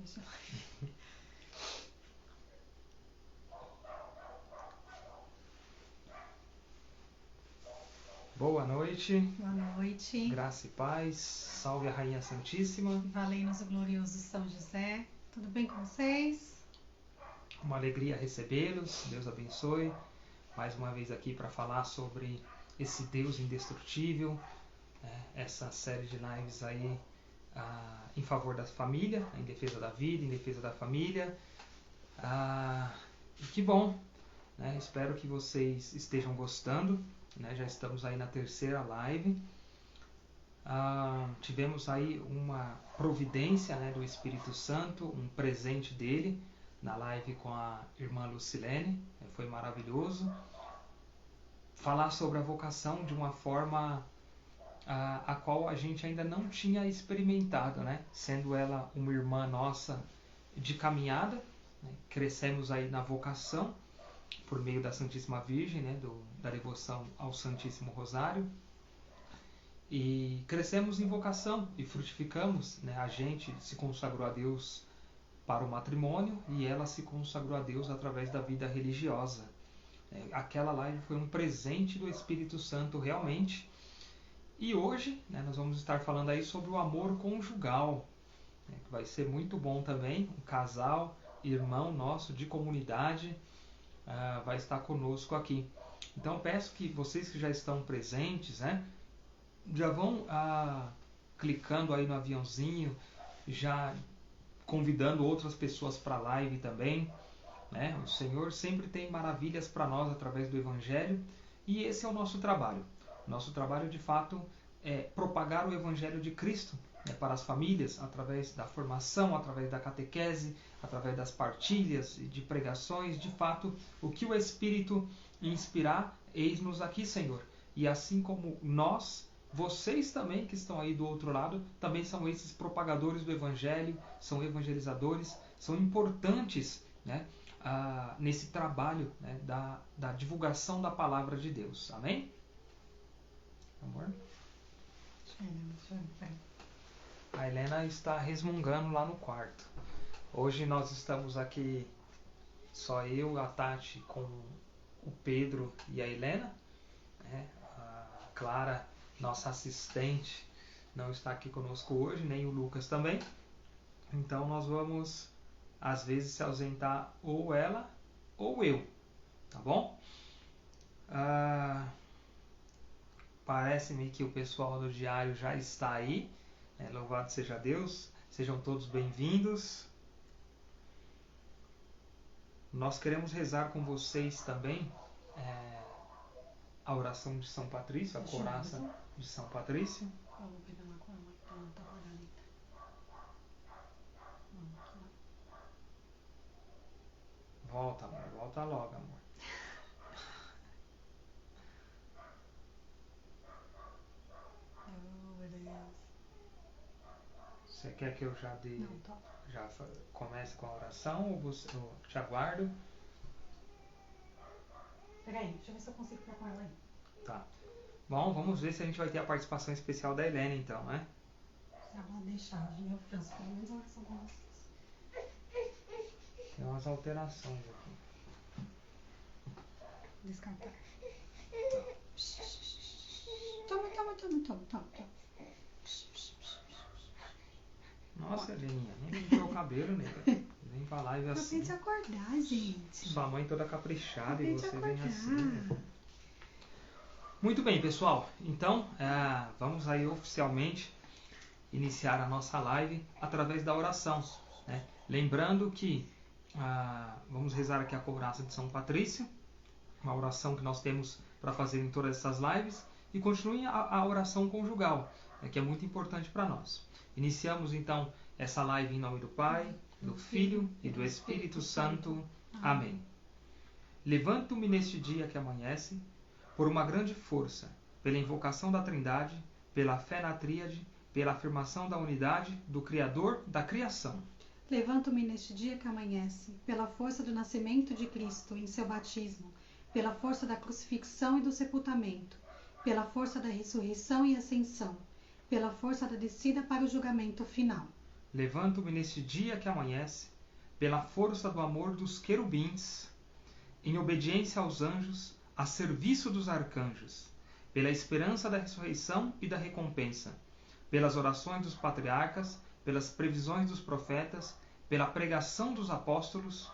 Deixa eu... Boa noite. Boa noite. Graça e paz. Salve a Rainha Santíssima. Valei-nos o glorioso São José. Tudo bem com vocês? Uma alegria recebê-los. Deus abençoe. Mais uma vez aqui para falar sobre esse Deus indestrutível. Essa série de lives aí em favor da família, em defesa da vida, em defesa da família. E que bom, né? Espero que vocês estejam gostando, né? Já estamos aí na terceira live. Tivemos aí uma providência, né, do Espírito Santo, um presente dele na live com a irmã Lucilene. Foi maravilhoso. Falar sobre a vocação de uma forma a qual a gente ainda não tinha experimentado, né? Sendo ela uma irmã nossa de caminhada, né? Crescemos aí na vocação por meio da Santíssima Virgem, né? Da devoção ao Santíssimo Rosário, e crescemos em vocação e frutificamos, né? A gente se consagrou a Deus para o matrimônio e ela se consagrou a Deus através da vida religiosa. Aquela live foi um presente do Espírito Santo realmente. E hoje, né, nós vamos estar falando aí sobre o amor conjugal, né, que vai ser muito bom também. Um casal, irmão nosso de comunidade, vai estar conosco aqui. Então peço que vocês que já estão presentes, né, já vão clicando aí no aviãozinho, já convidando outras pessoas para a live também, né? O Senhor sempre tem maravilhas para nós através do Evangelho e esse é o nosso trabalho. Nosso trabalho, de fato, é propagar o Evangelho de Cristo, né, para as famílias, através da formação, através da catequese, através das partilhas e de pregações. De fato, o que o Espírito inspirar, eis-nos aqui, Senhor. E assim como nós, vocês também que estão aí do outro lado, também são esses propagadores do Evangelho, são evangelizadores, são importantes, né, nesse trabalho, né, da divulgação da Palavra de Deus. Amém? Amor? A Helena está resmungando lá no quarto. Hoje nós estamos aqui, só eu, a Tati, com o Pedro e a Helena, né? A Clara, nossa assistente, não está aqui conosco hoje, nem o Lucas também. Então nós vamos, às vezes, se ausentar ou ela ou eu, tá bom? Parece-me que o pessoal do diário já está aí, né? Louvado seja Deus, sejam todos bem-vindos. Nós queremos rezar com vocês também a oração de São Patrício, a couraça de São Patrício. Volta, amor, volta logo, amor. Você quer que eu já dê, já comece com a oração ou eu te aguardo? Peraí, deixa eu ver se eu consigo ficar com ela aí. Tá. Bom, vamos ver se a gente vai ter a participação especial da Helena então, né? Se ela deixar, meu França, pelo menos a oração com vocês. Tem umas alterações aqui. Descartar. Toma. Nossa, Heleninha, nem pintou o cabelo, nega. Vem pra live assim. Acabei de acordar, gente. Sua mãe toda caprichada Acabei e você de vem acordar. assim. Muito bem, pessoal. Então, vamos aí oficialmente iniciar a nossa live através da oração, né? Lembrando que vamos rezar aqui a couraça de São Patrício, uma oração que nós temos para fazer em todas essas lives, e continue a oração conjugal, que é muito importante para nós. Iniciamos então essa live em nome do Pai, do Filho e do Espírito Santo. Amém. Levanto-me neste dia que amanhece, por uma grande força, pela invocação da Trindade, pela fé na Tríade, pela afirmação da unidade do Criador da criação. Levanto-me neste dia que amanhece, pela força do nascimento de Cristo em seu batismo, pela força da crucifixão e do sepultamento, pela força da ressurreição e ascensão, pela força da descida para o julgamento final. Levanto-me neste dia que amanhece, pela força do amor dos querubins, em obediência aos anjos, a serviço dos arcanjos, pela esperança da ressurreição e da recompensa, pelas orações dos patriarcas, pelas previsões dos profetas, pela pregação dos apóstolos,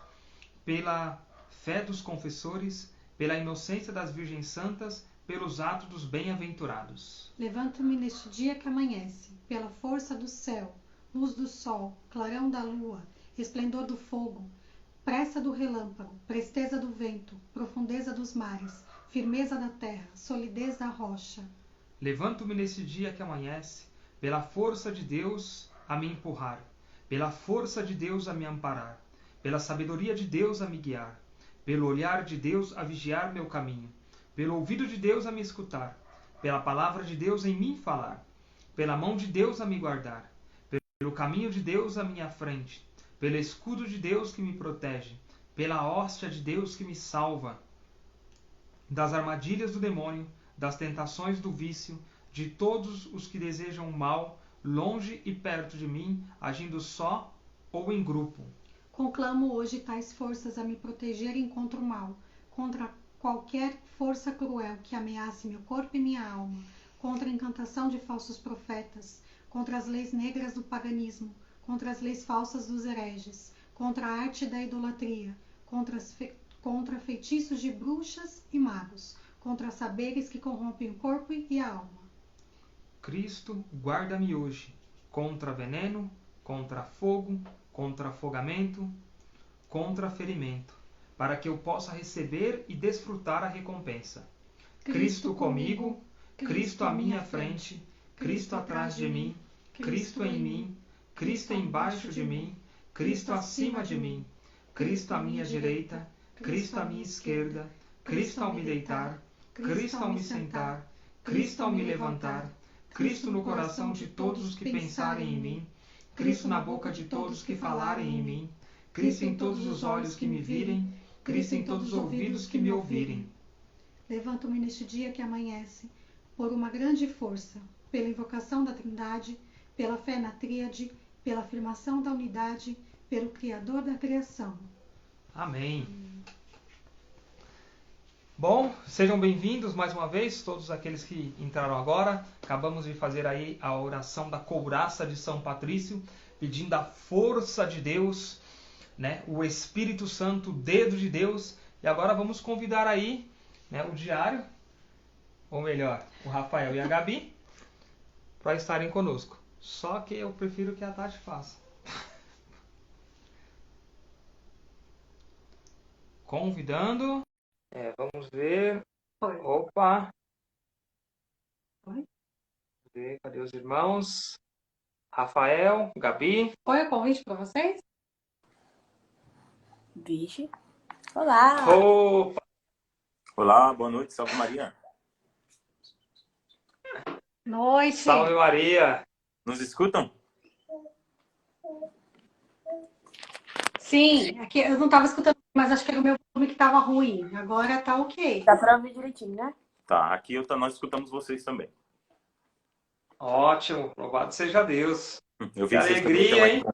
pela fé dos confessores, pela inocência das virgens santas, pelos atos dos bem-aventurados. Levanto-me neste dia que amanhece, pela força do céu, luz do sol, clarão da lua, resplendor do fogo, pressa do relâmpago, presteza do vento, profundeza dos mares, firmeza da terra, solidez da rocha. Levanto-me neste dia que amanhece, pela força de Deus a me empurrar, pela força de Deus a me amparar, pela sabedoria de Deus a me guiar, pelo olhar de Deus a vigiar meu caminho, pelo ouvido de Deus a me escutar, pela palavra de Deus em mim falar, pela mão de Deus a me guardar, pelo caminho de Deus à minha frente, pelo escudo de Deus que me protege, pela hóstia de Deus que me salva, das armadilhas do demônio, das tentações do vício, de todos os que desejam o mal, longe e perto de mim, agindo só ou em grupo. Conclamo hoje tais forças a me protegerem contra o mal, contra qualquer força cruel que ameace meu corpo e minha alma, contra a encantação de falsos profetas, contra as leis negras do paganismo, contra as leis falsas dos hereges, contra a arte da idolatria, contra feitiços de bruxas e magos, contra saberes que corrompem o corpo e a alma. Cristo, guarda-me hoje contra veneno, contra fogo, contra afogamento, contra ferimento, para que eu possa receber e desfrutar a recompensa. Cristo comigo, Cristo à minha frente, Cristo atrás de mim, Cristo em mim, Cristo embaixo de mim, Cristo acima de mim, Cristo à minha direita, Cristo à minha esquerda, Cristo ao me deitar, Cristo ao me sentar, Cristo ao me levantar, Cristo no coração de todos os que pensarem em mim, Cristo na boca de todos os que falarem em mim, Cristo em todos os olhos que me virem, Cristo em todos os ouvidos que me ouvirem. Levanto-me neste dia que amanhece, por uma grande força, pela invocação da Trindade, pela fé na Tríade, pela afirmação da unidade, pelo Criador da criação. Amém. Bom, sejam bem-vindos mais uma vez, todos aqueles que entraram agora. Acabamos de fazer aí a oração da couraça de São Patrício, pedindo a força de Deus, né, o Espírito Santo, o dedo de Deus. E agora vamos convidar aí, né, o Diário, ou melhor, o Rafael e a Gabi, para estarem conosco. Só que eu prefiro que a Tati faça. Convidando. Vamos ver. Oi. Opa! Oi. Cadê os irmãos? Rafael, Gabi. Foi o convite para vocês? Vixe. Olá! Opa! Olá, boa noite, salve Maria. Noite! Salve Maria! Nos escutam? Sim, aqui eu não estava escutando, mas acho que era o meu volume que estava ruim. Agora tá ok. Dá pra ouvir direitinho, né? Tá, aqui nós escutamos vocês também. Ótimo, louvado seja Deus. Eu Que vi que vocês também alegria, hein? têm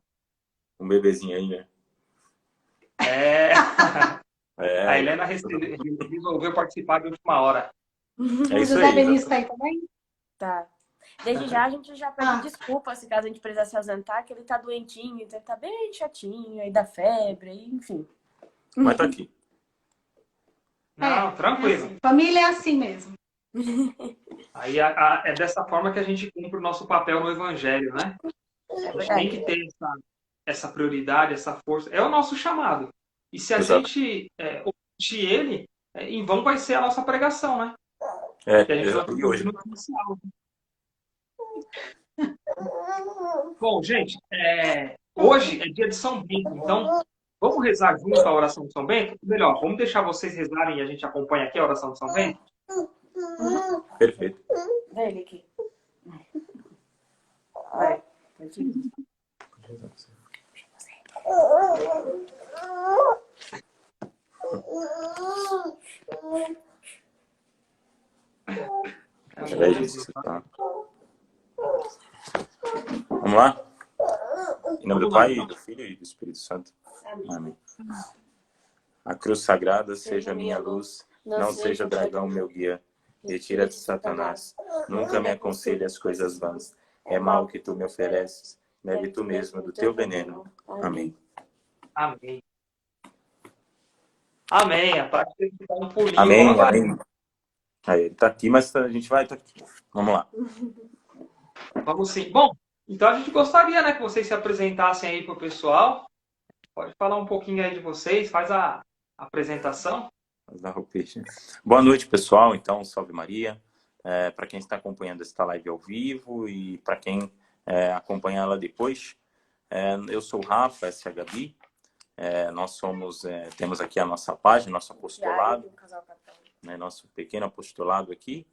um bebezinho aí, né? A Helena resolveu participar de última hora. É O isso José aí. Benício está aí também? Tá. Desde já a gente já pede desculpa se caso a gente precisar se ausentar, que ele tá doentinho, então ele tá bem chatinho, aí dá febre, aí, enfim. Mas tá aqui. Não, tranquilo. É assim. Família é assim mesmo. Aí é dessa forma que a gente cumpre o nosso papel no Evangelho, né? A gente tem que ter essa prioridade, essa força. É o nosso chamado. E se a Exato. gente omitir ele, em vão vai ser a nossa pregação, né? Que a gente E hoje. no inicial. Bom, gente, hoje é dia de São Bento, então vamos rezar junto a oração de São Bento? Melhor, vamos deixar vocês rezarem e a gente acompanha aqui a oração de São Bento? Perfeito. Vê ele aqui. Vai. Peraí, gente, tá. Vamos lá? Em nome do Pai, do Filho e do Espírito Santo. Amém. A cruz sagrada seja minha luz, não seja o dragão meu guia. Retira-te, Satanás. Nunca me aconselhe as coisas vãs. É mal que tu me ofereces. Bebe tu mesmo do teu veneno. Amém. Amém. Amém. A parte que dá um pulinho Amém, agora. amém. Aí, ele tá aqui, mas a gente vai estar aqui. Vamos lá. Vamos sim. Bom, então a gente gostaria, né, que vocês se apresentassem aí para o pessoal. Pode falar um pouquinho aí de vocês, faz a apresentação. Boa noite, pessoal. Então, salve Maria. Para quem está acompanhando esta live ao vivo e para quem acompanha ela depois, eu sou o Rafa, essa é a Gabi. Nós somos, temos aqui a nossa página, nosso apostolado, né, nosso pequeno apostolado aqui,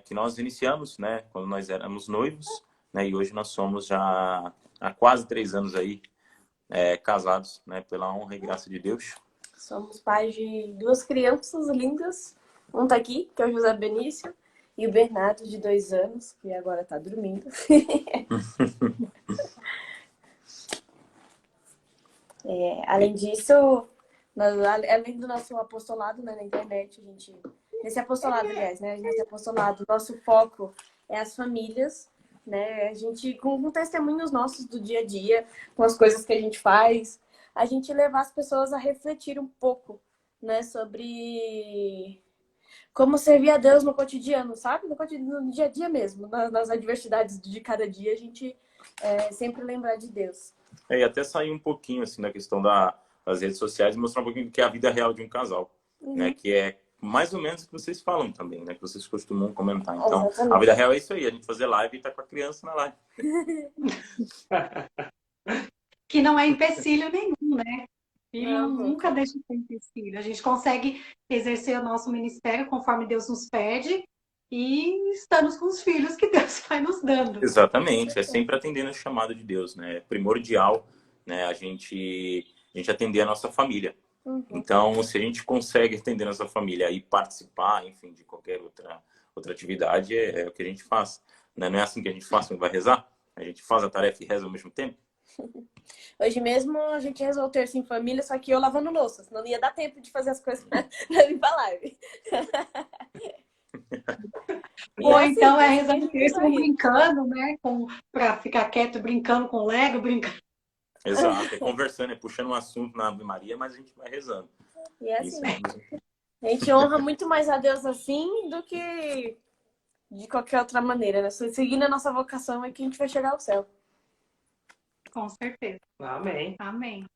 que nós iniciamos, né, quando nós éramos noivos, né, e hoje nós somos já há quase 3 anos aí casados, né, pela honra e graça de Deus. Somos pais de 2 crianças lindas. Um tá aqui, que é o José Benício, e o Bernardo, de 2 anos, que agora tá dormindo. Além disso, além do nosso apostolado, né, na internet, nesse apostolado, aliás, né, nesse apostolado, nosso foco é as famílias, né, a gente, com testemunhos nossos do dia a dia, com as coisas que a gente faz, a gente levar as pessoas a refletir um pouco, né, sobre como servir a Deus no cotidiano, sabe? No dia a dia mesmo, nas adversidades de cada dia, a gente sempre lembrar de Deus. E até sair um pouquinho assim da questão das redes sociais e mostrar um pouquinho do que é a vida real de um casal, né? Que é mais ou menos o que vocês falam também, né? Que vocês costumam comentar. Então, exatamente. A vida real é isso aí, a gente fazer live e tá com a criança na live. Que não é empecilho nenhum, né? Filho nunca deixa de ser empecilho. A gente consegue exercer o nosso ministério conforme Deus nos pede e estamos com os filhos que Deus vai nos dando. Exatamente, é sempre atendendo o chamado de Deus, né? É primordial, né? A gente atender a nossa família. Então, se a gente consegue atender a nossa família e participar, enfim, de qualquer outra atividade, é o que a gente faz. Né? Não é assim que a gente faz quando vai rezar? A gente faz a tarefa e reza ao mesmo tempo? Hoje mesmo a gente resolveu ter em família, só que eu lavando louça, senão não ia dar tempo de fazer as coisas pra vir pra live. Ou assim, então é rezar de terço brincando, né? Pra ficar quieto, brincando com o Lego, brincando. Exato, é conversando, é puxando um assunto na Ave Maria, mas a gente vai rezando. E é assim, a gente honra muito mais a Deus assim do que de qualquer outra maneira, né? Seguindo a nossa vocação é que a gente vai chegar ao céu. Com certeza. Amém. Amém.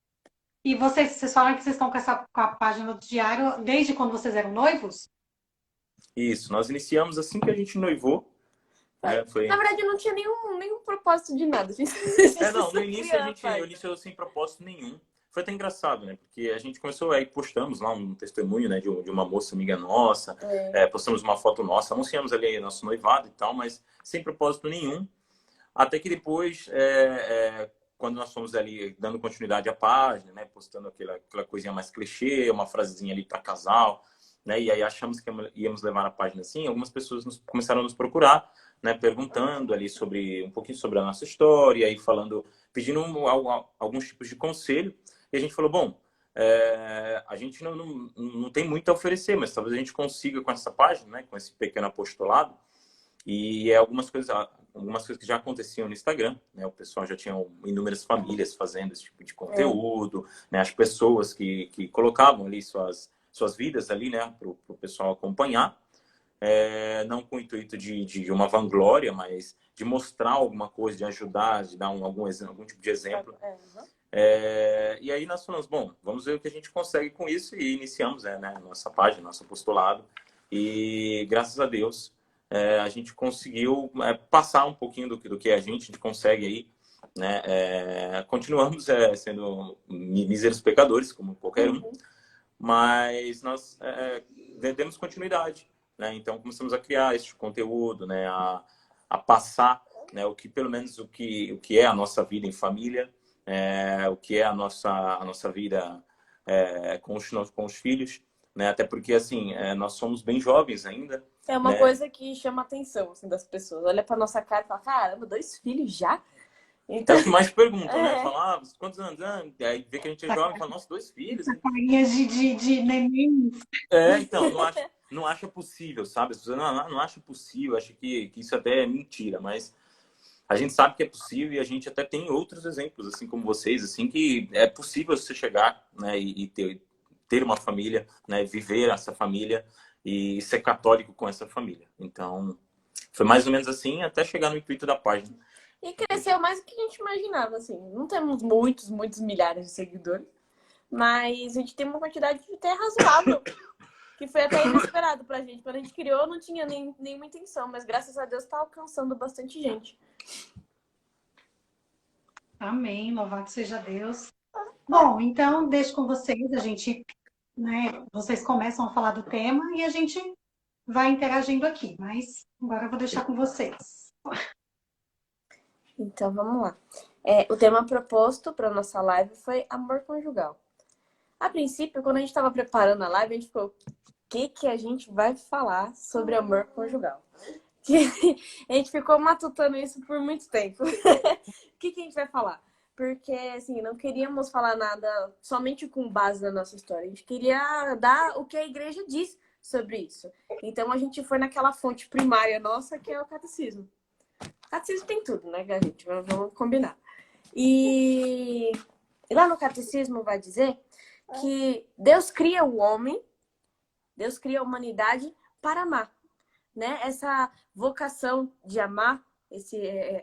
E vocês falaram que vocês estão com a página do diário desde quando vocês eram noivos? Isso, nós iniciamos assim que a gente noivou. Foi... Na verdade, não tinha nenhum propósito de nada. No início eu sem propósito nenhum. Foi até engraçado, né? Porque a gente começou aí, postamos lá um testemunho, né, de uma moça amiga nossa, postamos uma foto nossa, anunciamos ali nosso noivado e tal, mas sem propósito nenhum. Até que depois, quando nós fomos ali dando continuidade à página, né, postando aquela coisinha mais clichê, uma frasezinha ali para casal, né, e aí achamos que íamos levar a página assim, algumas pessoas começaram a nos procurar, né, perguntando ali um pouquinho sobre a nossa história, e pedindo alguns tipos de conselho. E a gente falou, bom, a gente não tem muito a oferecer, mas talvez a gente consiga com essa página, né, com esse pequeno apostolado, e algumas coisas que já aconteciam no Instagram, né, o pessoal já tinha inúmeras famílias fazendo esse tipo de conteúdo, né, as pessoas que colocavam ali suas vidas ali, né, para o pessoal acompanhar, não com o intuito de uma vanglória, mas de mostrar alguma coisa, de ajudar, de dar algum tipo de exemplo. E aí nós falamos, bom, vamos ver o que a gente consegue com isso, e iniciamos nossa página, nosso apostolado, e graças a Deus a gente conseguiu passar um pouquinho do que a gente consegue aí, né? Continuamos sendo míseros pecadores, como qualquer um, mas nós demos continuidade, né? Então começamos a criar esse conteúdo, né? A passar, né? Pelo menos o que é a nossa vida em família, o que é a nossa vida com os filhos, né? Até porque assim nós somos bem jovens ainda. É uma coisa que chama a atenção assim, das pessoas. Olha pra nossa cara e fala, caramba, 2 filhos já? Então, É o que mais perguntam, né? Falar, ah, quantos anos? Ah, aí vê que a gente é jovem e fala, nossa, 2 filhos. Carinha de neném. Então, não acha possível, sabe? As pessoas não acha possível, acha que isso até é mentira, mas a gente sabe que é possível e a gente até tem outros exemplos, assim como vocês, assim, que é possível você chegar, né, e ter uma família, né, viver essa família e ser católico com essa família. Então, foi mais ou menos assim até chegar no intuito da página. e cresceu mais do que a gente imaginava, assim. Não temos muitos milhares de seguidores, mas a gente tem uma quantidade até razoável, que foi até inesperado pra gente. Quando a gente criou, não tinha nenhuma intenção, mas graças a Deus tá alcançando bastante gente. Amém, louvado seja Deus. Bom, então deixo com vocês, a gente, né, vocês começam a falar do tema e a gente vai interagindo aqui, mas agora eu vou deixar com vocês. Então, vamos lá. O tema proposto para nossa live foi amor conjugal. A princípio, quando a gente estava preparando a live, a gente ficou, o que a gente vai falar sobre amor conjugal? A gente ficou matutando isso por muito tempo. O que a gente vai falar? Porque, assim, não queríamos falar nada somente com base na nossa história. A gente queria dar o que a igreja diz sobre isso. Então, a gente foi naquela fonte primária nossa, que é o catecismo. O catecismo tem tudo, né, gente? Vamos combinar. E lá no catecismo vai dizer que Deus cria o homem, Deus cria a humanidade para amar, né? Essa vocação de amar,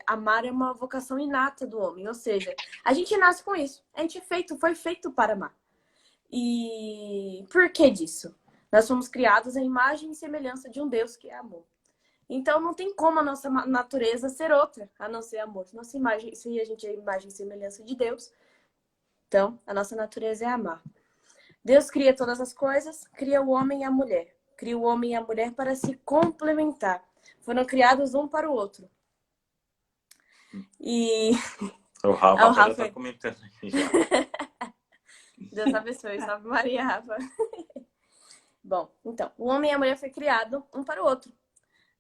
amar é uma vocação inata do homem, ou seja, a gente nasce com isso, a gente foi feito para amar. E por que disso? Nós fomos criados à imagem e semelhança de um Deus que é amor. Então não tem como a nossa natureza ser outra, a não ser amor. Nossa imagem, se a gente é a imagem e semelhança de Deus, então a nossa natureza é amar. Deus cria todas as coisas, cria o homem e a mulher. Cria o homem e a mulher para se complementar. Foram criados um para o outro. E O Rafa já tá comentando aqui já. Deus abençoe, salve Maria, Rafa. Bom, então, o homem e a mulher foi criado um para o outro,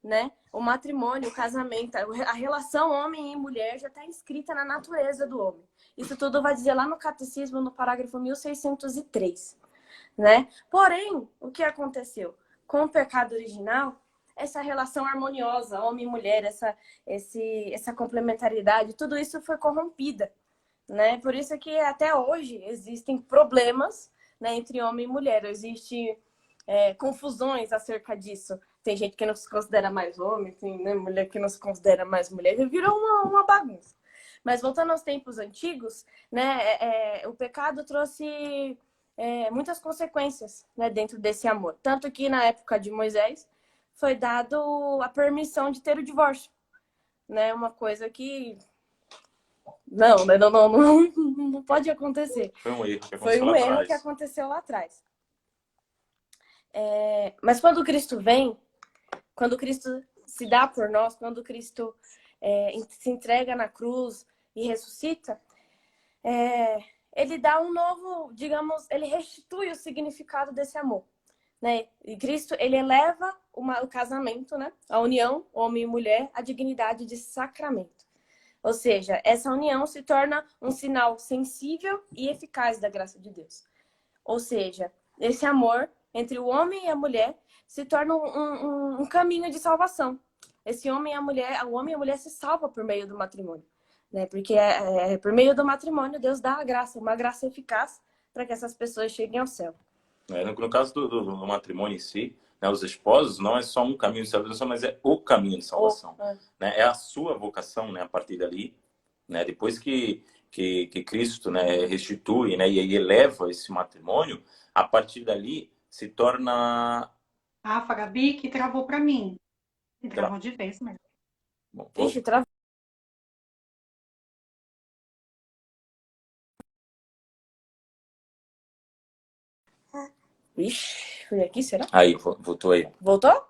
né? O matrimônio, o casamento, a relação homem e mulher já está inscrita na natureza do homem. Isso tudo vai dizer lá no Catecismo, no parágrafo 1603, né? Porém, o que aconteceu? Com o pecado original, essa relação harmoniosa, homem e mulher, essa complementaridade, tudo isso foi corrompida, né? Por isso que até hoje existem problemas, né, entre homem e mulher. Existem confusões acerca disso. Tem gente que não se considera mais homem, tem, né, mulher que não se considera mais mulher. Virou uma bagunça. Mas voltando aos tempos antigos, né, o pecado trouxe muitas consequências, né, dentro desse amor. Tanto que na época de Moisés foi dado a permissão de ter o divórcio, né? Uma coisa que não pode acontecer. Foi um erro que aconteceu Foi um lá erro atrás. que aconteceu lá atrás. Mas quando Cristo vem, quando Cristo se dá por nós, quando Cristo se entrega na cruz e ressuscita, ele dá um novo, digamos, ele restitui o significado desse amor, né? E Cristo, ele eleva o casamento, né? A união, homem e mulher, à dignidade de sacramento. Ou seja, essa união se torna um sinal sensível e eficaz da graça de Deus. Ou seja, esse amor entre o homem e a mulher se torna um caminho de salvação. Esse homem e a mulher, o homem e a mulher se salvam por meio do matrimônio, né? Porque por meio do matrimônio Deus dá a graça, uma graça eficaz para que essas pessoas cheguem ao céu. No caso do matrimônio em si, né, os esposos não é só um caminho de salvação, mas é o caminho de salvação. Né? É a sua vocação, né, a partir dali, né, depois que Cristo, né, restitui, né, e eleva esse matrimônio, a partir dali se torna... Rafa, Gabi, que travou para mim. E travou de vez mesmo. Bom, Ixi, travou. Ixi, foi aqui, será? Aí, voltou aí. Voltou?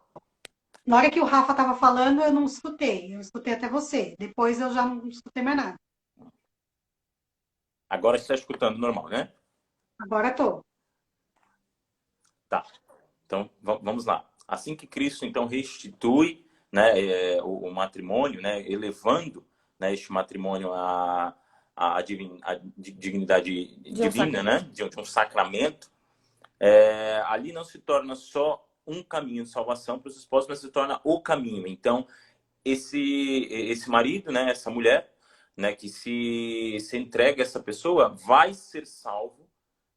Na hora que o Rafa estava falando, eu não escutei. Eu escutei até você. Depois eu já não escutei mais nada. Agora você está escutando normal, né? Agora estou. Tá. Então, vamos lá. Assim que Cristo, então, restitui, né, o matrimônio, né, elevando, né, este matrimônio a dignidade divina, né, de um sacramento, ali não se torna só um caminho de salvação para os esposos, mas se torna o caminho. Então, esse marido, né, essa mulher, né, que se entrega a essa pessoa, vai ser salvo,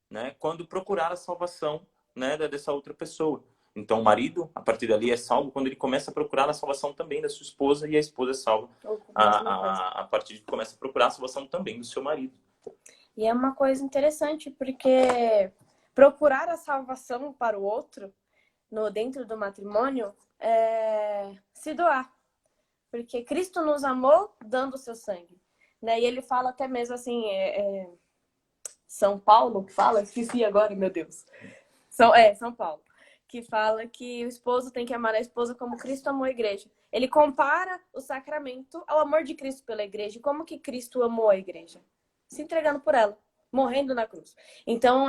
né, quando procurar a salvação, né, dessa outra pessoa. Então, o marido, a partir dali, é salvo quando ele começa a procurar a salvação também da sua esposa, e a esposa é salva a partir de que começa a procurar a salvação também do seu marido. E é uma coisa interessante, porque procurar a salvação para o outro, dentro do matrimônio, é se doar. Porque Cristo nos amou dando o seu sangue. Né? E ele fala até mesmo assim, São Paulo que fala, esqueci agora, meu Deus. São Paulo, que fala que o esposo tem que amar a esposa como Cristo amou a igreja. Ele compara o sacramento ao amor de Cristo pela igreja. Como que Cristo amou a igreja? Se entregando por ela, morrendo na cruz. Então,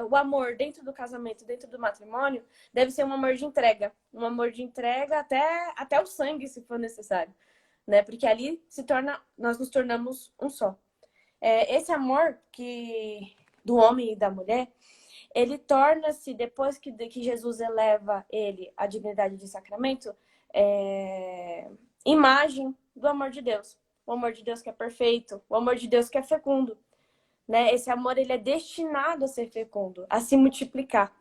o amor dentro do casamento, dentro do matrimônio, deve ser um amor de entrega. Um amor de entrega até o sangue, se for necessário. Né? Porque ali nós nos tornamos um só. Esse amor do homem e da mulher, ele torna-se, depois que Jesus eleva ele à dignidade de sacramento, imagem do amor de Deus. O amor de Deus que é perfeito, o amor de Deus que é fecundo. Né? Esse amor, ele é destinado a ser fecundo, a se multiplicar.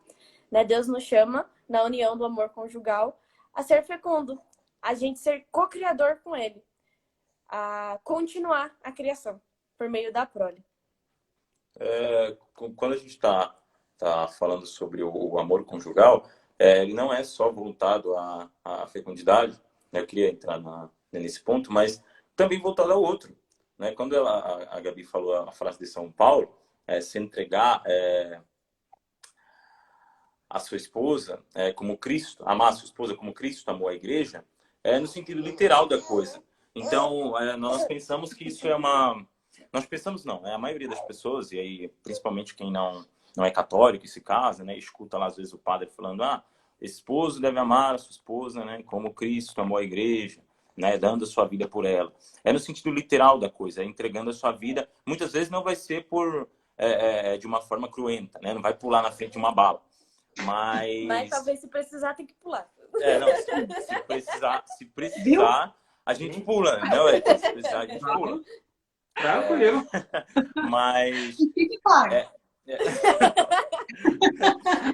Né? Deus nos chama, na união do amor conjugal, a ser fecundo, a gente ser co-criador com ele, a continuar a criação por meio da prole. Quando a gente está falando sobre o amor conjugal, ele não é só voltado à fecundidade, né? Eu queria entrar nesse ponto, mas também voltado ao outro. Né? Quando a Gabi falou a frase de São Paulo, se entregar a sua esposa como Cristo, amar a sua esposa como Cristo amou a igreja, no sentido literal da coisa. Então, nós pensamos que isso Nós pensamos não, a maioria das pessoas, e aí principalmente quem não é católico e se casa, né, escuta lá às vezes o padre falando, esposo deve amar a sua esposa, né, como Cristo amou a igreja, né, dando a sua vida por ela. No sentido literal da coisa, entregando a sua vida. Muitas vezes não vai ser de uma forma cruenta, né, não vai pular na frente de uma bala. Mas talvez se precisar, tem que pular. Se precisar, a gente pula, né? Se precisar, a gente pula. Tranquilo. Mas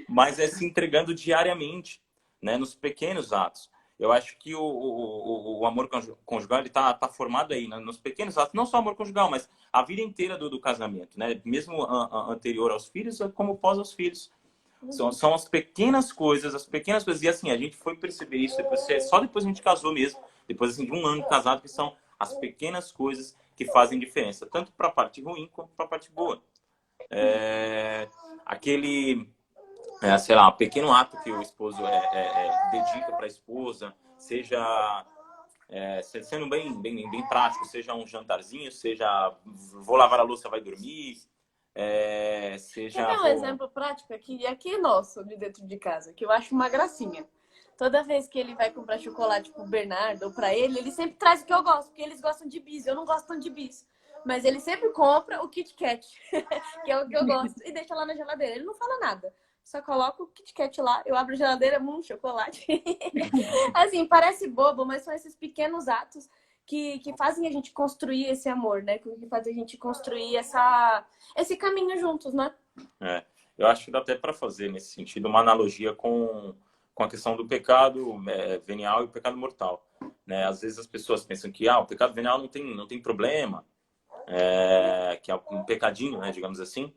mas se entregando diariamente, né, nos pequenos atos. Eu acho que o amor conjugal ele tá formado aí, né, nos pequenos atos, não só o amor conjugal, mas a vida inteira do casamento, né, mesmo anterior aos filhos, como pós aos filhos. São as pequenas coisas, e assim, a gente foi perceber isso só depois a gente casou mesmo, depois assim, de um ano casado, que são as pequenas coisas que fazem diferença, tanto para a parte ruim quanto para a parte boa. Aquele, sei lá, pequeno ato que o esposo dedica para a esposa, seja sendo bem prático, seja um jantarzinho, seja vou lavar a louça, vai dormir, seja... Quer ver um exemplo prático aqui nosso, de dentro de casa, que eu acho uma gracinha. Toda vez que ele vai comprar chocolate pro Bernardo ou pra ele sempre traz o que eu gosto, porque eles gostam de bis, eu não gosto tanto de bis. Mas ele sempre compra o Kit Kat, que é o que eu gosto, e deixa lá na geladeira. Ele não fala nada, só coloca o Kit Kat lá, eu abro a geladeira, chocolate. Assim, parece bobo, mas são esses pequenos atos que fazem a gente construir esse amor, né? Que fazem a gente construir esse caminho juntos, né? Eu acho que dá até para fazer, nesse sentido, uma analogia com a questão do pecado venial e o pecado mortal. Né? Às vezes as pessoas pensam que o pecado venial não tem problema, que é um pecadinho, né, digamos assim.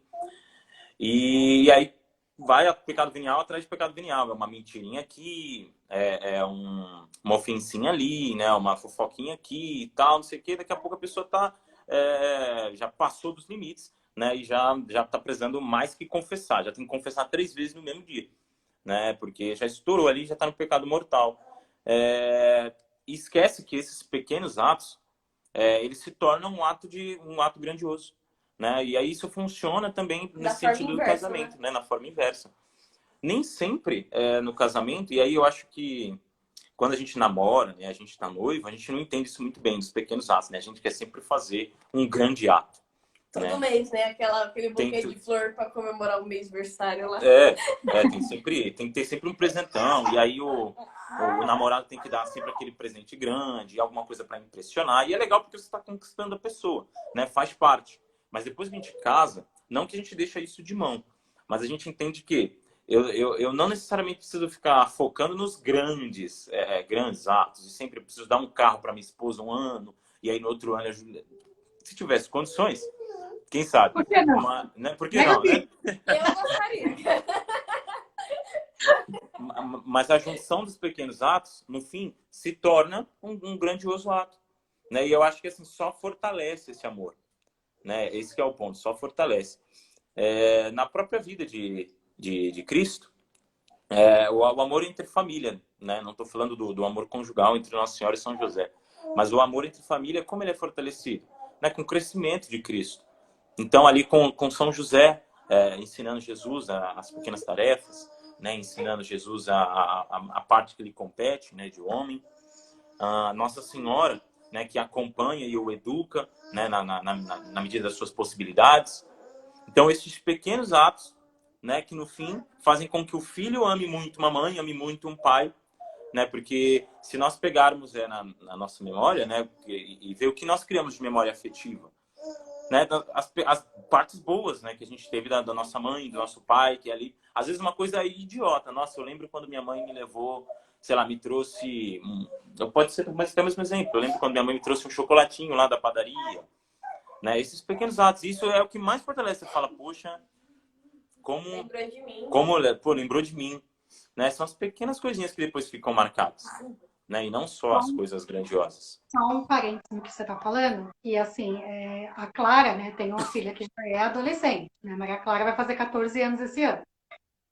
E aí vai o pecado venial atrás de pecado venial. É uma mentirinha aqui, uma ofensinha ali, né, uma fofoquinha aqui e tal, não sei o quê. Daqui a pouco a pessoa já passou dos limites, né, e já está precisando mais que confessar. Já tem que confessar 3 vezes no mesmo dia. Né? Porque já estourou ali, já está no pecado mortal. E esquece que esses pequenos atos, eles se tornam um ato grandioso. Né? E aí isso funciona também nesse sentido do casamento, né? Na forma inversa. Nem sempre no casamento, e aí eu acho que quando a gente namora, né, a gente tá noivo, a gente não entende isso muito bem, dos pequenos atos, né? A gente quer sempre fazer um grande ato. Todo mês, né? Aquele buquê de flor para comemorar o mês-versário lá. Tem que ter sempre um presentão. E aí o namorado tem que dar sempre aquele presente grande, alguma coisa para impressionar. E é legal porque você está conquistando a pessoa, né? Faz parte. Mas depois que a gente casa, não que a gente deixa isso de mão, mas a gente entende que eu não necessariamente preciso ficar focando nos grandes atos. E sempre preciso dar um carro para minha esposa um ano, e aí no outro ano, se tivesse condições, quem sabe? Por que não? Né? Por que não, né? Eu gostaria. Mas a junção dos pequenos atos, no fim, se torna um grandioso ato. Né? E eu acho que assim, só fortalece esse amor. Né? Esse que é o ponto, só fortalece. Na própria vida de Cristo, o amor entre família. Né? Não estou falando do amor conjugal entre Nossa Senhora e São José. Mas o amor entre família, como ele é fortalecido? Né? Com o crescimento de Cristo. Então, ali com São José, ensinando Jesus as pequenas tarefas, né? Ensinando Jesus a parte que lhe compete, né? De homem. Nossa Senhora, né? Que acompanha e o educa, né? Na medida das suas possibilidades. Então, esses pequenos atos, né? Que no fim fazem com que o filho ame muito uma mãe, ame muito um pai. Né? Porque se nós pegarmos na nossa memória, né? E ver o que nós criamos de memória afetiva, né, as partes boas, né, que a gente teve da nossa mãe, do nosso pai, que ali, às vezes uma coisa idiota. Nossa, eu lembro quando minha mãe me levou, sei lá, me trouxe, pode ser mas até o mesmo exemplo. Eu lembro quando minha mãe me trouxe um chocolatinho lá da padaria, né? Esses pequenos atos, isso é o que mais fortalece. Você fala, poxa, Lembrou de mim. Lembrou de mim, né? São as pequenas coisinhas que depois ficam marcadas. Né? E não só as coisas grandiosas. Só um parênteses no que você está falando, e assim, a Clara, né, tem uma filha que já é adolescente, né, Maria Clara vai fazer 14 anos esse ano.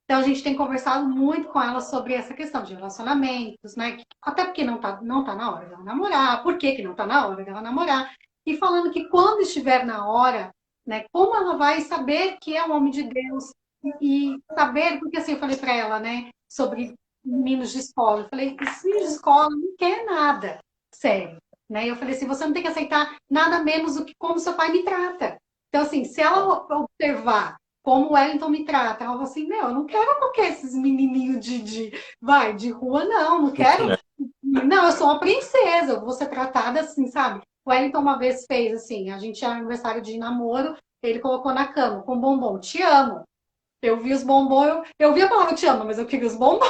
Então a gente tem conversado muito com ela sobre essa questão de relacionamentos, né, até porque não tá na hora dela namorar, por que não tá na hora dela namorar, e falando que quando estiver na hora, né, como ela vai saber que é um homem de Deus, e saber, porque assim, eu falei para ela, né, sobre meninos de escola. Eu falei, esses meninos de escola não quer nada sério, né? Eu falei assim, você não tem que aceitar nada menos do que como seu pai me trata. Então, assim, se ela observar como o Wellington me trata, ela fala assim, eu não quero qualquer esses menininhos de rua, não quero. Não, eu sou uma princesa, eu vou ser tratada assim, sabe? O Wellington uma vez fez assim, a gente tinha aniversário de namoro, ele colocou na cama com bombom, te amo. Eu vi os bombons, eu vi a palavra te amo, mas eu queria os bombons.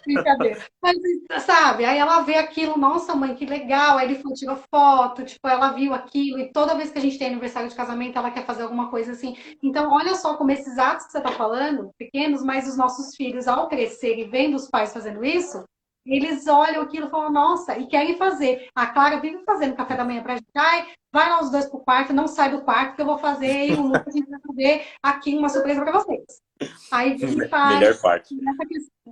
Brincadeira. Mas, sabe, aí ela vê aquilo, nossa mãe, que legal. Aí ele foi, tirou foto, tipo, ela viu aquilo, e toda vez que a gente tem aniversário de casamento, ela quer fazer alguma coisa assim. Então, olha só como esses atos que você está falando, pequenos, mas os nossos filhos, ao crescer e vendo os pais fazendo isso, eles olham aquilo e falam, nossa, e querem fazer. A Clara vive fazendo café da manhã pra gente. Ai, vai lá os dois pro quarto, não sai do quarto, que eu vou fazer, e o Lucas, a gente vai fazer aqui uma surpresa pra vocês. Aí ele faz. Melhor parte.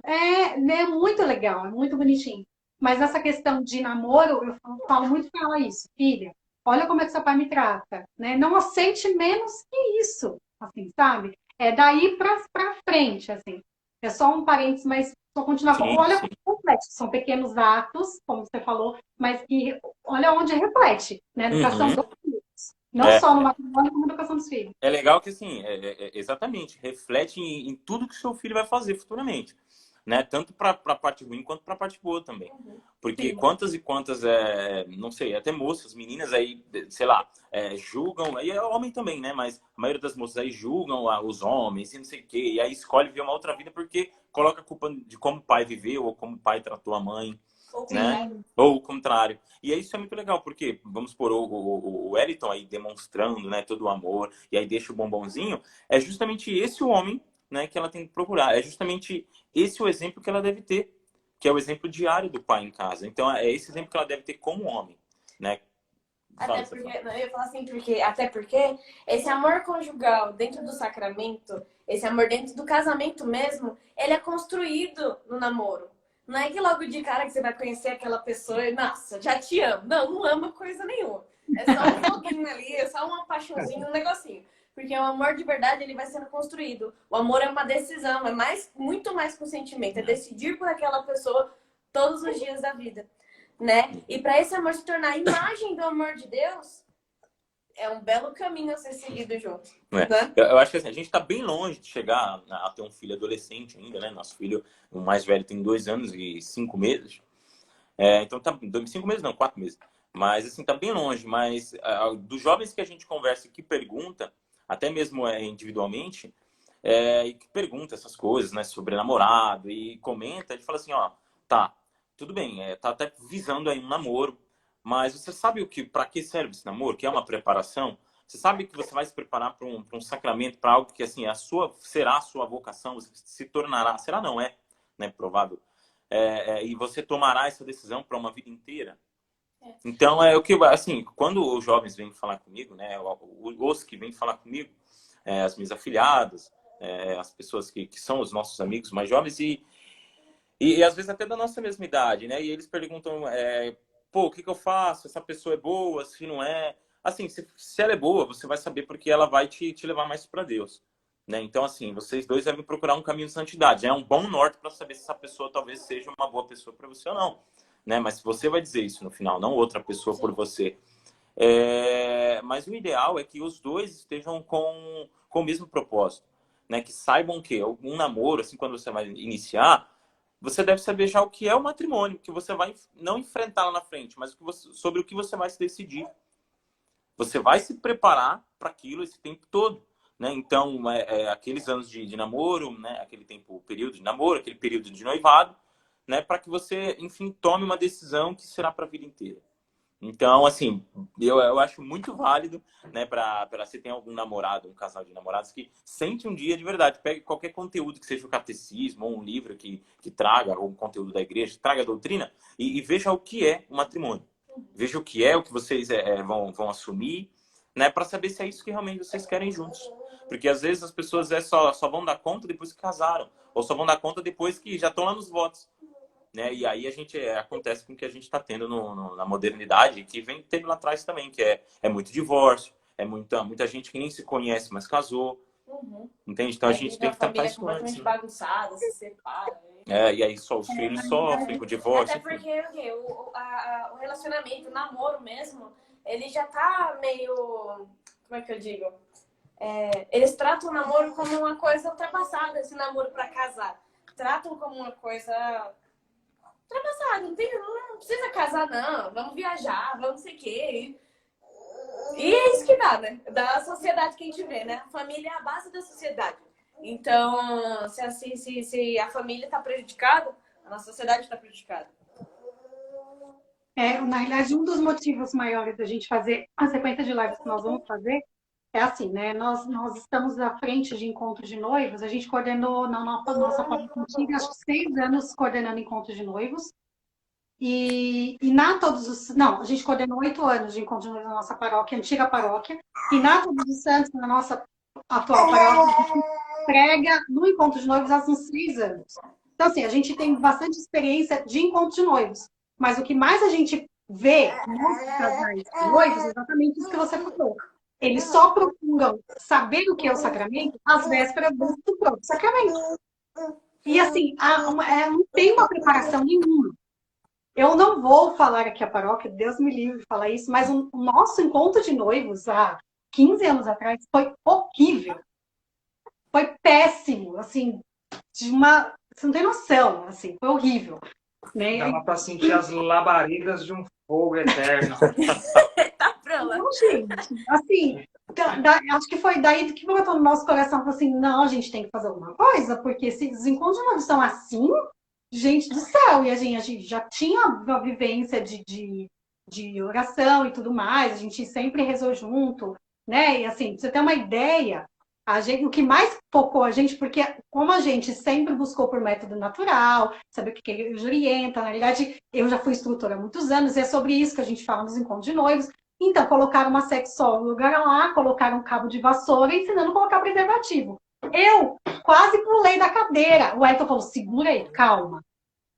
É muito legal, é muito bonitinho. Mas essa questão de namoro, eu falo muito pra ela isso, filha, olha como é que seu pai me trata, né? Não aceite menos que isso, assim, sabe? É daí pra frente, assim. É só um parênteses, mas só continuar falando. Olha como reflete. São pequenos atos, como você falou, mas que olha onde reflete, né? Na educação dos filhos. Não só no matrimônio, como na educação dos filhos. É legal que, assim, exatamente, reflete em tudo que o seu filho vai fazer futuramente. Né? Tanto para a parte ruim quanto para a parte boa também. Porque sim, quantas e quantas, não sei, até moças, meninas aí, sei lá, julgam, aí é homem também, né? Mas a maioria das moças aí julgam os homens e não sei o quê, e aí escolhe ver uma outra vida porque coloca a culpa de como o pai viveu ou como o pai tratou a mãe, né? Ou o contrário. E aí isso é muito legal, porque, vamos supor, o Wellington aí demonstrando, né, todo o amor, e aí deixa o bombonzinho, é justamente esse o homem, né, que ela tem que procurar. É justamente esse o exemplo que ela deve ter, que é o exemplo diário do pai em casa. Então, é esse exemplo que ela deve ter como homem, né? Até porque, eu ia falar assim, até porque esse amor conjugal dentro do sacramento, esse amor dentro do casamento mesmo, ele é construído no namoro. Não é que logo de cara que você vai conhecer aquela pessoa e, nossa, já te amo. Não ama coisa nenhuma. É só um foguinho ali, é só uma paixãozinha, um negocinho. Porque o amor de verdade, ele vai sendo construído. O amor é uma decisão, muito mais que um sentimento. É decidir por aquela pessoa todos os dias da vida, né? E para esse amor se tornar a imagem do amor de Deus, é um belo caminho a ser seguido junto. Né? Eu acho que assim, a gente está bem longe de chegar a ter um filho adolescente ainda, né? Nosso filho, o mais velho, tem 2 anos e 5 meses. Então tá 5 meses não, 4 meses. Mas assim, tá bem longe. Mas dos jovens que a gente conversa e que pergunta, até mesmo individualmente, e que pergunta essas coisas, né, sobre namorado e comenta, ele fala assim, ó, tá, tudo bem, tá até visando aí um namoro, mas você sabe para que serve esse namoro? Que é uma preparação? Você sabe que você vai se preparar para um sacramento, para algo que assim será a sua vocação, você se tornará, será não é, né, provável, e você tomará essa decisão para uma vida inteira. Então é o que, assim, quando os jovens vêm falar comigo, né, os que vêm falar comigo, as minhas afilhadas, as pessoas que são os nossos amigos mais jovens e às vezes até da nossa mesma idade, né? E eles perguntam, pô, o que eu faço? Essa pessoa é boa? Se não é? Assim, se ela é boa, você vai saber porque ela vai te levar mais para Deus, né? Então, assim, vocês dois devem procurar um caminho de santidade. É um bom norte para saber se essa pessoa talvez seja uma boa pessoa para você ou não, né? Mas você vai dizer isso no final, não outra pessoa por você. Mas o ideal é que os dois estejam com o mesmo propósito, né? Que saibam que um namoro, assim, quando você vai iniciar, você deve saber já o que é o matrimônio, que você vai não enfrentar lá na frente, mas sobre o que você vai se decidir. Você vai se preparar para aquilo esse tempo todo, né? Então, aqueles anos de namoro, né? Aquele período de namoro, aquele período de noivado, né? Para que você, enfim, tome uma decisão que será para a vida inteira. Então, assim, eu acho muito válido, né, para se tem algum namorado, um casal de namorados que sente um dia de verdade, pegue qualquer conteúdo que seja o catecismo ou um livro que traga algum conteúdo da igreja, traga a doutrina e veja o que é o matrimônio. Veja o que vocês vão assumir, né, para saber se é isso que realmente vocês querem juntos. Porque às vezes as pessoas só vão dar conta depois que casaram, ou só vão dar conta depois que já estão lá nos votos. Né? E aí acontece com o que a gente está tendo na modernidade, que vem tendo lá atrás também, que é muito divórcio, muita gente que nem se conhece, mas casou. Entende? Então a gente tem que tratar isso antes. Completamente bagunçada, se separa. E aí só os filhos sofrem com o divórcio. Até porque o relacionamento, o namoro mesmo, ele já tá meio... Como é que eu digo? Eles tratam o namoro como uma coisa ultrapassada, esse namoro para casar. Tratam como uma coisa... ultrapassado, não precisa casar não, vamos viajar, vamos não sei o quê. E é isso que dá, né? Da sociedade que a gente vê, né? A família é a base da sociedade. Então, se a família está prejudicada, a nossa sociedade está prejudicada. Na realidade, um dos motivos maiores da gente fazer a sequência de lives que nós vamos fazer é assim, né? Nós estamos à frente de encontros de noivos. A gente coordenou na nossa paróquia antiga, acho que 6 anos coordenando encontros de noivos. A gente coordenou 8 anos de encontros de noivos na nossa paróquia, antiga paróquia. E na Todos os Santos, na nossa atual paróquia, a gente prega no encontro de noivos há uns 6 anos. Então, assim, a gente tem bastante experiência de encontro de noivos. Mas o que mais a gente vê nos casais de noivos é exatamente isso que você falou. Eles só procuram saber o que é o sacramento às vésperas do próprio sacramento. E assim, não tem uma preparação nenhuma. Eu não vou falar aqui a paróquia, Deus me livre de falar isso, mas o nosso encontro de noivos há 15 anos atrás foi horrível. Foi péssimo, assim, você não tem noção, assim, foi horrível. Né? Dava para sentir as labaredas de um fogo eterno. Tá pronto. Não, gente, assim, acho que foi daí que brotou no nosso coração, falou assim, não, a gente tem que fazer alguma coisa, porque se os encontros de noivos são assim, gente do céu, e a gente já tinha uma vivência de oração e tudo mais, a gente sempre rezou junto, né? E assim, pra você ter uma ideia, o que mais focou a gente, porque como a gente sempre buscou por método natural, saber o que ele orienta, na verdade, eu já fui instrutora há muitos anos, e é sobre isso que a gente fala nos encontros de noivos. Então, colocaram uma sexóloga lá, colocaram um cabo de vassoura, ensinando a colocar preservativo. Eu quase pulei da cadeira. O Elton falou, segura aí, calma.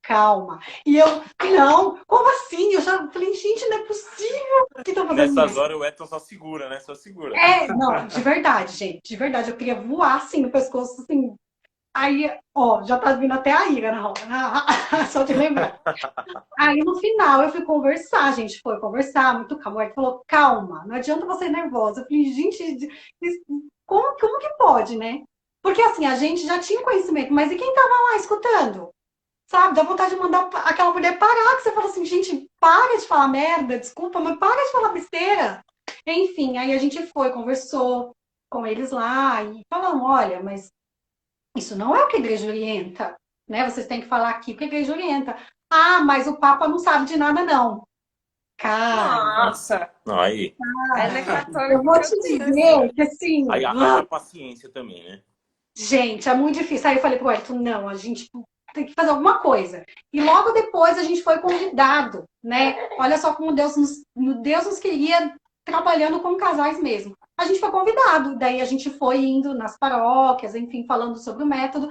calma. E eu, não, como assim? Eu já falei, gente, não é possível que estão fazendo Nessas isso. horas o Edson só segura, né? Só segura. Não, de verdade, gente, de verdade, eu queria voar assim no pescoço, assim. Aí, ó, já tá vindo até a ira na hora, só de lembrar. Aí no final eu fui conversar, a gente foi conversar, muito calmo. Ele falou, calma, não adianta você ir nervosa. Eu falei, gente, como que pode, né? Porque assim, a gente já tinha conhecimento, mas e quem tava lá escutando? Sabe? Dá vontade de mandar aquela mulher parar, que você fala assim, gente, para de falar merda, desculpa, mas para de falar besteira. Enfim, aí a gente foi, conversou com eles lá e falamos, olha, mas isso não é o que a igreja orienta, né? Vocês têm que falar aqui o que a igreja orienta. Ah, mas o Papa não sabe de nada, não. Cara, Nossa! Não, aí. Ela é católica. eu vou te dizer que assim, Aí haja paciência também, né? gente, é muito difícil. Aí eu falei pro Elton, não, a gente tem que fazer alguma coisa. E logo depois a gente foi convidado, né? Olha só como Deus nos queria trabalhando com casais mesmo. A gente foi convidado, daí a gente foi indo nas paróquias, enfim, falando sobre o método.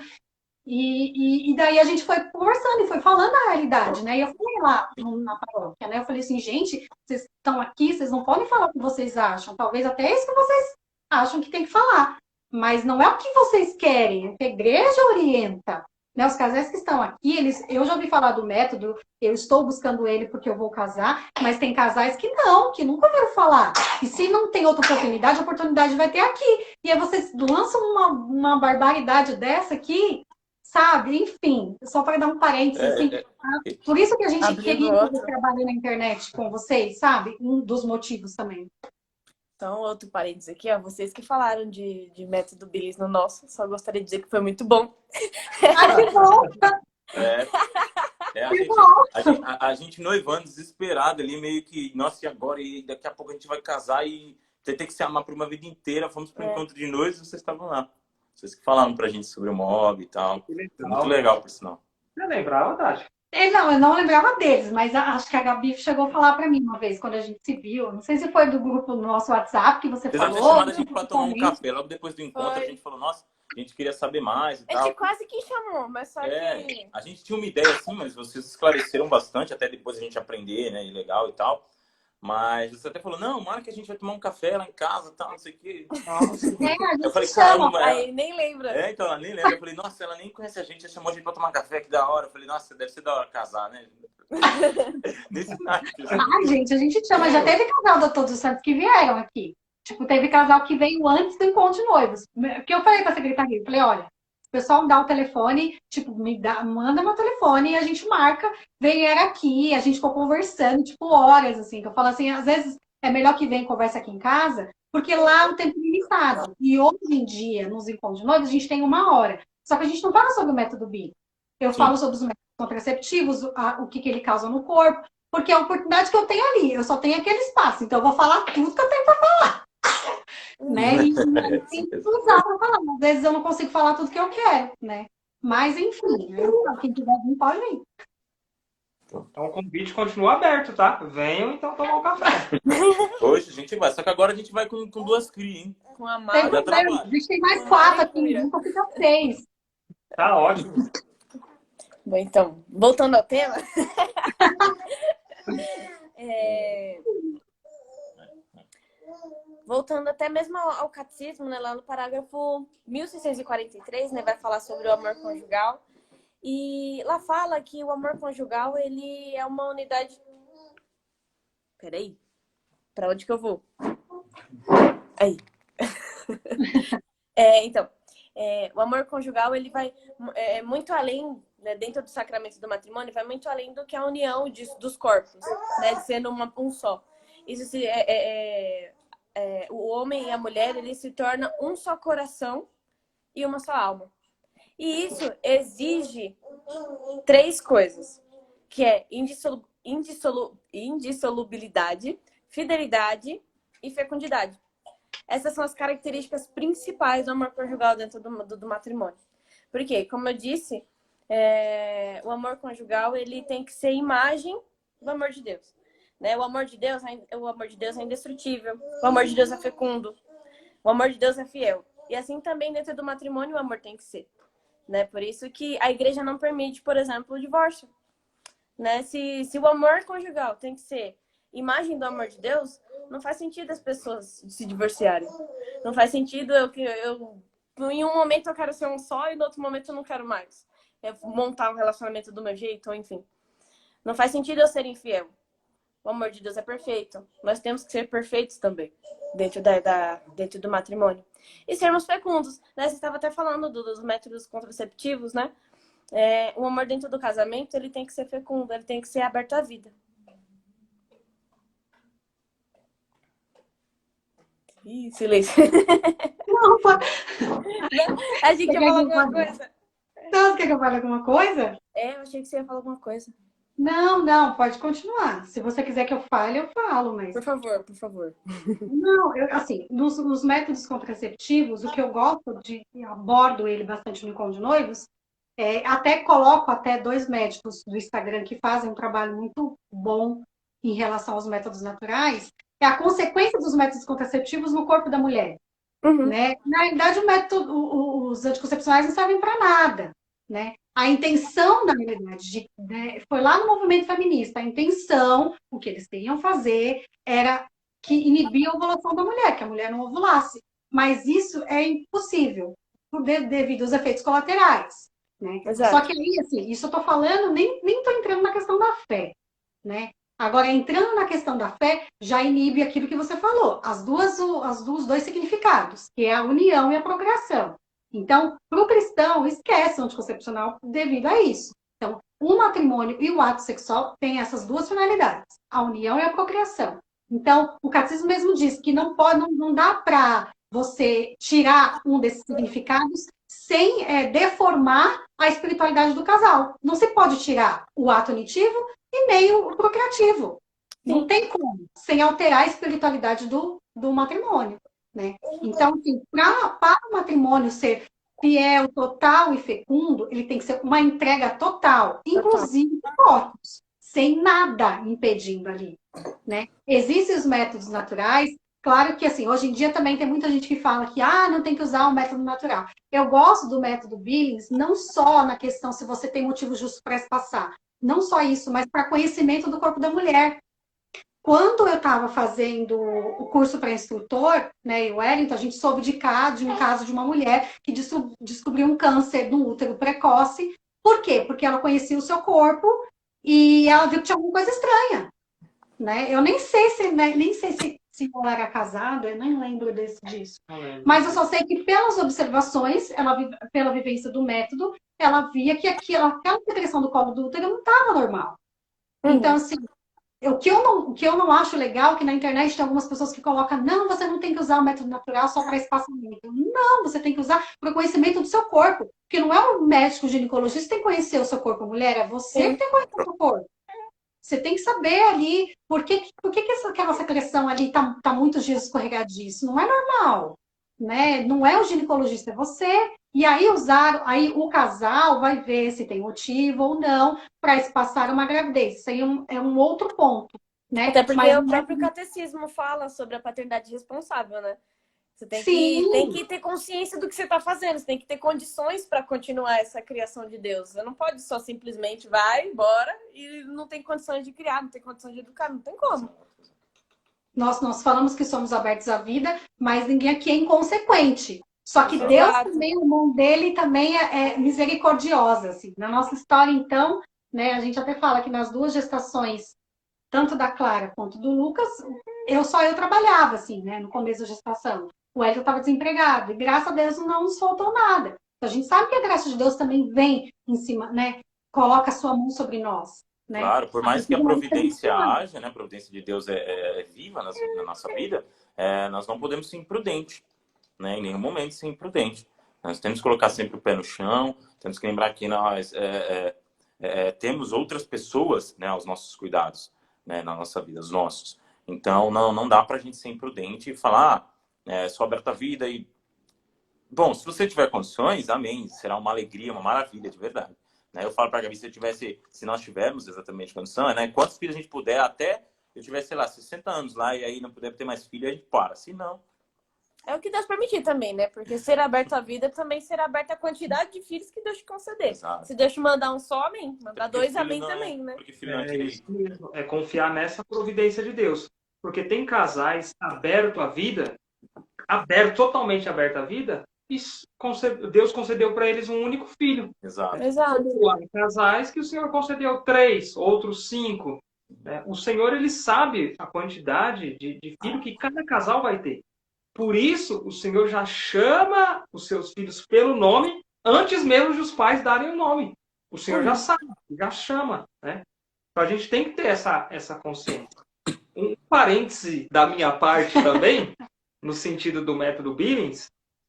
E daí a gente foi conversando e foi falando a realidade, né? E eu fui lá na paróquia, né? Eu falei assim, gente, vocês estão aqui, vocês não podem falar o que vocês acham. Talvez até isso que vocês acham que tem que falar. Mas não é o que vocês querem, é o que a igreja orienta. Né? Os casais que estão aqui, eu já ouvi falar do método, eu estou buscando ele porque eu vou casar, mas tem casais que não, que nunca ouviram falar. E se não tem outra oportunidade, a oportunidade vai ter aqui. E aí vocês lançam uma barbaridade dessa aqui, sabe? Enfim, só para dar um parênteses, assim. Por isso que a gente queria fazer trabalho na internet com vocês, sabe? Um dos motivos também. Então, outro parênteses aqui, ó. Vocês que falaram de método Billis no nosso, só gostaria de dizer que foi muito bom. Ah, que bom! A gente noivando, desesperado ali, meio que, nossa, e agora? E daqui a pouco a gente vai casar e ter que se amar por uma vida inteira. Fomos para o encontro de noivos e vocês estavam lá. Vocês que falaram pra gente sobre o mob e tal. Foi muito legal, por sinal. Você lembrava, Tati? Não, eu não lembrava deles, mas acho que a Gabi chegou a falar pra mim uma vez, quando a gente se viu. Não sei se foi do grupo do nosso WhatsApp que você falou. Vocês chamaram a gente pra tomar um café. Logo depois do encontro, a gente falou, nossa, a gente queria saber mais e tal. A gente quase que chamou, mas só que... A gente tinha uma ideia assim, mas vocês esclareceram bastante, até depois a gente aprender, né, e legal e tal. Mas você até falou, não, Mara, que a gente vai tomar um café lá em casa e tal, não sei o quê. Nossa. Eu falei, caramba. Aí nem lembra. Então ela nem lembra. Eu falei, nossa, ela nem conhece a gente, ela chamou a gente pra tomar café, que da hora. Eu falei, nossa, deve ser da hora casar, né? Nesse naipe. Gente, a gente chama. Já teve casal da Todos os Santos que vieram aqui. Tipo, teve casal que veio antes do encontro de noivos. Que eu falei pra secretaria, eu falei, olha, o pessoal me dá o telefone, tipo, manda meu telefone e a gente marca, vem aqui, a gente ficou conversando, tipo, horas, assim, que eu falo assim, às vezes é melhor que vem e conversa aqui em casa, porque lá o tempo é limitado. E hoje em dia, nos encontros de noivos, a gente tem 1 hora. Só que a gente não fala sobre o método BI. Eu falo sobre os métodos contraceptivos, o que ele causa no corpo, porque é a oportunidade que eu tenho ali. Eu só tenho aquele espaço, então eu vou falar tudo que eu tenho para falar. Né? E tem que usar para falar. Às vezes eu não consigo falar tudo que eu quero, né? Mas, enfim, quem quiser vir, pode vir. Então o convite continua aberto, tá? Venham então tomar um café. Hoje a gente vai, só que agora a gente vai com 2 cri, hein? Com a Tem Mara. a gente tem mais 4 aqui, nunca fica 6. Tá ótimo. Bom, então, voltando ao tema. Voltando até mesmo ao catecismo, né, lá no parágrafo 1643, né, vai falar sobre o amor conjugal. E lá fala que o amor conjugal, ele é uma unidade... Peraí. Pra onde que eu vou? Aí. Então, o amor conjugal, ele vai muito além, né, dentro do sacramento do matrimônio, vai muito além do que a união dos corpos, né, de sendo um só. Isso o homem e a mulher, eles se tornam um só coração e uma só alma. E isso exige 3 coisas, que é indissolubilidade, fidelidade e fecundidade. Essas são as características principais do amor conjugal dentro do matrimônio. Porque, como eu disse, o amor conjugal, ele tem que ser imagem do amor de Deus. Né? O amor de Deus é indestrutível, o amor de Deus é fecundo, o amor de Deus é fiel. E assim também dentro do matrimônio o amor tem que ser. Né? Por isso que a igreja não permite, por exemplo, o divórcio. né? Se o amor conjugal tem que ser imagem do amor de Deus, não faz sentido as pessoas se divorciarem. Não faz sentido em um momento eu quero ser um só e no outro momento eu não quero mais. Montar um relacionamento do meu jeito, ou enfim. Não faz sentido eu ser infiel. O amor de Deus é perfeito. Nós temos que ser perfeitos também, dentro do matrimônio. E sermos fecundos, né? Você estava até falando dos métodos contraceptivos, né? O amor dentro do casamento, ele tem que ser fecundo, ele tem que ser aberto à vida. Ih, silêncio. Não, A gente ia falar alguma coisa. Então, você quer que eu fale alguma coisa? Eu achei que você ia falar alguma coisa. Não, pode continuar. Se você quiser que eu fale, eu falo, mas... Por favor. Não, assim, nos métodos contraceptivos, o que eu gosto abordo ele bastante no Encontro de Noivos, até coloco até 2 médicos do Instagram que fazem um trabalho muito bom em relação aos métodos naturais, é a consequência dos métodos contraceptivos no corpo da mulher. Uhum. Né? Na realidade, os anticoncepcionais não servem para nada. Né? A intenção, na realidade, foi lá no movimento feminista, a intenção, o que eles queriam fazer, era que inibir a ovulação da mulher, que a mulher não ovulasse. Mas isso é impossível, devido aos efeitos colaterais. Né? Só que aí, assim, isso eu estou falando, nem estou entrando na questão da fé. Né? Agora, entrando na questão da fé, já inibe aquilo que você falou, os dois significados, que é a união e a procriação. Então, para o cristão, esquece o anticoncepcional devido a isso. Então, o matrimônio e o ato sexual têm essas 2 finalidades, a união e a procriação. Então, o catecismo mesmo diz que não dá para você tirar um desses significados sem deformar a espiritualidade do casal. Não se pode tirar o ato unitivo e nem o procriativo. Sim. Não tem como, sem alterar a espiritualidade do matrimônio. Né? Então, assim, para o matrimônio ser fiel, total e fecundo, ele tem que ser uma entrega total, inclusive votos, sem nada impedindo ali. Né? Existem os métodos naturais. Claro que, assim, hoje em dia também tem muita gente que fala que não tem que usar o método natural. Eu gosto do método Billings, não só na questão se você tem motivo justo para espaçar, não só isso, mas para conhecimento do corpo da mulher. Quando eu estava fazendo o curso para instrutor, né, em Wellington, a gente soube de um caso de uma mulher que descobriu um câncer do útero precoce. Por quê? Porque ela conhecia o seu corpo e ela viu que tinha alguma coisa estranha. Né? Eu nem sei se ela era casada, eu nem lembro disso. Mas eu só sei que pelas observações, pela vivência do método, ela via que aquela secreção do colo do útero não estava normal. Então, assim, o que eu não acho legal é que na internet tem algumas pessoas que colocam, não, você não tem que usar o método natural só para espaçamento. Não, você tem que usar para o conhecimento do seu corpo. Porque não é o médico ginecologista que tem que conhecer o seu corpo, mulher, é você que tem que conhecer o seu corpo. Você tem que saber ali por que aquela secreção ali está muitos dias escorregadia. Isso não é normal. Né? Não é o ginecologista, é você. E aí o casal vai ver se tem motivo ou não para espaçar uma gravidez. Isso aí é um outro ponto. Né? Até porque o próprio catecismo fala sobre a paternidade responsável, né? Você tem que ter consciência do que você está fazendo. Você tem que ter condições para continuar essa criação de Deus. Você não pode só simplesmente vai embora e não tem condições de criar, não tem condições de educar, não tem como. Nós falamos que somos abertos à vida, mas ninguém aqui é inconsequente. Só que Deus também, a mão dele também é misericordiosa. Assim. Na nossa história, então, né, a gente até fala que nas 2 gestações, tanto da Clara quanto do Lucas, eu trabalhava, assim, né, no começo da gestação. O Hélio estava desempregado e, graças a Deus, não nos faltou nada. Então, a gente sabe que a graça de Deus também vem em cima, né, coloca a sua mão sobre nós. Né? Claro, por mais que a providência haja, né, a providência de Deus é viva na nossa vida, nós não podemos ser imprudentes, né, em nenhum momento ser imprudente. Nós temos que colocar sempre o pé no chão, temos que lembrar que nós temos outras pessoas, né, aos nossos cuidados, né, na nossa vida, os nossos. Então, não dá para a gente ser imprudente e falar, só aberta a vida e... Bom, se você tiver condições, amém, será uma alegria, uma maravilha, de verdade. Eu falo para a Gabi, se nós tivermos exatamente condição, né? Quantos filhos a gente puder, até eu tivesse, sei lá, 60 anos lá e aí não puder ter mais filho, a gente para. Se não, É o que Deus permitir também, né? Porque ser aberto à vida também será aberta a quantidade de filhos que Deus te conceder. Exato. Se Deus te mandar um só, amém. Mandar Porque 2, amém não também, né? Porque filho não é É isso direito. mesmo. É confiar nessa providência de Deus. Porque tem casais abertos à vida, totalmente aberto à vida, e Deus concedeu para eles um único filho. Exato. Exato. Há casais que o Senhor concedeu 3, outros 5. O Senhor, ele sabe a quantidade de filho que cada casal vai ter. Por isso, o Senhor já chama os seus filhos pelo nome antes mesmo de os pais darem o nome. O Senhor já sabe, já chama, né? Então a gente tem que ter essa consciência. Um parêntese da minha parte também, no sentido do método Billings,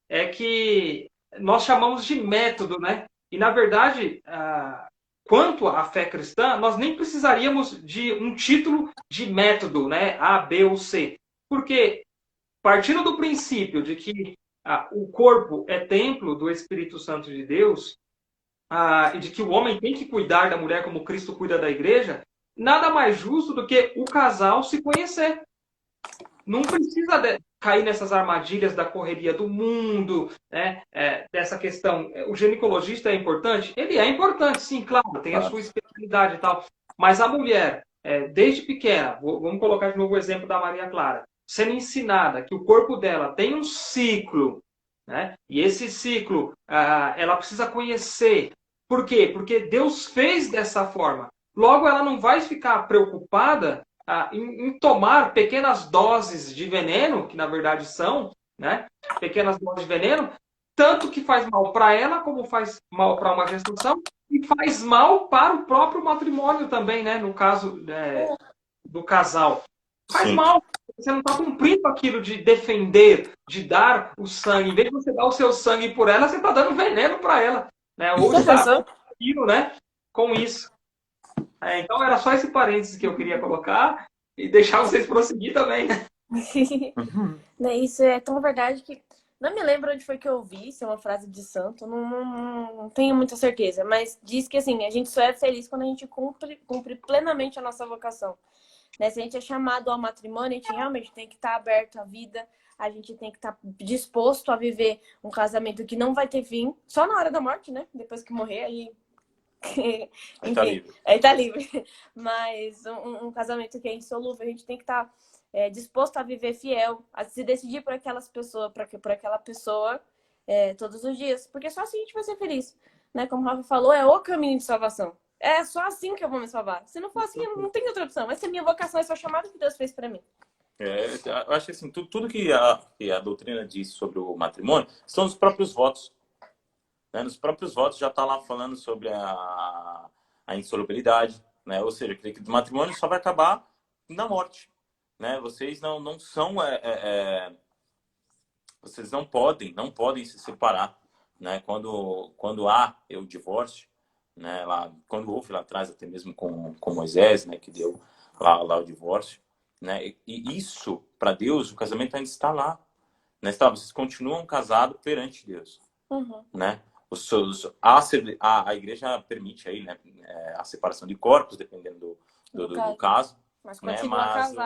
é que nós chamamos de método, né? E, na verdade, quanto à fé cristã, nós nem precisaríamos de um título de método, né? A, B ou C. Porque, partindo do princípio de que o corpo é templo do Espírito Santo de Deus, e de que o homem tem que cuidar da mulher como Cristo cuida da igreja, nada mais justo do que o casal se conhecer. Não precisa cair nessas armadilhas da correria do mundo, né? Dessa questão. O ginecologista é importante? Ele é importante, sim, claro, tem a sua especialidade e tal. Mas a mulher, desde pequena, vamos colocar de novo o exemplo da Maria Clara, sendo ensinada que o corpo dela tem um ciclo, né? E esse ciclo ela precisa conhecer. Por quê? Porque Deus fez dessa forma. Logo, ela não vai ficar preocupada em tomar pequenas doses de veneno, que na verdade são, né? Pequenas doses de veneno, tanto que faz mal para ela, como faz mal para uma gestação, e faz mal para o próprio matrimônio também, né? No caso do casal. Faz mal. Você não está cumprindo aquilo de defender, de dar o sangue. Em vez de você dar o seu sangue por ela, você está dando veneno para ela. Né? Ou está aquilo, né? Com isso. Então era só esse parênteses que eu queria colocar e deixar vocês prosseguir também, né? Isso é tão verdade que não me lembro onde foi que eu vi, se é uma frase de santo, não tenho muita certeza, mas diz que assim, a gente só é feliz quando a gente cumpre plenamente a nossa vocação. Né? Se a gente é chamado ao matrimônio, a gente realmente tem que estar aberto à vida, a gente tem que estar disposto a viver um casamento que não vai ter fim, só na hora da morte, né? Depois que morrer, aí enfim, aí tá livre. Mas um casamento que é insolúvel, a gente tem que estar disposto a viver fiel, a se decidir por aquelas pessoas, por aquela pessoa todos os dias, porque só assim a gente vai ser feliz, né? Como o Rafa falou, é o caminho de salvação. É só assim que eu vou me salvar. Se não for assim, eu não tenho outra opção. Essa é a minha vocação, essa é a chamada que Deus fez para mim. Eu acho que assim, tudo que a doutrina diz sobre o matrimônio são os próprios votos. Né? Nos próprios votos já está lá falando sobre a insolubilidade, né? Ou seja, que o matrimônio só vai acabar na morte. Né? Vocês não são... vocês não podem se separar. Né? Quando há o divórcio, né? Quando houve lá atrás, até mesmo com Moisés, né? Que deu lá o divórcio. Né? E isso, para Deus, o casamento ainda está lá. Né? Vocês continuam casados perante Deus. Né? A igreja permite aí, né, a separação de corpos, dependendo do caso. Mas né?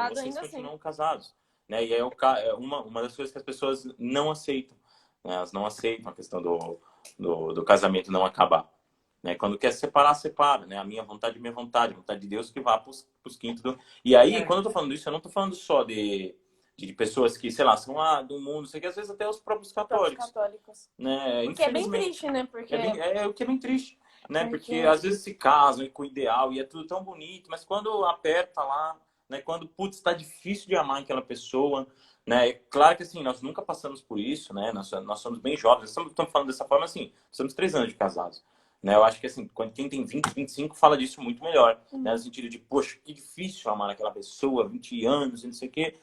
Vocês continuam casados. Né? E é uma das coisas que as pessoas não aceitam. Né? Elas não aceitam a questão do casamento não acabar. Né? Quando quer separar, separa. Né? A minha vontade é minha vontade. A vontade de Deus que vá para os quintos. E aí, quando eu estou falando isso, eu não estou falando só de pessoas que, sei lá, são do mundo, sei que às vezes até os próprios católicos. Né? Porque é bem triste, né? Porque o que é bem triste. Né? Porque às vezes se casam com o ideal e é tudo tão bonito, mas quando aperta lá, né? Quando, putz, está difícil de amar aquela pessoa, né? Claro que assim, nós nunca passamos por isso, né? Nós somos bem jovens, estamos falando dessa forma assim, somos 3 anos de casados. Né? Eu acho que assim, quem tem 20, 25 fala disso muito melhor. Né? No sentido de, poxa, que difícil amar aquela pessoa, 20 anos, não sei o quê.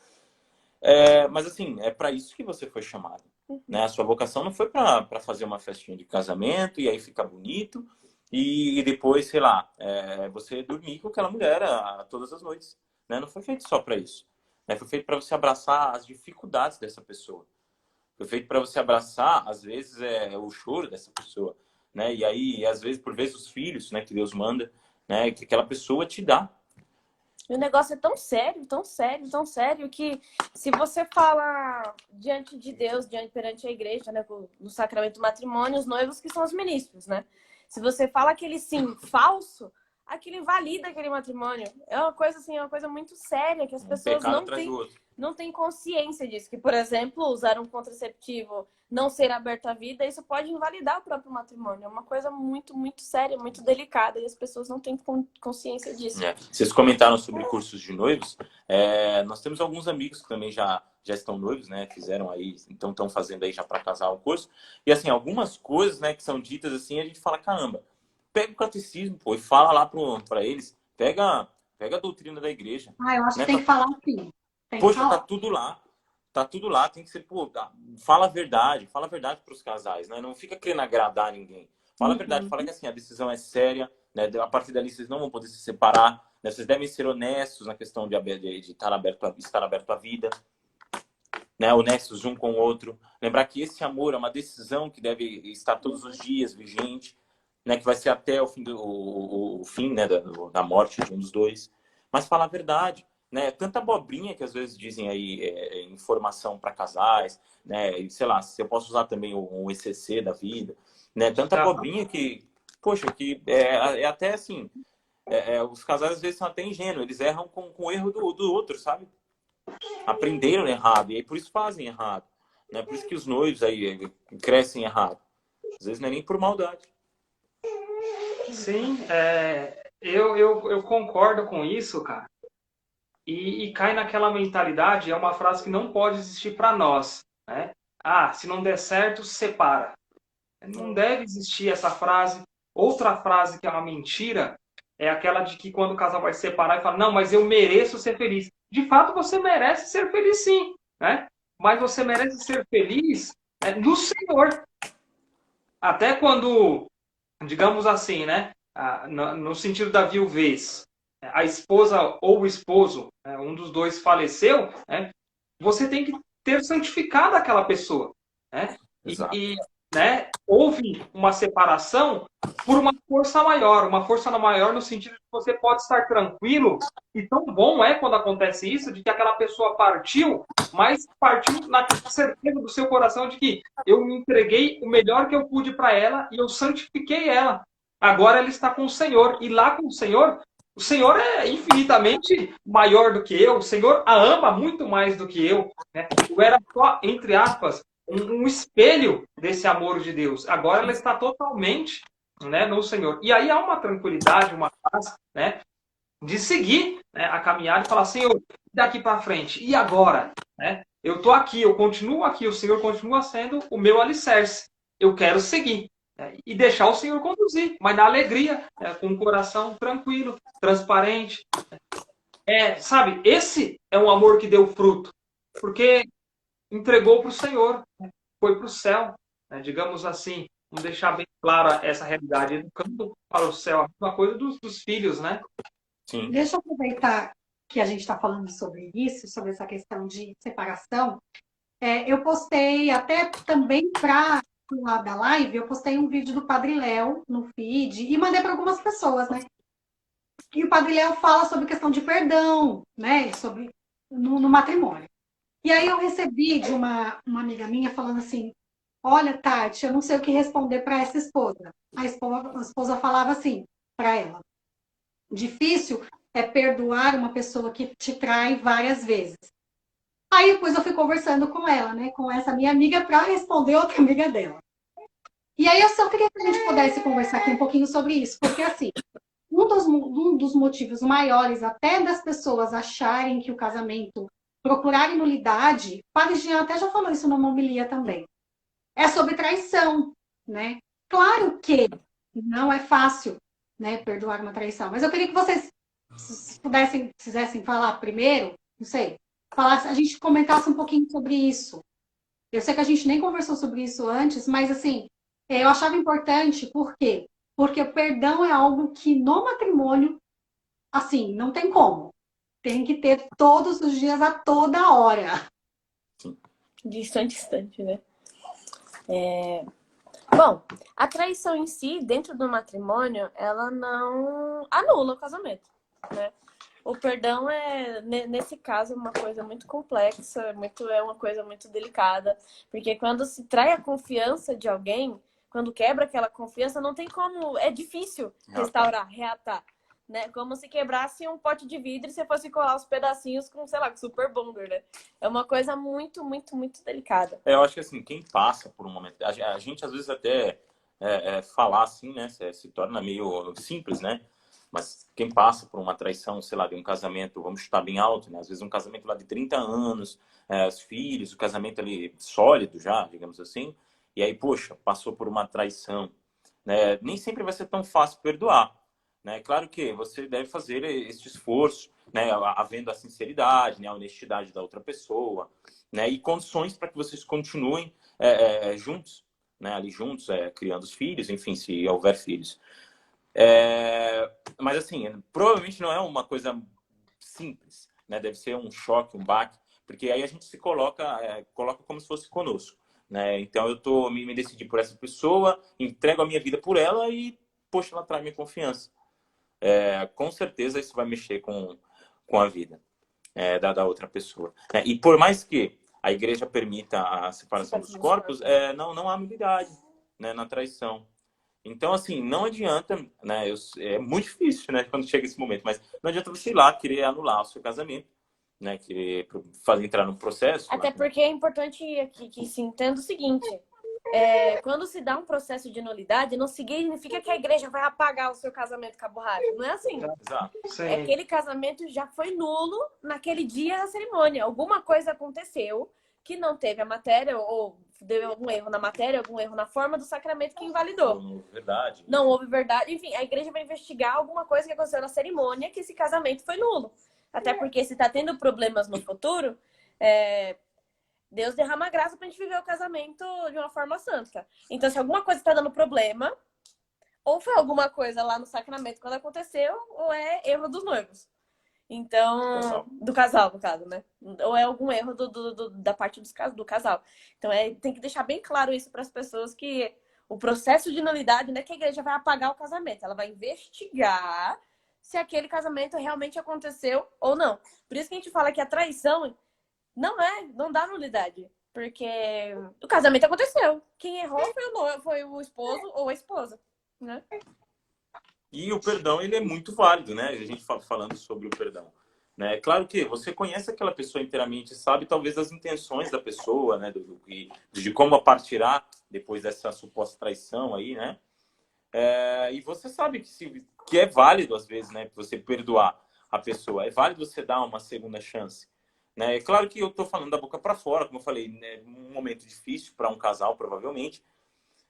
Mas assim, é para isso que você foi chamado. Né? A sua vocação não foi para fazer uma festinha de casamento e aí ficar bonito e depois, sei lá, você dormir com aquela mulher todas as noites. Né? Não foi feito só para isso. Né? Foi feito para você abraçar as dificuldades dessa pessoa. Foi feito para você abraçar, às vezes, o choro dessa pessoa. Né? E aí, às vezes, por vezes, os filhos, né, que Deus manda, né, que aquela pessoa te dá. E o negócio é tão sério, tão sério, tão sério, que se você fala diante de Deus, perante a igreja, né, no sacramento do matrimônio, os noivos que são os ministros, né? Se você fala aquele sim falso, aquilo invalida aquele matrimônio. É uma coisa assim, é uma coisa muito séria, que as pessoas não têm consciência disso. Que, por exemplo, usar um contraceptivo, não ser aberto à vida, isso pode invalidar o próprio matrimônio. É uma coisa muito, muito séria, muito delicada, e as pessoas não têm consciência disso. Vocês comentaram sobre cursos de noivos. Nós temos alguns amigos que também já estão noivos, né? Fizeram aí, então estão fazendo aí já para casar um curso. E assim, algumas coisas, né, que são ditas assim, a gente fala, caramba, pega o catecismo, pô, e fala lá para eles. Pega a doutrina da igreja. Eu acho que tem que falar assim. Poxa, tá tudo lá. Tá tudo lá, tem que ser, pô, fala a verdade para os casais, né? Não fica querendo agradar ninguém. Fala a verdade, fala que assim, a decisão é séria, né? A partir dali vocês não vão poder se separar, né? Vocês devem ser honestos na questão de estar aberto à vida, né? Honestos um com o outro. Lembrar que esse amor é uma decisão que deve estar todos os dias vigente, né? Que vai ser até o fim, o fim, né? Da morte de um dos dois. Mas falar a verdade. Né? Tanta abobrinha que às vezes dizem aí informação para casais, né? E, sei lá, se eu posso usar também o ECC da vida, né? Tanta abobrinha que, poxa, que é até assim, os casais às vezes são até ingênuos, eles erram com o erro do outro, sabe? Aprenderam errado e aí por isso fazem errado, né? Por isso que os noivos aí crescem errado, às vezes não é nem por maldade. Sim, eu concordo com isso, cara. E cai naquela mentalidade, é uma frase que não pode existir para nós, né? Se não der certo, separa. Não deve existir essa frase. Outra frase que é uma mentira é aquela de que quando o casal vai se separar e fala, não, mas eu mereço ser feliz. De fato, você merece ser feliz sim, né? Mas você merece ser feliz no Senhor. Até quando, digamos assim, né? No sentido da viuvez, a esposa ou o esposo, um dos dois faleceu, né, você tem que ter santificado aquela pessoa. Né? Né, houve uma separação por uma força maior no sentido de que você pode estar tranquilo, e tão bom é quando acontece isso, de que aquela pessoa partiu, mas partiu na certeza do seu coração de que eu me entreguei o melhor que eu pude para ela e eu santifiquei ela. Agora ela está com o Senhor. E lá com o Senhor é infinitamente maior do que eu. O Senhor a ama muito mais do que eu. Né? Eu era só, entre aspas, um espelho desse amor de Deus. Agora ela está totalmente, né, no Senhor. E aí há uma tranquilidade, uma paz, né, de seguir, né, a caminhada e falar, Senhor, daqui para frente. E agora? Né? Eu estou aqui, eu continuo aqui. O Senhor continua sendo o meu alicerce. Eu quero seguir. E deixar o Senhor conduzir, mas na alegria, com o coração tranquilo, transparente. Sabe, esse é um amor que deu fruto, porque entregou para o Senhor, foi para o céu, digamos assim. Vamos deixar bem clara essa realidade, educando para o céu, a mesma coisa dos filhos, né? Sim. Deixa eu aproveitar que a gente está falando sobre isso, sobre essa questão de separação. Eu postei até também para lá da live, eu postei um vídeo do Padre Léo no feed e mandei para algumas pessoas, né? E o Padre Léo fala sobre questão de perdão, né? Sobre no matrimônio. E aí eu recebi de uma amiga minha falando assim, olha, Tati, eu não sei o que responder para essa esposa. A esposa falava assim para ela, difícil é perdoar uma pessoa que te trai várias vezes. Aí depois eu fui conversando com ela, né, com essa minha amiga, para responder outra amiga dela. E aí eu só queria que a gente pudesse conversar aqui um pouquinho sobre isso, porque assim, um dos motivos maiores até das pessoas acharem que o casamento, procurarem nulidade, o Padre Jean até já falou isso numa homilia também, é sobre traição, né? Claro que não é fácil, né, perdoar uma traição, mas eu queria que vocês quisessem falar primeiro, não sei, a gente comentasse um pouquinho sobre isso. Eu sei que a gente nem conversou sobre isso antes, mas assim, eu achava importante, por quê? Porque o perdão é algo que no matrimônio, assim, não tem como. Tem que ter todos os dias, a toda hora. De instante em instante, né? Bom, a traição em si, dentro do matrimônio, ela não anula o casamento, né? O perdão nesse caso, uma coisa muito complexa, é uma coisa muito delicada. Porque quando se trai a confiança de alguém, quando quebra aquela confiança, não tem como... É difícil restaurar, reatar. Né? Como se quebrasse um pote de vidro e você fosse colar os pedacinhos com, sei lá, com super bonder, né? É uma coisa muito, muito, muito delicada. Eu acho que assim, quem passa por um momento... A gente às vezes até falar assim, né? Se torna meio simples, né? Mas quem passa por uma traição, sei lá, de um casamento, vamos chutar bem alto, né? Às vezes um casamento lá de 30 anos, os filhos, o casamento ali sólido já, digamos assim. E aí, poxa, passou por uma traição, né? Nem sempre vai ser tão fácil perdoar, né? Claro que você deve fazer esse esforço, né? Havendo a sinceridade, né? A honestidade da outra pessoa, né? E condições para que vocês continuem juntos, né? Ali juntos, criando os filhos, enfim, se houver filhos. Mas assim, provavelmente não é uma coisa simples, né? Deve ser um choque, um baque, porque aí a gente se coloca como se fosse conosco, né? Então eu me decidi por essa pessoa, entrego a minha vida por ela e, poxa, ela traz minha confiança. Com certeza isso vai mexer com a vida da outra pessoa, né? E por mais que a igreja permita a separação dos corpos, não há nulidade, né, na traição. Então, assim, não adianta, né? É muito difícil, né? Quando chega esse momento, mas não adianta você ir lá querer anular o seu casamento, né? Querer entrar no processo. Até porque é importante que se entenda o seguinte: quando se dá um processo de nulidade, não significa que a igreja vai apagar o seu casamento com a borracha. Não é assim. Exato. Aquele casamento já foi nulo naquele dia da cerimônia. Alguma coisa aconteceu que não teve a matéria, ou deu algum erro na matéria, algum erro na forma do sacramento que invalidou. Não houve verdade. Não houve verdade. Enfim, a igreja vai investigar alguma coisa que aconteceu na cerimônia que esse casamento foi nulo. Até porque se tá tendo problemas no futuro, Deus derrama graça pra gente viver o casamento de uma forma santa. Então, se alguma coisa tá dando problema, ou foi alguma coisa lá no sacramento quando aconteceu, ou é erro dos noivos. Então, do casal, no caso, né? Ou é algum erro da parte do casal. Então, tem que deixar bem claro isso para as pessoas, que o processo de nulidade não é que a igreja vai apagar o casamento. Ela vai investigar se aquele casamento realmente aconteceu ou não. Por isso que a gente fala que a traição não dá nulidade. Porque o casamento aconteceu. Quem errou foi o esposo ou a esposa, né? E o perdão, ele é muito válido, né? A gente falando sobre o perdão, né? Claro que você conhece aquela pessoa inteiramente, sabe talvez das intenções da pessoa, né? De como a partirá depois dessa suposta traição aí, né? E você sabe que é válido, às vezes, né? Você perdoar a pessoa. É válido você dar uma segunda chance, né? É claro que eu tô falando da boca para fora, como eu falei, né? Um momento difícil para um casal, provavelmente.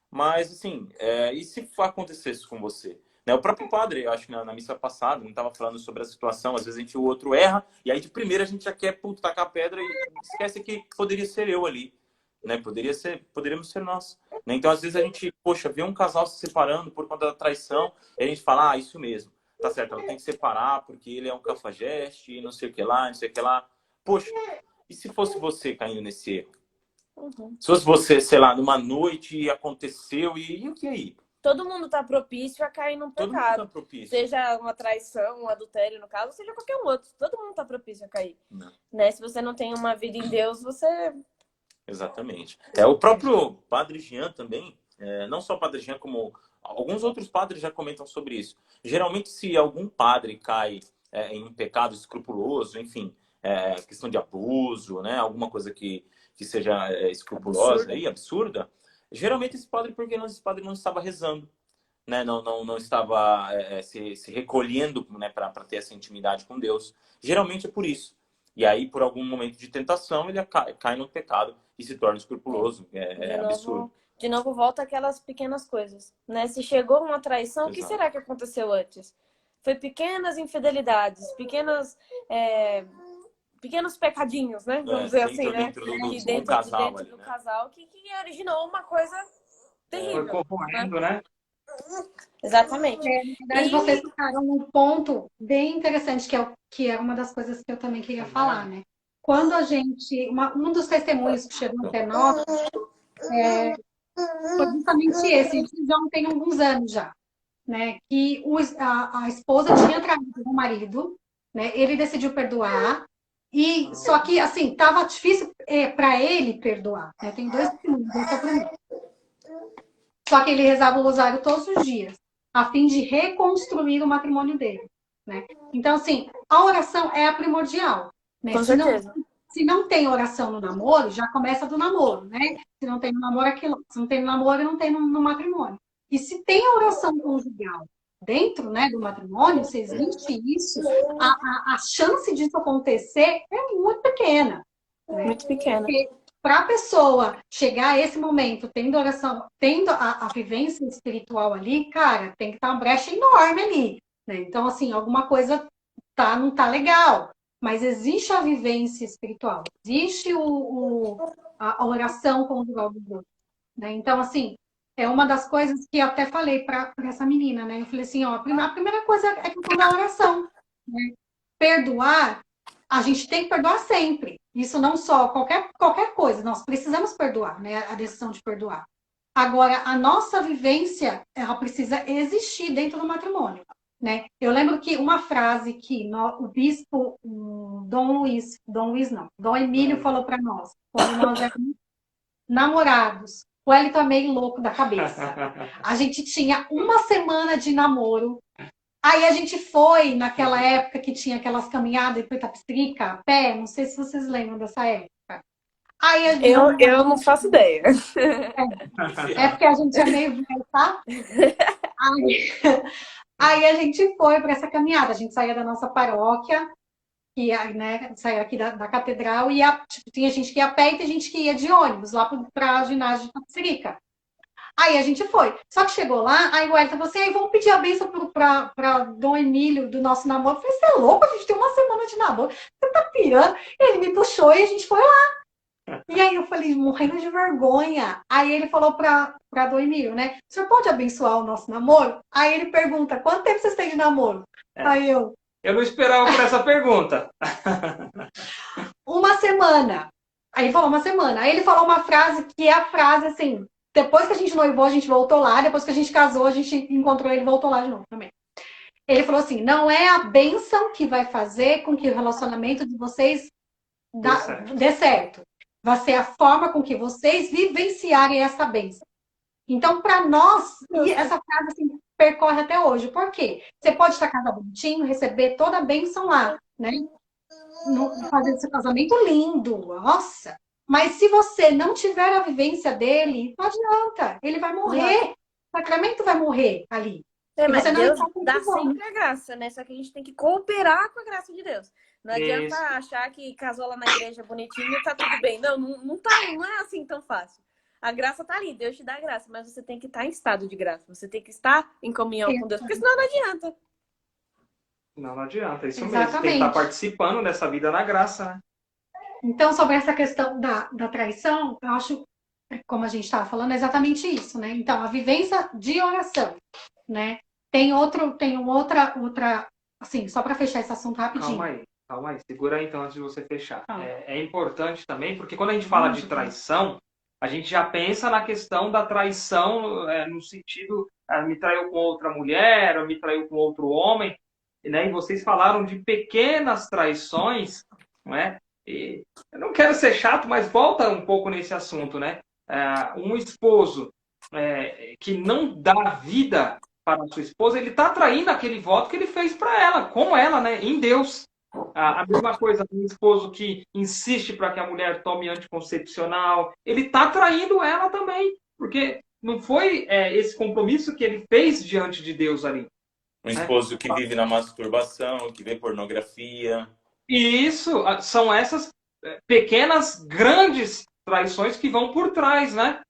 Mas, assim, e se acontecesse com você? Né? O próprio padre, eu acho que na missa passada, não estava falando sobre a situação. Às vezes o outro erra, e aí de primeira a gente já quer tacar a pedra e esquece que poderia ser eu ali. Né? Poderíamos ser nós. Né? Então, às vezes a gente, poxa, vê um casal se separando por conta da traição, e a gente fala, isso mesmo, tá certo, ela tem que separar porque ele é um cafajeste, não sei o que lá, não sei o que lá. Poxa, e se fosse você caindo nesse erro? Uhum. Se fosse você, sei lá, numa noite aconteceu, e o que aí? Todo mundo tá propício a cair num Todo mundo pecado. tá propício. Seja uma traição, um adultério, no caso, seja qualquer um outro. Todo mundo tá propício a cair. Não. Né? Se você não tem uma vida em Deus, você... Exatamente. O próprio Padre Jean também, não só o Padre Jean, como alguns outros padres já comentam sobre isso. Geralmente, se algum padre cai em um pecado escrupuloso, enfim, questão de abuso, né, alguma coisa que seja escrupulosa e absurda, geralmente esse padre não estava rezando, né, não estava se recolhendo, né, para ter essa intimidade com Deus. Geralmente é por isso. E aí, por algum momento de tentação, ele cai no pecado e se torna escrupuloso. Absurdo. De novo, volta aquelas pequenas coisas, né? Se chegou uma traição, Exato. O que será que aconteceu antes? Foi pequenas infidelidades, pequenos pecadinhos, né? Vamos dizer assim, né? Dentro do casal, que originou uma coisa terrível. Foi corroendo, né? Exatamente. Na verdade, vocês tocaram num ponto bem interessante, que é uma das coisas que eu também queria falar, né? Quando a gente... um dos testemunhos que chegou até nós foi justamente esse. Isso já tem alguns anos já, né? Que a esposa tinha traído o marido, né? Ele decidiu perdoar, e só que, assim, tava difícil para ele perdoar, né? Tem dois testemunhos, esse é o primeiro. Só que ele rezava o rosário todos os dias, a fim de reconstruir o matrimônio dele, né? Então, assim, a oração é a primordial, né? Com certeza. Se não tem oração no namoro, já começa do namoro, né? Se não tem no namoro, aquilo. Se não tem no namoro, não tem no matrimônio. E se tem a oração conjugal dentro, né, do matrimônio, se existe isso, a chance disso acontecer é muito pequena. Né? Muito pequena. Para a pessoa chegar a esse momento, tendo oração, tendo a vivência espiritual ali, cara, tem que estar uma brecha enorme ali. Né? Então, assim, alguma coisa não tá legal. Mas existe a vivência espiritual, existe a oração conjugal dos dois. Né? Então, assim, é uma das coisas que eu até falei para essa menina, né? Eu falei assim, ó, a primeira coisa é a questão da oração. Né? Perdoar, a gente tem que perdoar sempre. Isso não só qualquer coisa, nós precisamos perdoar, né? A decisão de perdoar. Agora, a nossa vivência, ela precisa existir dentro do matrimônio. Né? Eu lembro que uma frase que o bispo Dom Emílio falou para nós, quando nós éramos namorados. O Hélio tá meio louco da cabeça. A gente tinha uma semana de namoro. Aí a gente foi naquela época que tinha aquelas caminhadas em Itapecerica a pé. Não sei se vocês lembram dessa época. Aí eu não faço ideia. É porque a gente é meio velho, tá? Aí a gente foi para essa caminhada. A gente saía da nossa paróquia, que né, saía aqui da catedral, e tinha gente que ia a pé e tem gente que ia de ônibus lá para o ginásio de Itapecerica. Aí a gente foi. Só que chegou lá, aí o Elton falou assim, aí vamos pedir a bênção para Dom Emílio do nosso namoro. Eu falei, você é louco? A gente tem uma semana de namoro. Você tá pirando? Ele me puxou e a gente foi lá. E aí eu falei, morrendo de vergonha. Aí ele falou para Dom Emílio, né? O senhor pode abençoar o nosso namoro? Aí ele pergunta, quanto tempo vocês têm de namoro? Aí eu não esperava por essa pergunta. Uma semana. Aí ele falou uma semana. Aí ele falou uma frase que é a frase assim, depois que a gente noivou, a gente voltou lá, depois que a gente casou, a gente encontrou ele e voltou lá de novo também. Ele falou assim, não é a bênção que vai fazer com que o relacionamento de vocês dê certo. Vai ser a forma com que vocês vivenciarem essa bênção. Então, para nós, essa frase assim, percorre até hoje. Por quê? Você pode estar casado bonitinho, receber toda a bênção lá, né? Fazer esse casamento lindo, nossa. Mas se você não tiver a vivência dele, não adianta. Ele vai morrer. O sacramento vai morrer ali. Mas você Deus dá sempre a graça, né? Só que a gente tem que cooperar com a graça de Deus. Não adianta achar que casou lá na igreja bonitinho e tá tudo bem. Não é assim tão fácil. A graça tá ali, Deus te dá a graça, mas você tem que estar em estado de graça. Você tem que estar em comunhão com Deus, porque senão não adianta. Não adianta, isso Exatamente. mesmo. Tem que estar participando dessa vida na graça, né? Então, sobre essa questão da traição, eu acho, como a gente estava falando, é exatamente isso, né? Então, a vivência de oração, né? Tem outra, assim, só para fechar esse assunto rapidinho. Calma aí, segura aí então antes de você fechar. É importante também, porque quando a gente fala de traição, a gente já pensa na questão da traição no sentido, me traiu com outra mulher, ou me traiu com outro homem, né? E vocês falaram de pequenas traições, não é? E eu não quero ser chato, mas volta um pouco nesse assunto, né? Um esposo que não dá vida para a sua esposa, ele está traindo aquele voto que ele fez para ela, com ela, né? Em Deus. A mesma coisa, um esposo que insiste para que a mulher tome anticoncepcional, ele está traindo ela também, porque não foi esse compromisso que ele fez diante de Deus ali. Um esposo que vive na masturbação, que vê pornografia. Isso, são essas pequenas, grandes traições que vão por trás, né?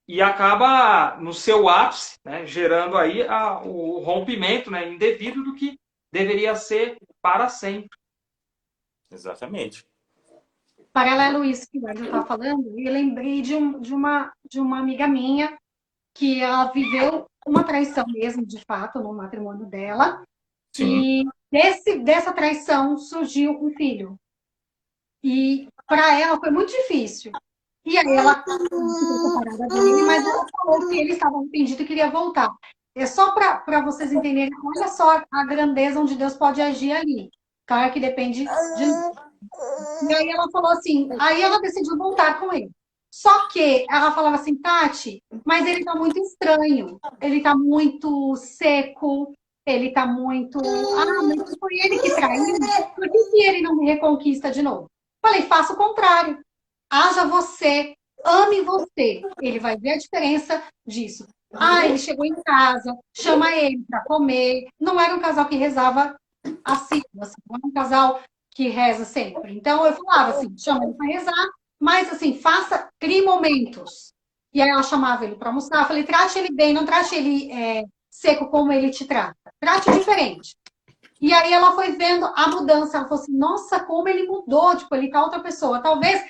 E acaba no seu ápice, né, gerando aí o rompimento, né, indevido do que deveria ser para sempre. Exatamente. Paralelo a isso que o Edson está falando, eu lembrei de uma amiga minha que ela viveu uma traição mesmo, de fato, no matrimônio dela. Sim. E dessa traição surgiu um filho. E para ela foi muito difícil. E aí ela ficou separada dele, mas ela falou que ele estava arrependido e queria voltar. É só para vocês entenderem, olha só a grandeza onde Deus pode agir ali. Claro que depende de nós. E aí ela falou assim, aí ela decidiu voltar com ele. Só que ela falava assim, Tati, mas ele tá muito estranho, ele tá muito seco, ele tá muito. Ah, mas foi ele que traiu, por que ele não me reconquista de novo? Falei, faça o contrário. Haja você, ame você. Ele vai ver a diferença disso. Ah, ele chegou em casa, chama ele para comer. Não era um casal que rezava assim, não era um casal que reza sempre. Então eu falava assim, chama ele para rezar, mas assim, crie momentos. E aí ela chamava ele para almoçar, eu falei, trate ele bem, não trate ele seco como ele te trata. Trate diferente. E aí ela foi vendo a mudança, ela falou assim, nossa, como ele mudou, tipo, ele tá outra pessoa. Talvez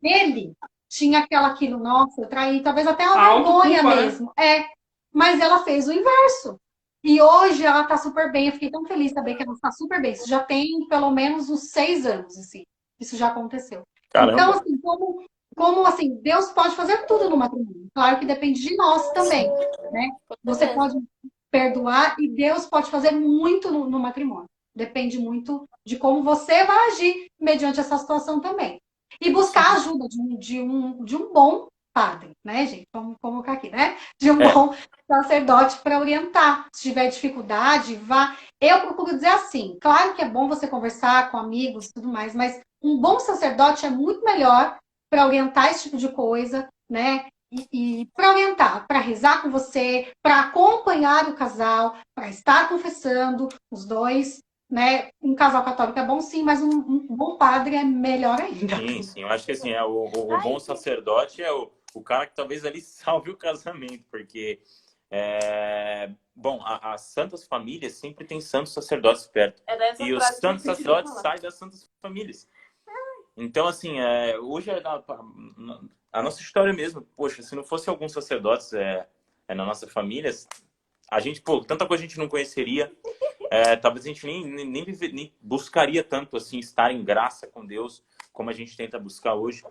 nele tinha aquilo, nossa, eu traí, talvez até uma vergonha mesmo. Né? Mas ela fez o inverso. E hoje ela tá super bem, eu fiquei tão feliz de saber que ela está super bem. Isso já tem pelo menos uns 6 anos, assim. Isso já aconteceu. Caramba. Então, assim, como assim, Deus pode fazer tudo no matrimônio. Claro que depende de nós também, né? Você pode perdoar e Deus pode fazer muito no matrimônio. Depende muito de como você vai agir mediante essa situação também. E buscar a ajuda de um bom padre, né, gente? Vamos colocar aqui, né? De um bom sacerdote para orientar. Se tiver dificuldade, vá. Eu procuro dizer assim, claro que é bom você conversar com amigos e tudo mais, mas um bom sacerdote é muito melhor para orientar esse tipo de coisa, né? E para orientar, para rezar com você, para acompanhar o casal, para estar confessando os dois, né? Um casal católico é bom sim, mas um bom padre é melhor ainda. Sim, eu acho que assim, o bom sacerdote é o cara que talvez ali salve o casamento, porque bom, as santas famílias sempre tem santos sacerdotes perto. E os santos sacerdotes saem das santas famílias. Então, assim, hoje a nossa história mesmo, poxa, se não fosse alguns sacerdotes na nossa família, a gente, tanta coisa a gente não conheceria, talvez a gente nem buscaria tanto, assim, estar em graça com Deus, como a gente tenta buscar hoje,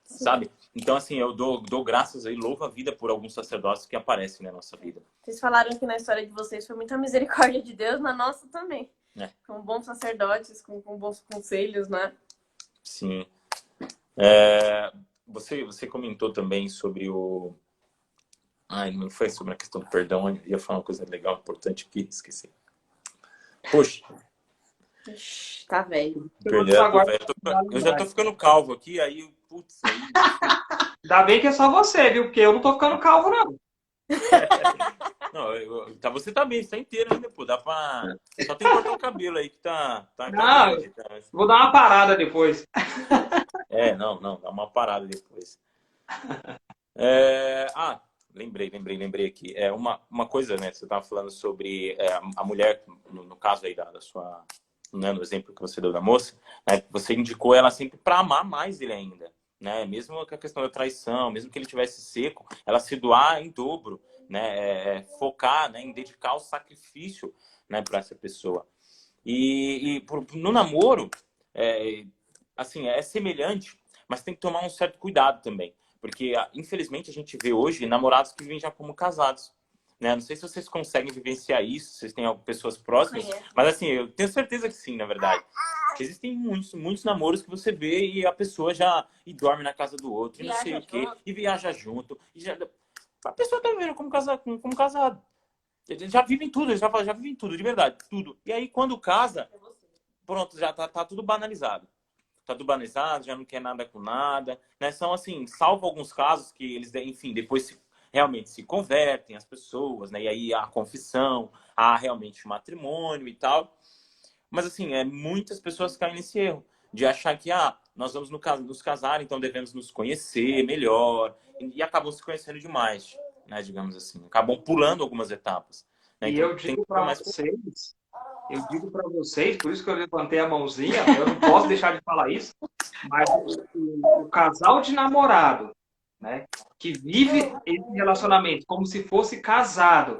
sabe? Então, assim, eu dou graças aí, louvo a vida por alguns sacerdotes que aparecem na nossa vida. Vocês falaram que na história de vocês foi muita misericórdia de Deus, na nossa também. Com bons sacerdotes, com bons conselhos, né? Sim. Você comentou também sobre o... Ai, não foi sobre a questão do perdão. Eu ia falar uma coisa legal, importante aqui, esqueci. Poxa. Tá velho. Eu já tô ficando calvo aqui, aí... Putz, aí... Ainda bem que é só você, viu? Porque eu não tô ficando calvo, não. Não, você tá bem, você tá inteiro ainda, pô. Dá pra... Só tem que cortar o cabelo aí que tá não, vou dar uma parada depois. Não, dá uma parada depois. Lembrei aqui. Uma coisa, né? Você tava falando sobre a mulher, no caso aí da sua... Né, no exemplo que você deu da moça, né, você indicou ela sempre para amar mais ele ainda. Né? Mesmo com a questão da traição, mesmo que ele tivesse seco, ela se doar em dobro, né? Focar, né, em dedicar o sacrifício, né, para essa pessoa. E no namoro, assim, é semelhante, mas tem que tomar um certo cuidado também. Porque, infelizmente, a gente vê hoje namorados que vivem já como casados. Né? Não sei se vocês conseguem vivenciar isso, vocês têm pessoas próximas, mas assim, eu tenho certeza que sim, na verdade. Existem muitos namoros que você vê e a pessoa já dorme na casa do outro, e não sei o quê, e viaja junto. A pessoa tá vivendo como casado. Já vivem tudo, já vivem tudo, de verdade, tudo. E aí, quando casa, pronto, já tá tudo banalizado. Tá tudo banalizado, já não quer nada com nada. Né? São assim, salvo alguns casos que eles, enfim, depois realmente se convertem as pessoas, né? E aí há a confissão, há realmente o matrimônio e tal. Mas assim, muitas pessoas caem nesse erro de achar que nós vamos nos casar, então devemos nos conhecer melhor, e acabam se conhecendo demais, né? Digamos assim, acabam pulando algumas etapas. Né? E então, eu digo para vocês, por isso que eu levantei a mãozinha, eu não posso deixar de falar isso, mas o casal de namorado, né, que vive esse relacionamento como se fosse casado,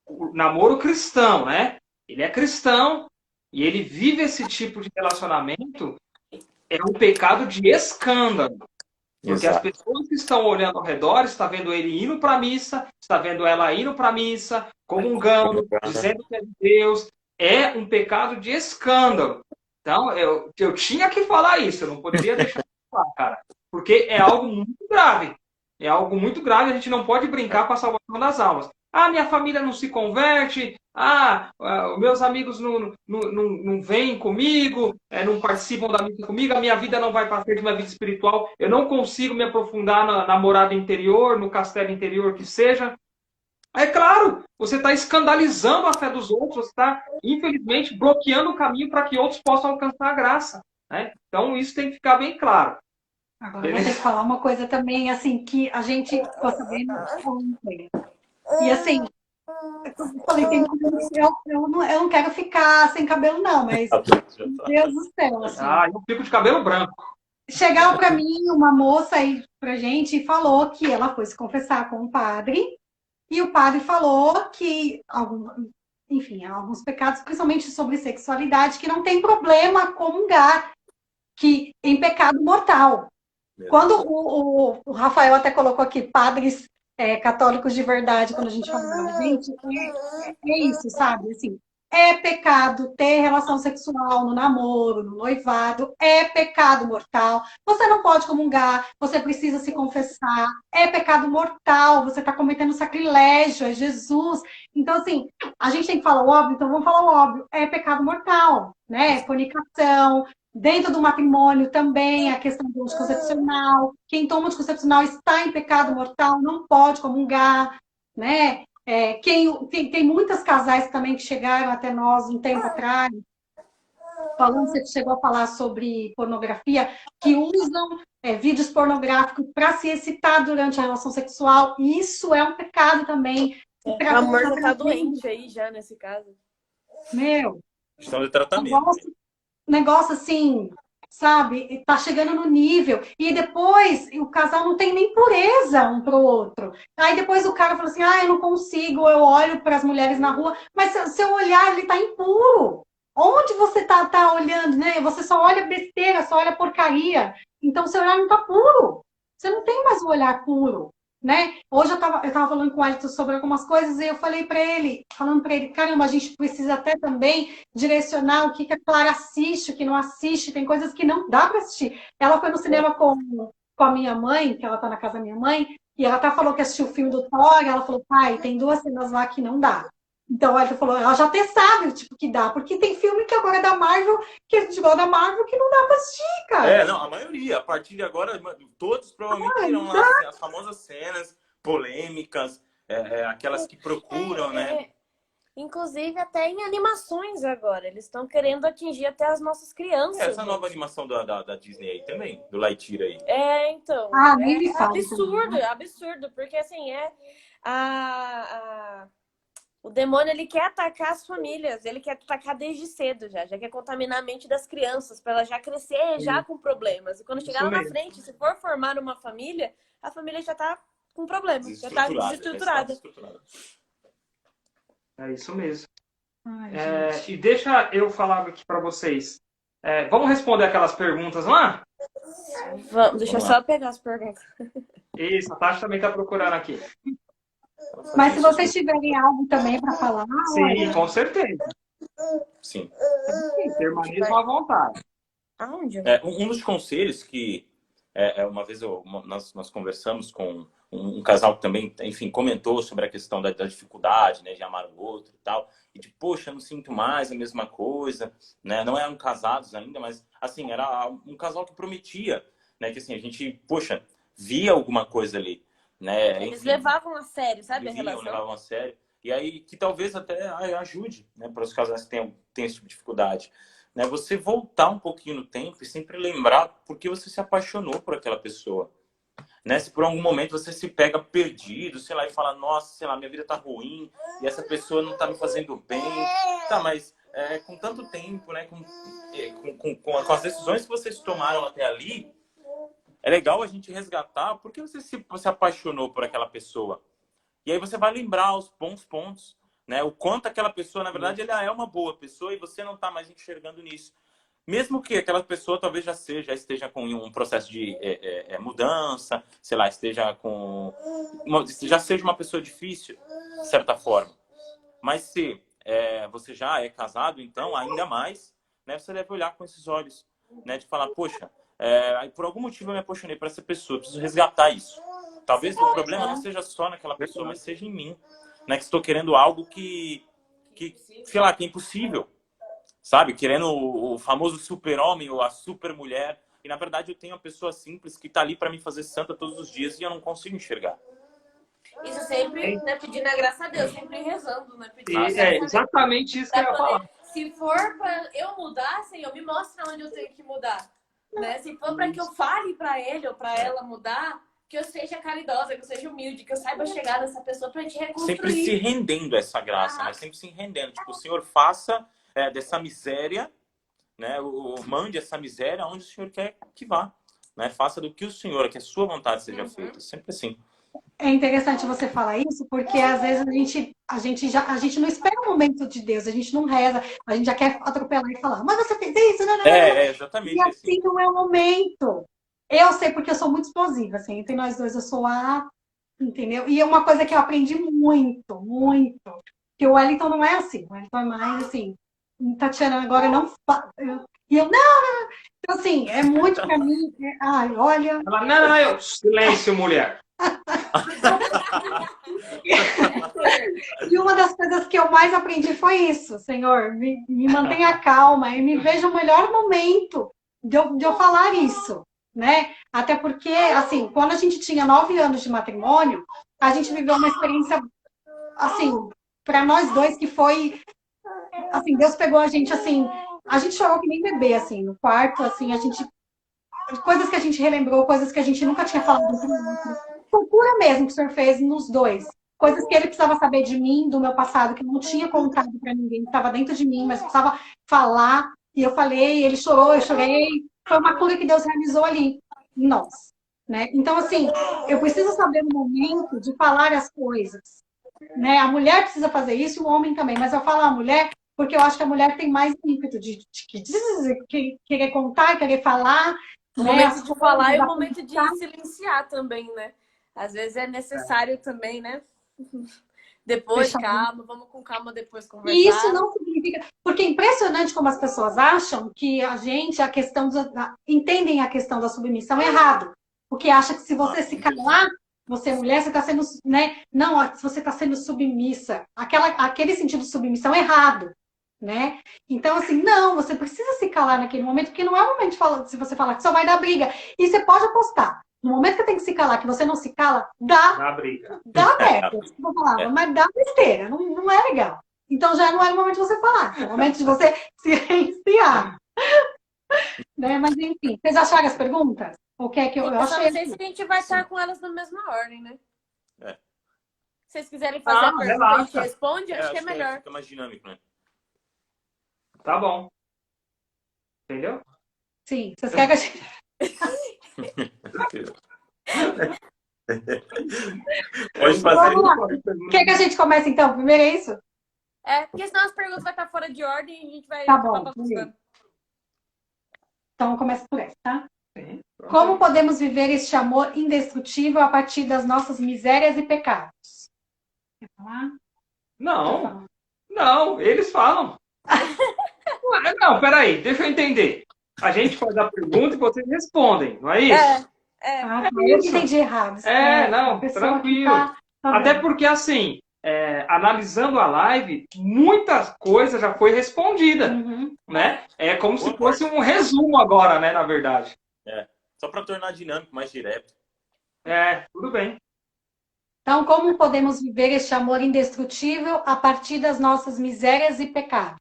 o namoro cristão, né? Ele é cristão e ele vive esse tipo de relacionamento, é um pecado de escândalo. Porque as Exato. pessoas que estão olhando ao redor, está vendo ele indo para a missa, está vendo ela indo para a missa, comungando, dizendo que é de Deus. É um pecado de escândalo. Então, eu tinha que falar isso, eu não poderia deixar de falar, cara. Porque é algo muito grave. É algo muito grave, a gente não pode brincar com a salvação das almas. Ah, minha família não se converte. Meus amigos não vêm comigo, não participam da missa comigo, a minha vida não vai para frente, minha vida espiritual. Eu não consigo me aprofundar na morada interior, no castelo interior que seja. É claro, você está escandalizando a fé dos outros, você está, infelizmente, bloqueando o caminho para que outros possam alcançar a graça. Né? Então, isso tem que ficar bem claro. Agora eu vou ter que falar uma coisa também, assim, que a gente ficou sabendo ontem. E assim, eu falei, eu não quero ficar sem cabelo, não, mas, meu Deus do céu, assim. Eu fico de cabelo branco. Chegaram para mim uma moça aí pra gente e falou que ela foi se confessar com o padre, e o padre falou que, enfim, alguns pecados, principalmente sobre sexualidade, que não tem problema comungar, que em pecado mortal. Quando o Rafael até colocou aqui padres católicos de verdade, quando a gente falava, gente, é isso, sabe? Assim, é pecado ter relação sexual no namoro, no noivado, é pecado mortal. Você não pode comungar, você precisa se confessar, é pecado mortal, você está cometendo sacrilégio, é Jesus. Então, assim, a gente tem que falar o óbvio, então vamos falar o óbvio, é pecado mortal, né? Fornicação. Dentro do matrimônio também, a questão do anticoncepcional. Quem toma anticoncepcional está em pecado mortal, não pode comungar, né? Tem muitos casais também que chegaram até nós um tempo atrás, falando, você chegou a falar sobre pornografia, que usam vídeos pornográficos para se excitar durante a relação sexual. Isso é um pecado também. O amor já está doente aí já, nesse caso. Meu, questão de tratamento. Negócio assim, sabe? Tá chegando no nível. E depois o casal não tem nem pureza um pro outro. Aí depois o cara fala assim: eu não consigo, eu olho para as mulheres na rua, mas seu olhar ele tá impuro. Onde você tá olhando, né? Você só olha besteira, só olha porcaria. Então seu olhar não tá puro. Você não tem mais o olhar puro. Né? Hoje eu tava falando com o Elton sobre algumas coisas e eu falei para ele, caramba, a gente precisa até também direcionar o que a Clara assiste, o que não assiste, tem coisas que não dá para assistir. Ela foi no cinema com a minha mãe, que ela tá na casa da minha mãe, e ela até falou que assistiu o filme do Thor, e ela falou, pai, tem 2 cenas lá que não dá. Então ela falou, ela já até sabe o tipo que dá, porque tem filme que agora é da Marvel, que a gente gosta da Marvel, que não dá pra assistir, cara. Não, a maioria. A partir de agora, todos provavelmente irão lá as famosas cenas polêmicas, aquelas que procuram, né? Inclusive até em animações agora. Eles estão querendo atingir até as nossas crianças. Essa nova animação da Disney aí também, do Lightyear aí. Então. Nem me fala, absurdo, absurdo. Porque assim, o demônio, ele quer atacar as famílias, ele quer atacar desde cedo já quer contaminar a mente das crianças, para ela já crescer já com problemas. E quando chegar lá na frente, se for formar uma família, a família já tá com problemas, já tá desestruturada. É isso mesmo. E deixa eu falar aqui para vocês. Vamos responder aquelas perguntas lá? Deixa eu só pegar as perguntas. Isso, a Tati também está procurando aqui. Mas se vocês tiverem algo também para falar... Sim, com certeza. Sim. Permaneçam à vontade. Aonde? Um dos conselhos que uma vez nós conversamos com um casal que também, enfim, comentou sobre a questão da dificuldade, né, de amar o outro e tal. E de, poxa, não sinto mais a mesma coisa, né? Não eram casados ainda, mas, assim, era um casal que prometia, né? Que, assim, a gente, poxa, via alguma coisa ali, né? Eles levavam a sério, sabe, a relação? Levavam a sério. E aí, que talvez até ajude, né, para os casais que têm esse tipo de dificuldade. Né? Você voltar um pouquinho no tempo e sempre lembrar porque você se apaixonou por aquela pessoa. Né? Se por algum momento você se pega perdido, sei lá, e fala, nossa, sei lá, minha vida tá ruim e essa pessoa não tá me fazendo bem. Tá, mas com tanto tempo, né, com as decisões que vocês tomaram até ali, é legal a gente resgatar porque você se apaixonou por aquela pessoa. E aí você vai lembrar os bons pontos, né? O quanto aquela pessoa, na verdade, ela é uma boa pessoa e você não tá mais enxergando nisso. Mesmo que aquela pessoa talvez já esteja com um processo de mudança, sei lá, já seja uma pessoa difícil, de certa forma. Mas se você já é casado, então, ainda mais, né, você deve olhar com esses olhos, né, de falar, poxa, por algum motivo eu me apaixonei por essa pessoa, eu preciso resgatar isso. Talvez o problema não seja só naquela pessoa, mas seja em mim, né, que estou querendo algo que sei lá, que é impossível. Sabe? Querendo o famoso super-homem ou a super-mulher. E, na verdade, eu tenho uma pessoa simples que tá ali para me fazer santa todos os dias e eu não consigo enxergar. Isso sempre, né, pedindo a graça a Deus, sempre rezando, né? Pedindo exatamente isso que eu ia falar. Se for para eu mudar, Senhor, me mostra onde eu tenho que mudar. Né? Se for para que eu fale para ele ou para ela mudar, que eu seja caridosa, que eu seja humilde, que eu saiba chegar nessa pessoa para te reconstruir. Sempre se rendendo a essa graça, né? Sempre se rendendo. Tipo, o Senhor faça dessa miséria, né? Mande essa miséria onde o Senhor quer que vá. Né? Faça do que o Senhor, que a sua vontade seja feita. Sempre assim. É interessante você falar isso, porque às vezes a gente não espera o momento de Deus, a gente não reza, a gente já quer atropelar e falar, mas você fez isso, não. Exatamente. E assim não é o momento. Eu sei porque eu sou muito explosiva, assim, entre nós dois eu sou entendeu? E é uma coisa que eu aprendi muito, muito, que o Wellington não é assim, o Wellington é mais assim, Tatiana, agora não fala. E eu, não. Então, assim, é muito pra mim. Ai, olha. Ela, não, silêncio, mulher. E uma das coisas que eu mais aprendi foi isso, Senhor, me mantenha calma e me veja o melhor momento de eu falar isso, né? Até porque, assim, quando a gente tinha 9 anos de matrimônio, a gente viveu uma experiência, assim, para nós dois que foi, assim, Deus pegou a gente, assim, a gente chorou que nem bebê, assim, no quarto, assim, coisas que a gente relembrou, coisas que a gente nunca tinha falado com o outro. Cultura mesmo que o senhor fez nos dois. Coisas que ele precisava saber de mim, do meu passado, que eu não tinha contado para ninguém, que estava dentro de mim, mas precisava falar. E eu falei, ele chorou, eu chorei. Foi uma cura que Deus realizou ali, em nós. Né? Então, assim, eu preciso saber o momento de falar as coisas. Né? A mulher precisa fazer isso, o homem também. Mas eu falo a mulher porque eu acho que a mulher tem mais ímpeto de querer contar, querer falar. O momento de falar e o momento de silenciar também, né? Às vezes é necessário também, né? Depois, calma, vamos com calma depois conversar. E isso não significa... Porque é impressionante como as pessoas acham que entendem a questão da submissão errado. Porque acha que se você se calar, você mulher, você está sendo... Né? Não, se você está sendo submissa. Aquele sentido de submissão é errado. Né? Então, assim, não, você precisa se calar naquele momento, porque não é o momento de falar, se você falar que só vai dar briga. E você pode apostar. No momento que tem que se calar, que você não se cala, dá briga. Dá merda, desculpa a palavra, mas dá besteira, não é legal. Então já não é o momento de você falar, é o momento de você se reiniciar. Né? Mas enfim, vocês acharam as perguntas? O que é que eu achei? Não sei se a gente vai estar com elas na mesma ordem, né? Se vocês quiserem fazer a pergunta, a gente responde, acho que é melhor. Fica mais dinâmico, né? Tá bom. Entendeu? Sim, vocês querem que a gente... Pode fazer. Vamos lá. Quer que a gente comece então? Primeiro é isso? Porque senão as perguntas vão estar fora de ordem e a gente vai... Tá bom. Então começa por essa, tá? Sim. Como podemos viver este amor indestrutível a partir das nossas misérias e pecados? Quer falar? Não, eles falam. Não, peraí, deixa eu entender. A gente faz a pergunta e vocês respondem, não é isso? Eu entendi errado. Não, tranquilo. Até porque, assim, analisando a live, muita coisa já foi respondida, né? É como se fosse um resumo agora, né, na verdade. Só para tornar dinâmico, mais direto. Tudo bem. Então, como podemos viver este amor indestrutível a partir das nossas misérias e pecados?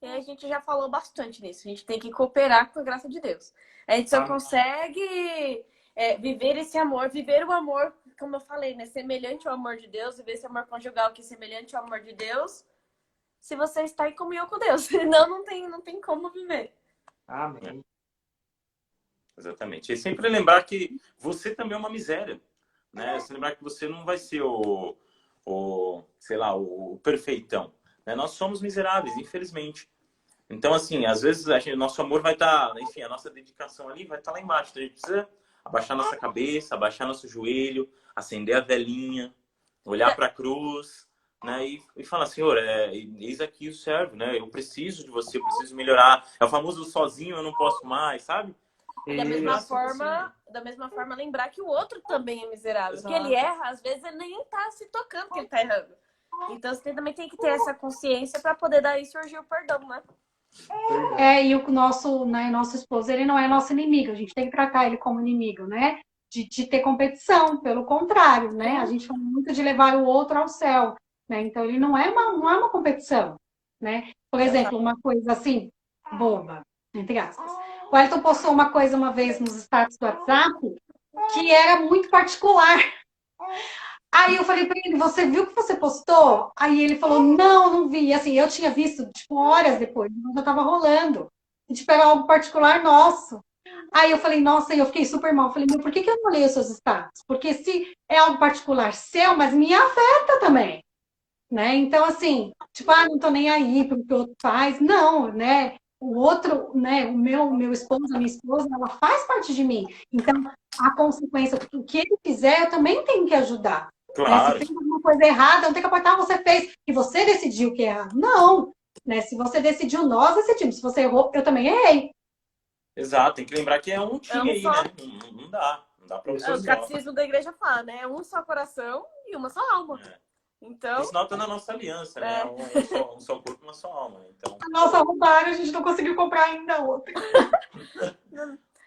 E a gente já falou bastante nisso. A gente tem que cooperar com a graça de Deus. A gente só consegue viver esse amor, viver o amor, como eu falei, né? Semelhante ao amor de Deus, viver esse amor conjugal que é semelhante ao amor de Deus, se você está em comunhão com Deus. Senão não tem como viver. Amém. Exatamente. E sempre lembrar que você também é uma miséria. Né? Você lembrar que você não vai ser o perfeitão. Né? Nós somos miseráveis, infelizmente. Então, assim, às vezes nosso amor vai estar, enfim, a nossa dedicação ali vai estar lá embaixo. Então, a gente precisa abaixar nossa cabeça, abaixar nosso joelho, acender a velinha, olhar para a cruz, né? E falar, Senhor, eis aqui o servo, né? Eu preciso de você, eu preciso melhorar. É o famoso sozinho eu não posso mais, sabe? E da mesma forma, lembrar que o outro também é miserável. Exato. Que ele erra, às vezes ele nem tá se tocando que ele tá errando. Então você também tem que ter essa consciência para poder daí surgir o perdão, né? E o nosso, né, nosso esposo, ele não é nosso inimigo, a gente tem que tratar ele como inimigo, né? De ter competição, pelo contrário, né? A gente fala muito de levar o outro ao céu, né? Então ele não é uma competição, né? Por exemplo, uma coisa assim, boba, entre aspas. O Elton postou uma coisa uma vez nos status do WhatsApp que era muito particular. Aí eu falei pra ele, você viu o que você postou? Aí ele falou, não vi. E assim, eu tinha visto, tipo, horas depois, mas já tava rolando. E, tipo, era algo particular nosso. Aí eu falei, nossa, e eu fiquei super mal. Eu falei, meu, por que eu não olhei os seus status? Porque se é algo particular seu, mas me afeta também, né? Então, assim, tipo, não tô nem aí pro que o outro faz. Não, né? O outro, né? O meu esposo, a minha esposa, ela faz parte de mim. Então, a consequência, o que ele fizer, eu também tenho que ajudar. Claro. Né? Se fez alguma coisa errada, não tem que apontar, você fez, e você decidiu que é errado. Não. Né? Se você decidiu, nós decidimos. Se você errou, eu também errei. Exato, tem que lembrar que é um time aí, só. né? Não dá pra você O só. catecismo da igreja fala, né? É um só coração e uma só alma. Então... Isso nota na nossa aliança, né? Um só corpo, uma só alma. Então... A nossa roubaram, a gente não conseguiu comprar ainda outra.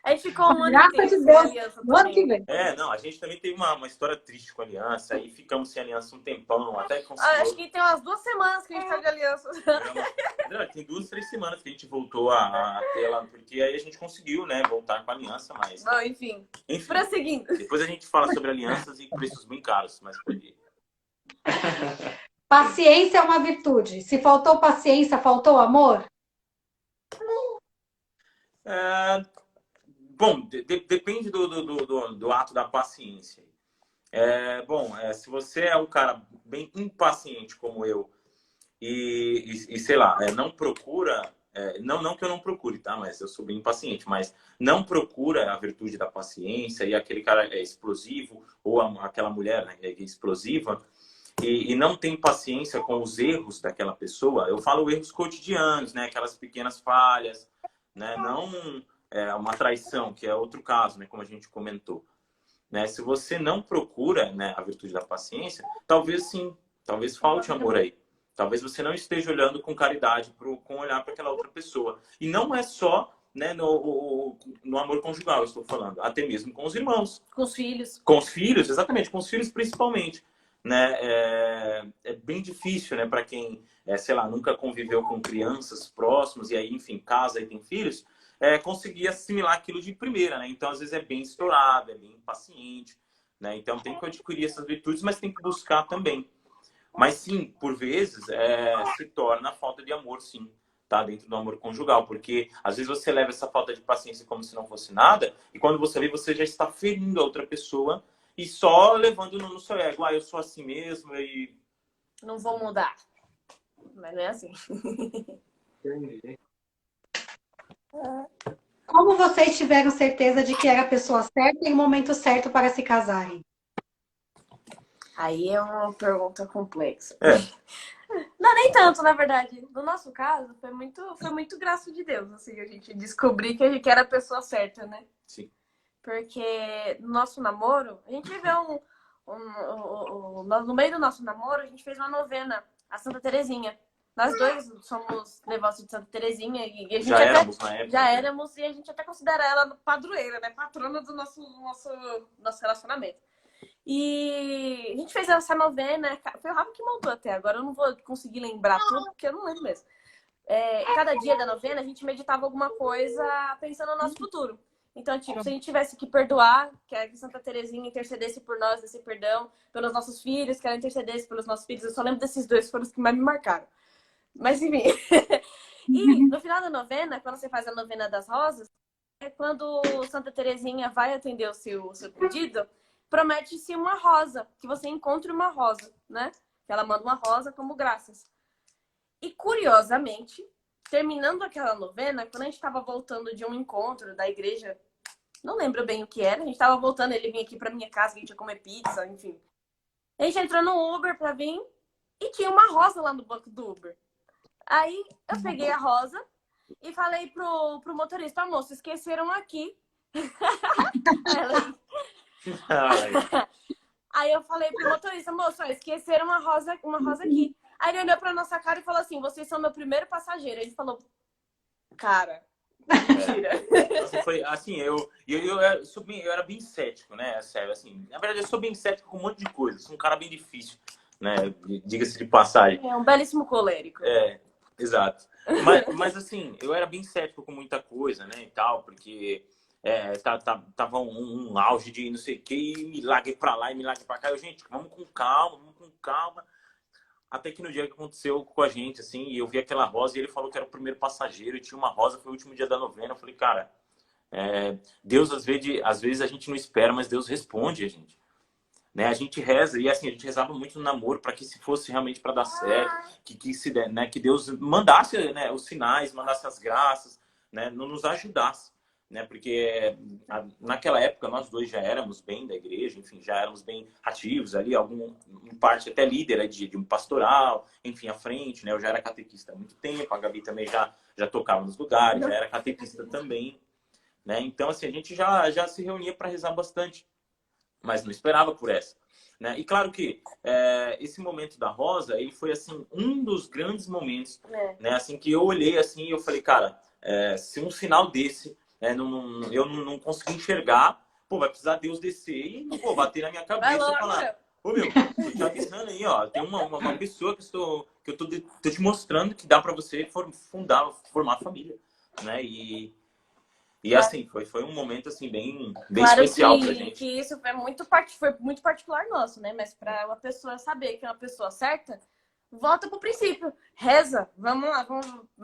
A gente ficou um ano Graças inteiro de Deus, sem aliança no ano que vem. Não, a gente também teve uma história triste com a aliança, aí ficamos sem aliança um tempão, até conseguiu. Acho que tem umas 2 semanas que a gente tá de aliança. Tem 2, 3 semanas que a gente voltou a ter ela, porque aí a gente conseguiu, né, voltar com a aliança, mas... Bom, enfim. Prosseguindo. Depois a gente fala sobre alianças e preços bem caros, mas pode ir. Paciência é uma virtude. Se faltou paciência, faltou amor? Bom, depende do ato da paciência. Se você é um cara bem impaciente como eu e sei lá, não procura, não que eu não procure, tá? Mas eu sou bem impaciente, mas não procura a virtude da paciência e aquele cara é explosivo ou aquela mulher, né, é explosiva e não tem paciência com os erros daquela pessoa. Eu falo erros cotidianos, né? Aquelas pequenas falhas, né? Não uma traição, que é outro caso, né? Como a gente comentou. Né? Se você não procura, né, a virtude da paciência, talvez sim, talvez falte amor aí. Talvez você não esteja olhando com caridade, com olhar para aquela outra pessoa. E não é só, né, no amor conjugal, eu estou falando. Até mesmo com os irmãos. Com os filhos. Com os filhos, exatamente. Com os filhos principalmente. Né? É bem difícil, né, para quem, sei lá, nunca conviveu com crianças próximas e aí, enfim, casa e tem filhos, conseguir assimilar aquilo de primeira, né? Então, às vezes é bem estourado, é bem impaciente, né? Então, tem que adquirir essas virtudes, mas tem que buscar também. Mas, sim, por vezes, se torna falta de amor, sim, tá? Dentro do amor conjugal, porque às vezes você leva essa falta de paciência como se não fosse nada e quando você vê, você já está ferindo a outra pessoa e só levando no seu ego. Eu sou assim mesmo e... Não vou mudar. Mas não é assim. Como vocês tiveram certeza de que era a pessoa certa e o momento certo para se casarem? Aí é uma pergunta complexa. Não, nem tanto, na verdade. No nosso caso, foi muito graça de Deus, assim, a gente descobrir que era a pessoa certa, né? Sim. Porque no nosso namoro, a gente viveu no meio do nosso namoro, a gente fez uma novena, a Santa Terezinha. Nós dois somos devotos de Santa Terezinha e a gente éramos na época. Já éramos e a gente até considera ela padroeira, né? Patrona do nosso relacionamento. E a gente fez essa novena, foi o Rafa que montou até, agora eu não vou conseguir lembrar tudo, porque eu não lembro mesmo. Cada dia da novena a gente meditava alguma coisa pensando no nosso futuro. Então, tipo, se a gente tivesse que perdoar, que Santa Terezinha intercedesse por nós, desse perdão, pelos nossos filhos, que ela intercedesse pelos nossos filhos, eu só lembro desses dois, foram os que mais me marcaram. Mas, enfim. E no final da novena, quando você faz a novena das rosas, quando Santa Terezinha vai atender o seu pedido, promete-se uma rosa, que você encontre uma rosa, né? Que ela manda uma rosa como graças. E, curiosamente, terminando aquela novena, quando a gente tava voltando de um encontro da igreja, não lembro bem o que era, a gente tava voltando, ele vinha aqui pra minha casa, a gente ia comer pizza, enfim. A gente entrou no Uber pra vir e tinha uma rosa lá no banco do Uber. Aí eu peguei a rosa e falei pro motorista, moço, esqueceram aqui. Aí eu falei pro motorista, moço, esqueceram uma rosa aqui. Aí ele olhou pra nossa cara e falou assim, vocês são meu primeiro passageiro. Ele falou, cara, mentira. Foi assim, eu era bem cético, né? Sério, assim, na verdade eu sou bem cético com um monte de coisa. Sou um cara bem difícil, né? Diga-se de passagem. É um belíssimo colérico. Exato. Mas assim, eu era bem cético com muita coisa, né? E tal, porque tava um auge de não sei o que, e milagre pra lá e milagre pra cá. Gente, vamos com calma. Até que no dia que aconteceu com a gente, assim, e eu vi aquela rosa e ele falou que era o primeiro passageiro e tinha uma rosa, foi o último dia da novena. Eu falei, cara, Deus às vezes a gente não espera, mas Deus responde a gente. Né? A gente reza, e assim, a gente rezava muito no namoro para que se fosse realmente para dar certo, que se der, né? Que Deus mandasse, né, os sinais, mandasse as graças, né, não nos ajudasse. Né? Porque naquela época nós dois já éramos bem da igreja, enfim, já éramos bem ativos ali, em parte até líder de um pastoral, enfim, à frente, né? Eu já era catequista há muito tempo, a Gabi também já tocava nos lugares, já era catequista também, né? Então, assim, a gente já se reunia para rezar bastante, mas não esperava por essa, né? E claro que esse momento da rosa, ele foi, assim, um dos grandes momentos, né? Assim, que eu olhei assim e eu falei, cara, se um sinal desse eu não consegui enxergar, pô, vai precisar Deus descer e, pô, bater na minha cabeça e falar, ô meu, tô te avisando aí, ó, tem uma pessoa que eu tô te mostrando que dá pra você formar família, né? E assim, foi um momento assim bem claro especial pra gente. Que isso foi muito particular nosso, né? Mas pra uma pessoa saber que é uma pessoa certa, volta pro princípio. Reza, vamos lá,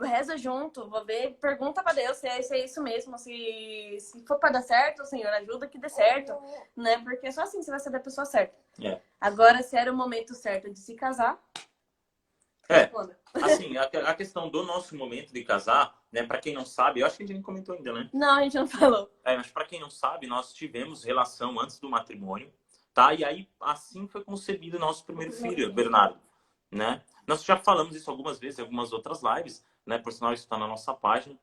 reza junto, vou ver, pergunta pra Deus se é isso mesmo, se for pra dar certo, o Senhor ajuda que dê certo, né? Porque só assim você vai saber a pessoa certa. Agora, se era o momento certo de se casar, assim, a questão do nosso momento de casar, né? Pra quem não sabe, eu acho que a gente nem comentou ainda, né? Não, a gente não falou. Mas pra quem não sabe, nós tivemos relação antes do matrimônio, tá? E aí, assim foi concebido o nosso primeiro filho, Bernardo. Né? Nós já falamos isso algumas vezes em algumas outras lives, né? Por sinal, isso está na nossa página.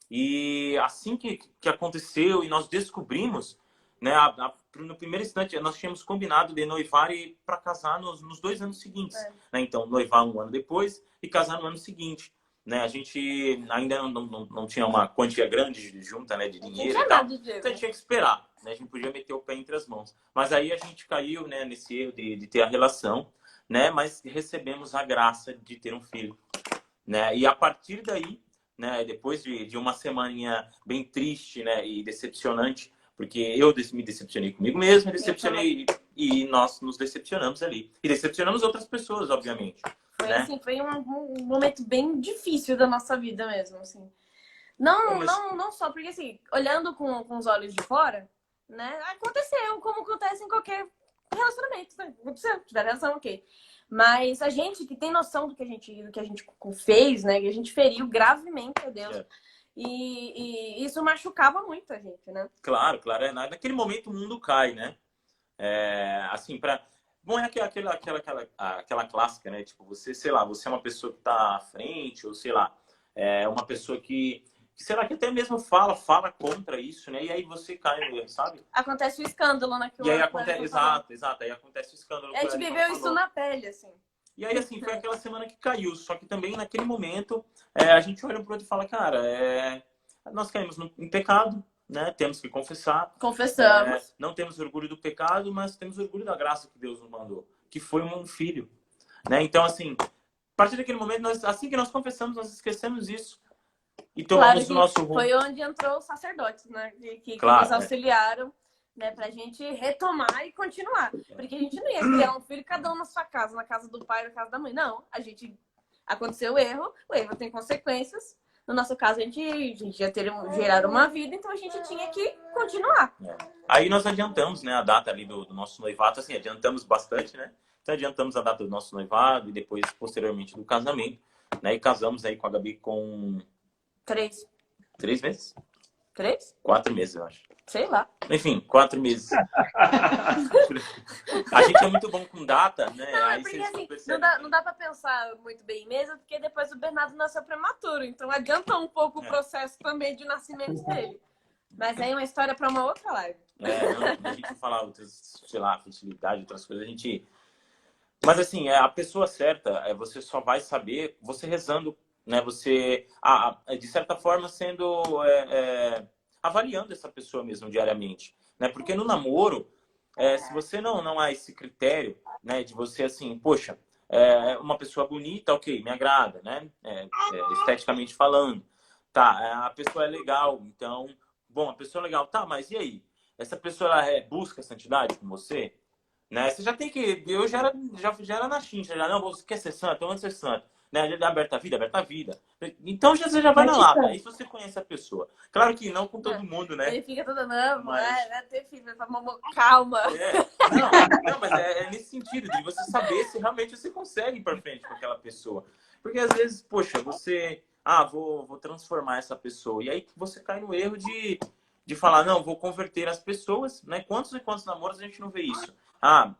E assim que aconteceu e nós descobrimos, né? No primeiro instante, nós tínhamos combinado de noivar e para casar nos 2 anos seguintes. Né? Então, noivar 1 ano depois e casar no ano seguinte. Né? A gente ainda não tinha uma quantia grande junta, né? De dinheiro e tal. Então, a gente tinha que esperar. Né? A gente podia meter o pé entre as mãos. Mas aí a gente caiu, né, nesse erro de ter a relação. Né? Mas recebemos a graça de ter um filho, né? E a partir daí, né, depois de uma semaninha bem triste, né, e decepcionante, porque eu me decepcionei comigo mesmo, decepcionei e nós nos decepcionamos ali. E decepcionamos outras pessoas, obviamente. Foi, né? assim, foi um momento bem difícil da nossa vida mesmo, assim. Não só porque, assim, olhando com os olhos de fora, né, aconteceu como acontece em qualquer relacionamento, né? Aconteceu, tiver relação, ok. Mas a gente que tem noção do que a gente fez, né? Que a gente feriu gravemente a Deus. E isso machucava muito a gente, né? Claro. Naquele momento o mundo cai, né? Assim, bom, é aquela clássica, né? Tipo, você, sei lá, você é uma pessoa que tá à frente, ou sei lá, uma pessoa que será que até mesmo fala contra isso, né? E aí você cai no erro, sabe? Acontece o escândalo naquilo. E aí acontece, exato. Aí acontece o escândalo. A gente viveu isso na pele, assim. E aí, assim, foi aquela semana que caiu. Só que também, naquele momento, a gente olha pro outro e fala, cara, nós caímos em pecado, né? Temos que confessar. Confessamos. Não temos orgulho do pecado, mas temos orgulho da graça que Deus nos mandou. Que foi um filho. Né? Então, assim, a partir daquele momento, assim que nós confessamos, nós esquecemos isso. E tomamos o nosso rumo. Foi onde entrou os sacerdotes, né? Que nos auxiliaram, né? Pra gente retomar e continuar. Porque a gente não ia criar um filho, cada um na sua casa, na casa do pai, na casa da mãe. Não, aconteceu o erro tem consequências. No nosso caso, a gente ia gerar uma vida, então a gente tinha que continuar. Aí nós adiantamos, né, a data ali do nosso noivado, assim, adiantamos bastante, né? Então adiantamos a data do nosso noivado e depois, posteriormente, do casamento. né? E casamos aí com a Gabi com 3 meses? 3? 4 meses, eu acho. Sei lá. Enfim, 4 meses. A gente é muito bom com data, né? Não, aí porque vocês assim, percebem. não dá pra pensar muito bem mesmo, porque depois o Bernardo nasceu prematuro. Então adianta um pouco o processo também de nascimento dele. Mas aí é uma história pra uma outra live. Não, quando a gente falar outras, sei lá, fertilidade, outras coisas, a gente... Mas assim, a pessoa certa, você só vai saber você rezando, né? Você, de certa forma, sendo... avaliando essa pessoa mesmo diariamente, né? Porque no namoro, se você não há esse critério, né? De você, assim, poxa, uma pessoa bonita, ok, me agrada, né? Esteticamente falando. Tá, a pessoa é legal, então... Bom, a pessoa é legal, tá, mas e aí? Essa pessoa, ela busca santidade com você? Né? Você já tem que... Eu já era na chincha, já, não, você quer ser santo? Então, vamos ser santo. Né? Aberta a vida. Então, você já vai na lata. Aí você conhece a pessoa. Claro que não com todo mundo, né? Ele fica todo, não, vai ter filho, calma. Não, mas é nesse sentido, de você saber se realmente você consegue ir pra frente com aquela pessoa. Porque, às vezes, poxa, você... vou transformar essa pessoa. E aí você cai no erro de falar, não, vou converter as pessoas, né? Quantos e quantos namoros a gente não vê isso?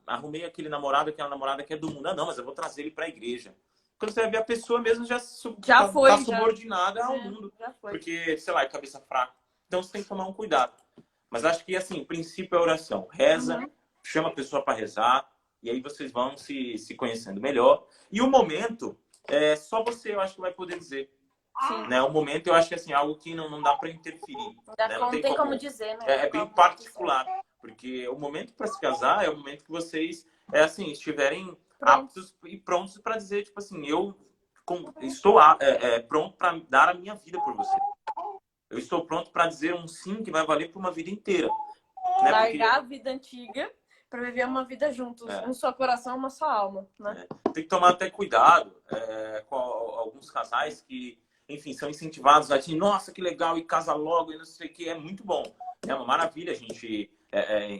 Arrumei aquele namorado, aquela namorada que é do mundo. Não, mas eu vou trazer ele para a igreja. Quando você vai ver, a pessoa mesmo já tá subordinada ao mundo. Porque, sei lá, é cabeça fraca. Então você tem que tomar um cuidado. Mas acho que, assim, o princípio é oração. Reza, chama a pessoa para rezar, e aí vocês vão se conhecendo melhor. E o momento, só você, eu acho que vai poder dizer. Né? O momento, eu acho que assim, algo que não dá para interferir. Né? Não tem como dizer, né? É bem particular. Porque o momento para se casar é o momento que vocês estiverem aptos e prontos para dizer, tipo assim, eu estou pronto para dar a minha vida por você. Eu estou pronto para dizer um sim que vai valer por uma vida inteira. Né? Largar a vida antiga para viver uma vida juntos. Um só coração, uma só alma. Né? Tem que tomar até cuidado com alguns casais que, enfim, são incentivados a dizer, nossa, que legal, e casa logo, e não sei o que, é muito bom. É uma maravilha a gente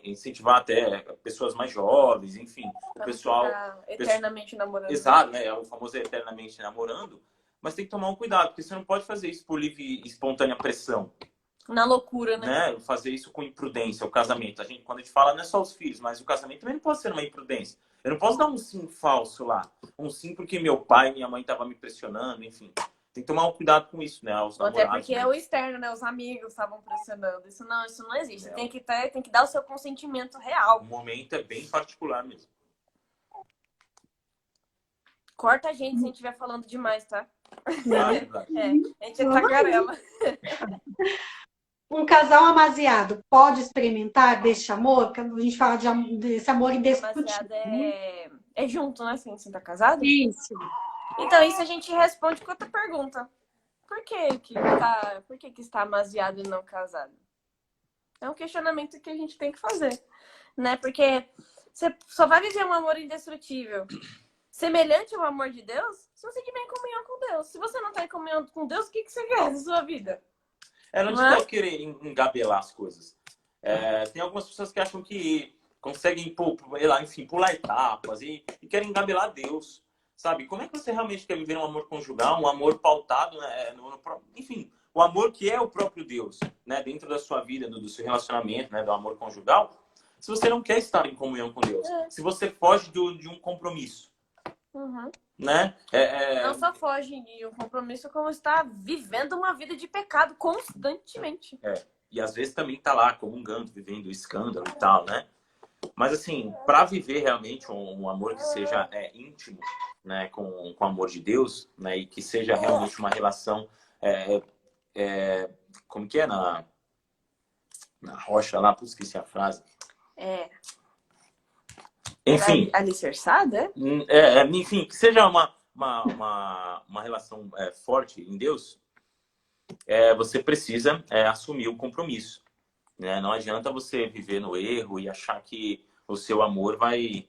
incentivar até pessoas mais jovens, enfim, o pessoal... Eternamente namorando. Exato, né? É o famoso eternamente namorando. Mas tem que tomar um cuidado, porque você não pode fazer isso por livre e espontânea pressão. Na loucura, né? Fazer isso com imprudência, o casamento. Quando a gente fala, não é só os filhos, mas o casamento também não pode ser uma imprudência. Eu não posso dar um sim falso lá. Um sim porque meu pai e minha mãe estavam me pressionando, enfim. Tem que tomar um cuidado com isso, né? Os namorados, até porque é o externo, né? Os amigos estavam pressionando. Isso não existe. Tem que dar o seu consentimento real. O momento é bem particular mesmo. Corta a gente se a gente estiver falando demais, tá? A gente é tagarela. Um casal amasiado pode experimentar deste amor? Que a gente fala desse amor indescritível. É junto, né? Assim, você tá casado? Isso. Então, isso a gente responde com outra pergunta. Por que está amasiado e não casado? É um questionamento que a gente tem que fazer, né? Porque você só vai viver um amor indestrutível, semelhante ao amor de Deus, se você estiver em comunhão com Deus. Se você não está em comunhão com Deus, o que você quer da sua vida? Não adianta querer engabelar as coisas. Tem algumas pessoas que acham que conseguem pular etapas e querem engabelar Deus. Sabe? Como é que você realmente quer viver um amor conjugal, um amor pautado, né, enfim, o amor que é o próprio Deus, né, dentro da sua vida, do seu relacionamento, né, do amor conjugal, se você não quer estar em comunhão com Deus, se você foge de um compromisso, né? Não só foge de um compromisso, como está vivendo uma vida de pecado constantemente. E às vezes também está lá comungando, vivendo escândalo e tal, né? Mas assim, para viver realmente um amor que seja íntimo, né, com o amor de Deus, né, e que seja realmente uma relação, como que é na rocha lá, esqueci a frase. Enfim. Alicerçada? Enfim, que seja uma relação forte em Deus, você precisa assumir o compromisso. Né? Não adianta você viver no erro e achar que o seu amor vai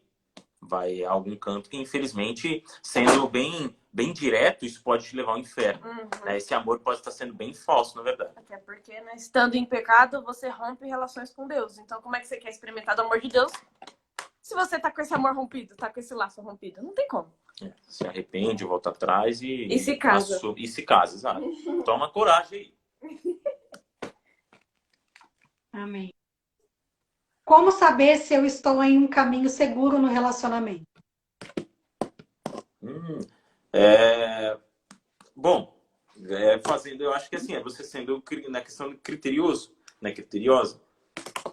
a algum canto que, infelizmente, sendo bem direto, isso pode te levar ao inferno. Né? Esse amor pode estar sendo bem falso, na verdade. Até porque, né, estando em pecado, você rompe relações com Deus. Então, como é que você quer experimentar do amor de Deus se você tá com esse amor rompido, tá com esse laço rompido? Não tem como. Se arrepende, volta atrás E se casa. E se casa, exato. Toma coragem aí. Amém. Como saber se eu estou em um caminho seguro no relacionamento? Bom, eu acho que assim, é você sendo na questão criterioso, né, criteriosa,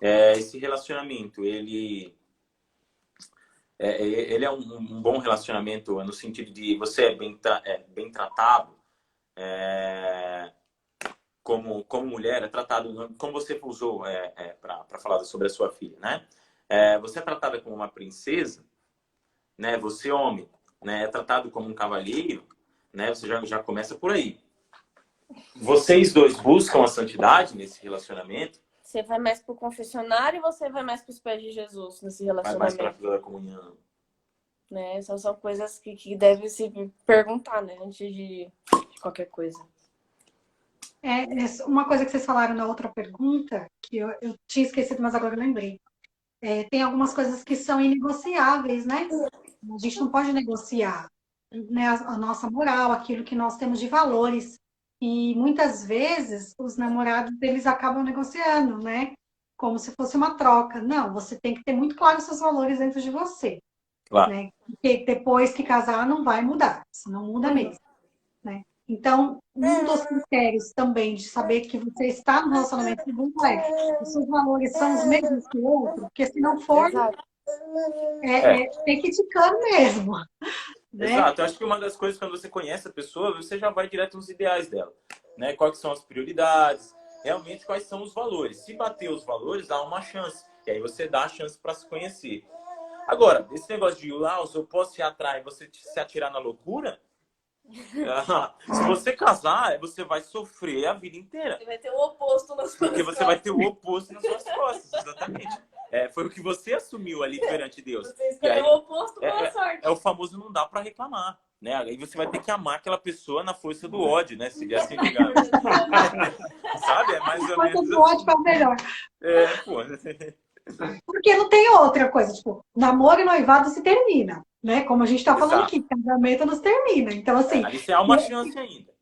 esse relacionamento, ele é um bom relacionamento no sentido de você é bem tratado, como mulher, é tratado, como você usou para falar sobre a sua filha, né? Você é tratada como uma princesa, né? Você, homem, né, é tratado como um cavalheiro, né? Você já começa por aí. Vocês dois buscam a santidade nesse relacionamento? Você vai mais pro confessionário e você vai mais pros pés de Jesus nesse relacionamento? Vai mais para a fila da comunhão. Né? São coisas que devem se perguntar, né? Antes de qualquer coisa. Uma coisa que vocês falaram na outra pergunta, que eu tinha esquecido, mas agora eu lembrei. Tem algumas coisas que são inegociáveis, né? A gente não pode negociar, né, a nossa moral, aquilo que nós temos de valores. E muitas vezes os namorados eles acabam negociando, né? Como se fosse uma troca. Não, você tem que ter muito claro os seus valores dentro de você. Claro. Né? Porque depois que casar não vai mudar, senão muda mesmo. Né? Então, um dos critérios também de saber que você está no relacionamento seguro os seus valores são os mesmos que o outro, porque se não for, tem que ticando mesmo. Né? Exato, eu acho que uma das coisas, quando você conhece a pessoa, você já vai direto nos ideais dela, né? Quais são as prioridades, realmente quais são os valores. Se bater os valores, dá uma chance, e aí você dá a chance para se conhecer. Agora, esse negócio de eu posso ir atrás e você se atirar na loucura, se você casar, você vai sofrer a vida inteira. Você vai ter o oposto nas suas Porque você vai ter o oposto nas suas costas, exatamente. Foi o que você assumiu ali perante Deus. Você escolheu o oposto, boa sorte. É o famoso não dá para reclamar, né? Aí você vai ter que amar aquela pessoa na força do ódio, né? Seria assim, ligado. Sabe? É mais ou menos. A força do ódio é melhor. Pô. Porque não tem outra coisa, tipo, namoro e noivado se termina, né? Como a gente tá falando aqui, casamento não se termina. Então, assim... ali você há uma chance ainda.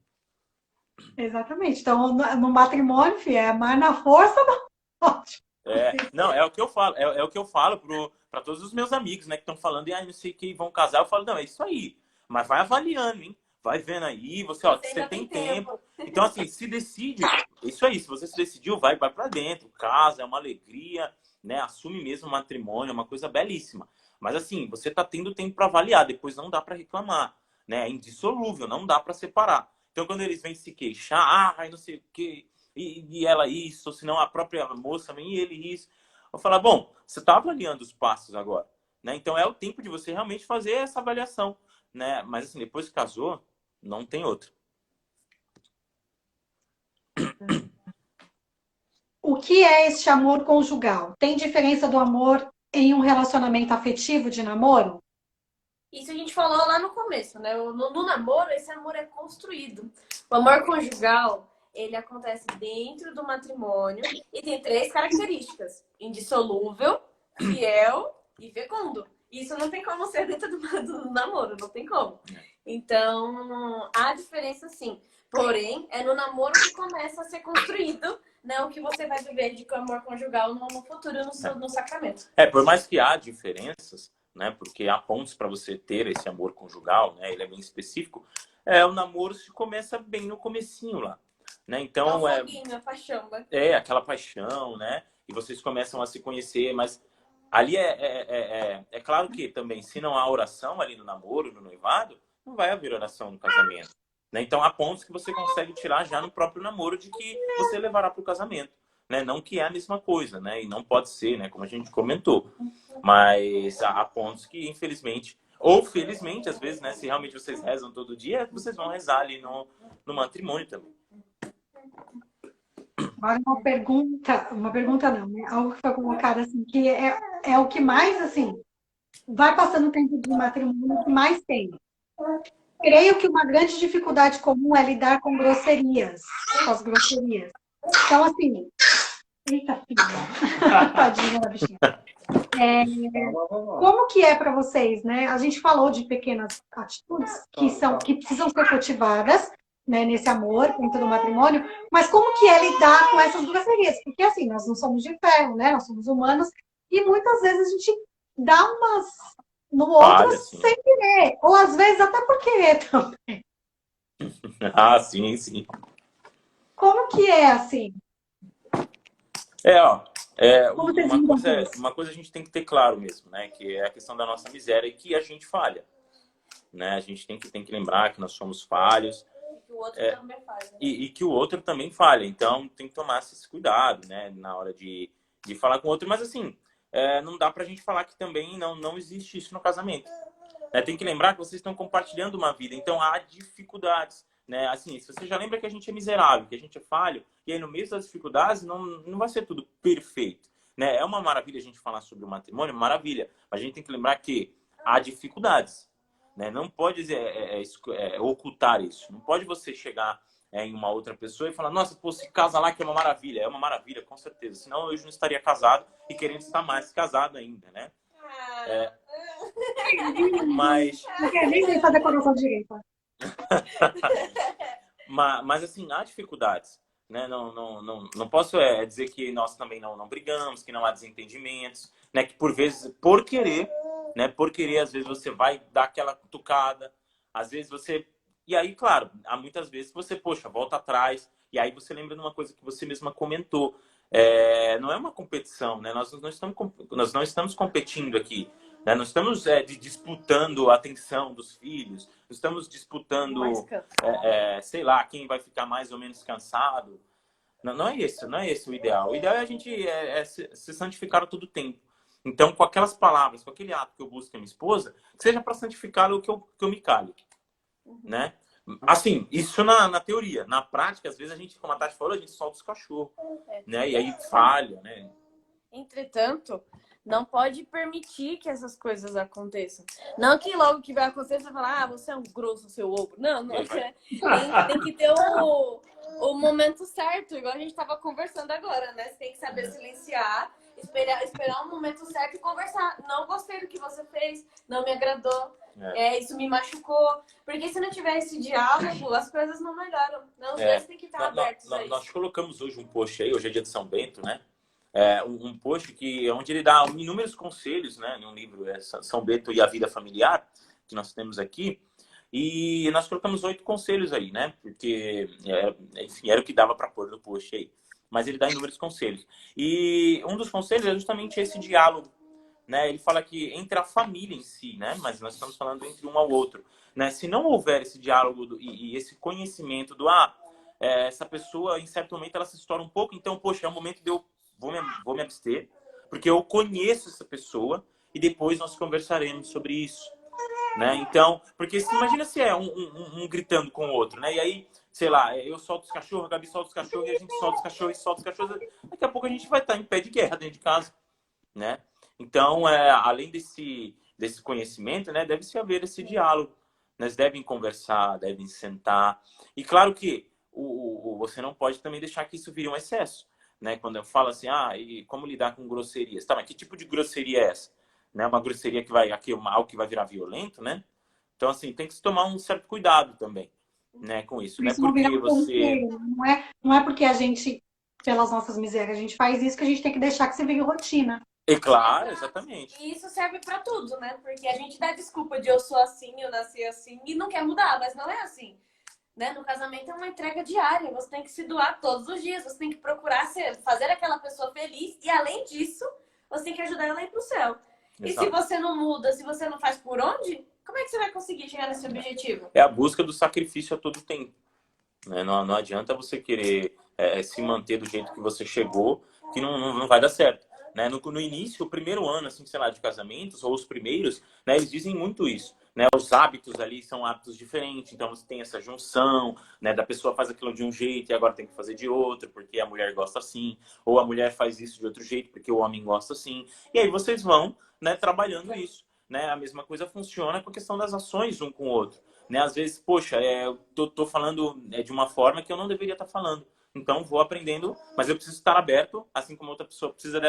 Exatamente. Então, no matrimônio, filho, é amar na força do ódio. Não, é o que eu falo. É o que eu falo para todos os meus amigos, né? Que estão falando, não sei o que, vão casar. Eu falo, não, é isso aí. Mas vai avaliando, hein? Vai vendo aí, você tem tempo. Então, assim, se decide. Isso aí, se você se decidiu, vai para dentro. Casa, é uma alegria, né? Assume mesmo o matrimônio, é uma coisa belíssima. Mas, assim, você tá tendo tempo para avaliar. Depois não dá para reclamar, né? É indissolúvel, não dá para separar. Então, quando eles vêm se queixar, não sei o que, e ela isso, ou senão a própria moça vem e ele isso. Eu falo, bom, você tá avaliando os passos agora, né? Então, é o tempo de você realmente fazer essa avaliação, né? Mas, assim, depois que casou, não tem outro. O que é este amor conjugal? Tem diferença do amor em um relacionamento afetivo de namoro? Isso a gente falou lá no começo, né? No namoro, esse amor é construído. O amor conjugal, ele acontece dentro do matrimônio e tem 3 características: indissolúvel, fiel e fecundo. Isso não tem como ser dentro do namoro, não tem como. Então, há diferença sim. Porém, é no namoro que começa a ser construído, né, o que você vai viver de amor conjugal no futuro, no sacramento. Por mais que há diferenças, né, porque há pontos para você ter esse amor conjugal, né, ele é bem específico, o namoro se começa bem no comecinho lá. Né? Então, o foguinho, a paixão, né? Aquela paixão, né? E vocês começam a se conhecer, mas ali é claro que também, se não há oração ali no namoro, no noivado, não vai haver oração no casamento. Né? Então, há pontos que você consegue tirar já no próprio namoro de que você levará para o casamento. Né? Não que é a mesma coisa, né? E não pode ser, né? Como a gente comentou. Mas há pontos que, infelizmente, ou felizmente, às vezes, né? Se realmente vocês rezam todo dia, vocês vão rezar ali no matrimônio também. Agora uma pergunta não, né? Algo que foi colocado assim, que é o que mais, assim, vai passando o tempo de matrimônio, o que mais tem. Creio que uma grande dificuldade comum é lidar com grosserias, com as grosserias. Então, assim, Eita, filha. Tadinha da bichinha. Como que é para vocês, né? A gente falou de pequenas atitudes que precisam ser cultivadas, né, nesse amor dentro do matrimônio, mas como que é lidar com essas grosserias? Porque assim, nós não somos de ferro, né? Nós somos humanos e muitas vezes a gente dá umas no outro Falha, sim. sem querer, ou às vezes até por querer também. Ah, sim, sim. Como que é assim? Ó, Como vocês lidam com isso? uma coisa a gente tem que ter claro mesmo, né? Que é a questão da nossa miséria e que a gente falha, né? A gente tem que lembrar que nós somos falhos. Que o outro também faz, né? E que o outro também falha. Então, tem que tomar esse cuidado, né? Na hora de falar com o outro. Mas, assim, não dá pra gente falar que também não existe isso no casamento. Tem que lembrar que vocês estão compartilhando uma vida. Então, há dificuldades, né? Assim, se você já lembra que a gente é miserável, que a gente é falho, e aí no meio das dificuldades não vai ser tudo perfeito, né? É uma maravilha a gente falar sobre o matrimônio, maravilha. Mas a gente tem que lembrar que há dificuldades, né? Não pode ocultar isso. Não pode você chegar em uma outra pessoa e falar, nossa, pô, se casa lá que é uma maravilha. É uma maravilha, com certeza. Senão eu não estaria casado e querendo estar mais casado ainda, né? Mas... Não quer nem pensar decoração direita. mas assim, há dificuldades, né? Não posso dizer que nós também não brigamos, que não há desentendimentos, né? Que por vezes, por querer, né? Por querer, às vezes você vai dar aquela cutucada, às vezes você... E aí, claro, há muitas vezes você, poxa, volta atrás, e aí você lembra de uma coisa que você mesma comentou. Não é uma competição, né? Nós não estamos competindo aqui, né? Nós estamos disputando a atenção dos filhos, nós estamos disputando, sei lá, quem vai ficar mais ou menos cansado. Não é esse o ideal. O ideal é a gente se santificar a todo tempo. Então, com aquelas palavras, com aquele ato que eu busco a minha esposa, que seja para santificá-lo que eu me cale, né? Assim, isso na teoria. Na prática, às vezes a gente, como a Tati falou, a gente solta os cachorros, né? E aí falha, né? Entretanto, não pode permitir que essas coisas aconteçam. Não que logo que vai acontecer, você vai falar, ah, você é um grosso, seu ogro. Não é. Tem que ter o momento certo, igual a gente estava conversando agora, né? Você tem que saber silenciar, esperar o momento certo e conversar. Não gostei do que você fez, não me agradou. Isso me machucou. Porque se não tiver esse diálogo, as coisas não melhoram. Não, os dois têm que estar abertos a isso. Nós colocamos hoje um post aí, hoje é dia de São Bento, né? Um post onde ele dá inúmeros conselhos, né? Num livro, São Bento e a Vida Familiar, que nós temos aqui. E nós colocamos 8 conselhos aí, né? Porque, enfim, era o que dava para pôr no post aí. Mas ele dá inúmeros conselhos. E um dos conselhos é justamente esse diálogo, né? Ele fala que entre a família em si, né? Mas nós estamos falando entre um ao outro, né? Se não houver esse diálogo e esse conhecimento do essa pessoa, em certo momento, ela se estoura um pouco. Então, poxa, é o momento de eu vou me abster, porque eu conheço essa pessoa e depois nós conversaremos sobre isso, né? Então, porque imagina se é um gritando com o outro, né? E aí, sei lá, eu solto os cachorros, a Gabi solta os cachorros, e a gente solta os cachorros e solta os cachorros. Daqui a pouco a gente vai estar em pé de guerra dentro de casa, né? Então, além desse conhecimento, né, deve-se haver esse diálogo. Nós devem conversar, devem sentar. E claro que você não pode também deixar que isso vire um excesso, né? Quando eu falo assim, e como lidar com grosserias? Tá, mas que tipo de grosseria é essa? Né? Uma grosseria que vai algo que vai virar violento, né? Então, assim, tem que se tomar um certo cuidado também, né, com isso. Não é porque você... Não é porque a gente, pelas nossas misérias, a gente faz isso que a gente tem que deixar que se vire rotina. É claro, exatamente. E isso serve pra tudo, né? Porque a gente dá desculpa de eu sou assim, eu nasci assim, e não quer mudar, mas não é assim. Né? No casamento é uma entrega diária, você tem que se doar todos os dias, você tem que procurar fazer aquela pessoa feliz e, além disso, você tem que ajudar ela a ir pro céu. Exato. E se você não muda, se você não faz por onde, como é que você vai conseguir chegar nesse objetivo? É a busca do sacrifício a todo tempo, né? Não adianta você querer se manter do jeito que você chegou, que não vai dar certo. Né? No início, o primeiro ano, assim, sei lá, de casamentos, ou os primeiros, né, eles dizem muito isso. Né? Os hábitos ali são hábitos diferentes, então você tem essa junção, né, da pessoa faz aquilo de um jeito e agora tem que fazer de outro, porque a mulher gosta assim, ou a mulher faz isso de outro jeito, porque o homem gosta assim. E aí vocês vão, né, trabalhando isso. Né? A mesma coisa funciona com a questão das ações um com o outro. Né? Às vezes, poxa, eu tô falando de uma forma que eu não deveria estar falando. Então, vou aprendendo, mas eu preciso estar aberto, assim como outra pessoa precisa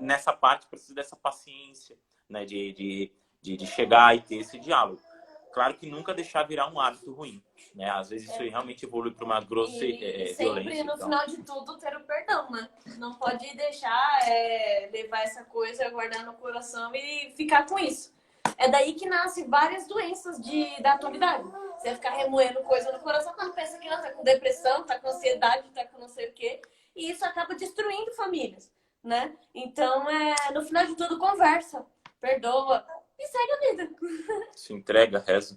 nessa parte, precisa dessa paciência, né? De chegar e ter esse diálogo. Claro que nunca deixar virar um hábito ruim, né? Às vezes isso realmente evolui para uma E sempre, violência. no final de tudo, ter o perdão, né? Não pode deixar levar essa coisa, guardar no coração e ficar com isso. É daí que nascem várias doenças da atualidade. Você ficar remoendo coisa no coração quando pensa que não, tá com depressão, tá com ansiedade, tá com não sei o quê. E isso acaba destruindo famílias, né? Então, no final de tudo, conversa, perdoa e segue a vida. Se entrega, reza.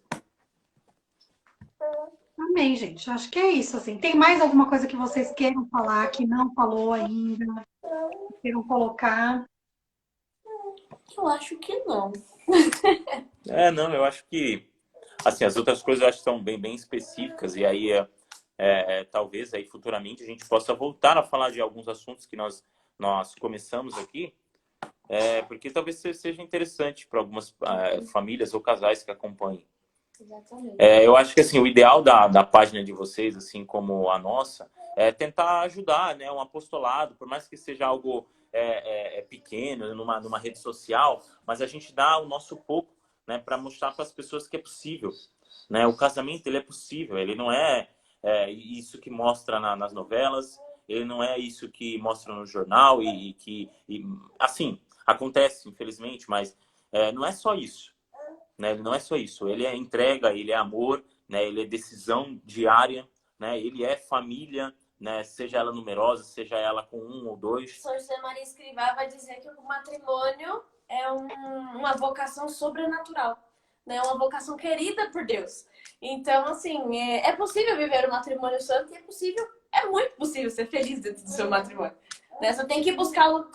Amém, gente. Acho que é isso, assim. Tem mais alguma coisa que vocês queiram falar, que não falou ainda? Queiram colocar? Eu acho que não. Não, eu acho que assim, as outras coisas eu acho que são bem específicas, e aí talvez aí futuramente a gente possa voltar a falar de alguns assuntos que nós começamos aqui, porque talvez seja interessante para algumas famílias ou casais que acompanhem. Exatamente. Eu acho que assim, o ideal da página de vocês, assim como a nossa, é tentar ajudar, né, um apostolado, por mais que seja algo pequeno, numa rede social, mas a gente dá o nosso pouco, né, para mostrar para as pessoas que é possível, né? O casamento, ele é possível, ele não é isso que mostra nas novelas, ele não é isso que mostra no jornal assim, acontece, infelizmente, mas não é só isso, né? Ele não é só isso, ele é entrega, ele é amor, né? Ele é decisão diária, né? Ele é família, né? Seja ela numerosa, seja ela com 1 ou 2. São José Maria Escrivá vai dizer que o matrimônio é uma vocação sobrenatural, né? Uma vocação querida por Deus. Então, assim, é possível viver o matrimônio santo e é muito possível ser feliz dentro do seu matrimônio, né? Só tem que buscá-lo,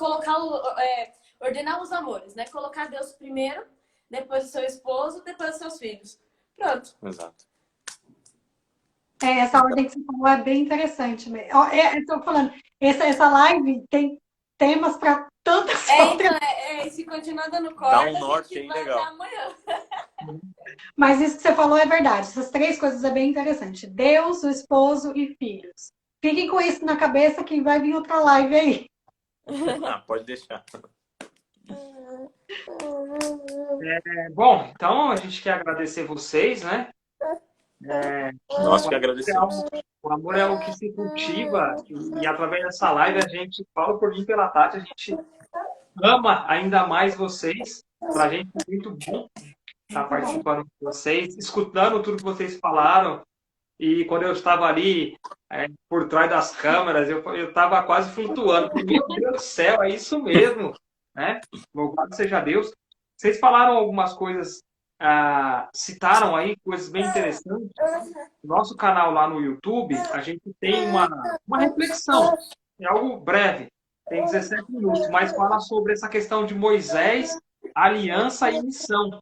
ordenar os amores, né? Colocar Deus primeiro, depois o seu esposo, depois os seus filhos. Pronto. Exato. Essa ordem que você falou é bem interessante. Estou falando, essa live tem temas para tantas outras. Então, se continuar dando corda, dá um norte aí vai legal. até amanhã. Mas isso que você falou é verdade. Essas 3 coisas é bem interessante. Deus, o esposo e filhos. Fiquem com isso na cabeça que vai vir outra live aí. Pode deixar. Bom, então a gente quer agradecer vocês, né? Nós que agradecemos. O amor é o que se cultiva e através dessa live a gente, fala por mim e pela Tati, a gente ama ainda mais vocês. Pra gente é muito bom estar participando com vocês, escutando tudo que vocês falaram. E quando eu estava ali por trás das câmeras, eu estava quase flutuando. Meu Deus do céu, é isso mesmo, né? Louvado seja Deus. Vocês falaram algumas coisas, citaram aí coisas bem interessantes. No nosso canal lá no YouTube, a gente tem uma reflexão, é algo breve, tem 17 minutos, mas fala sobre essa questão de Moisés, aliança e missão.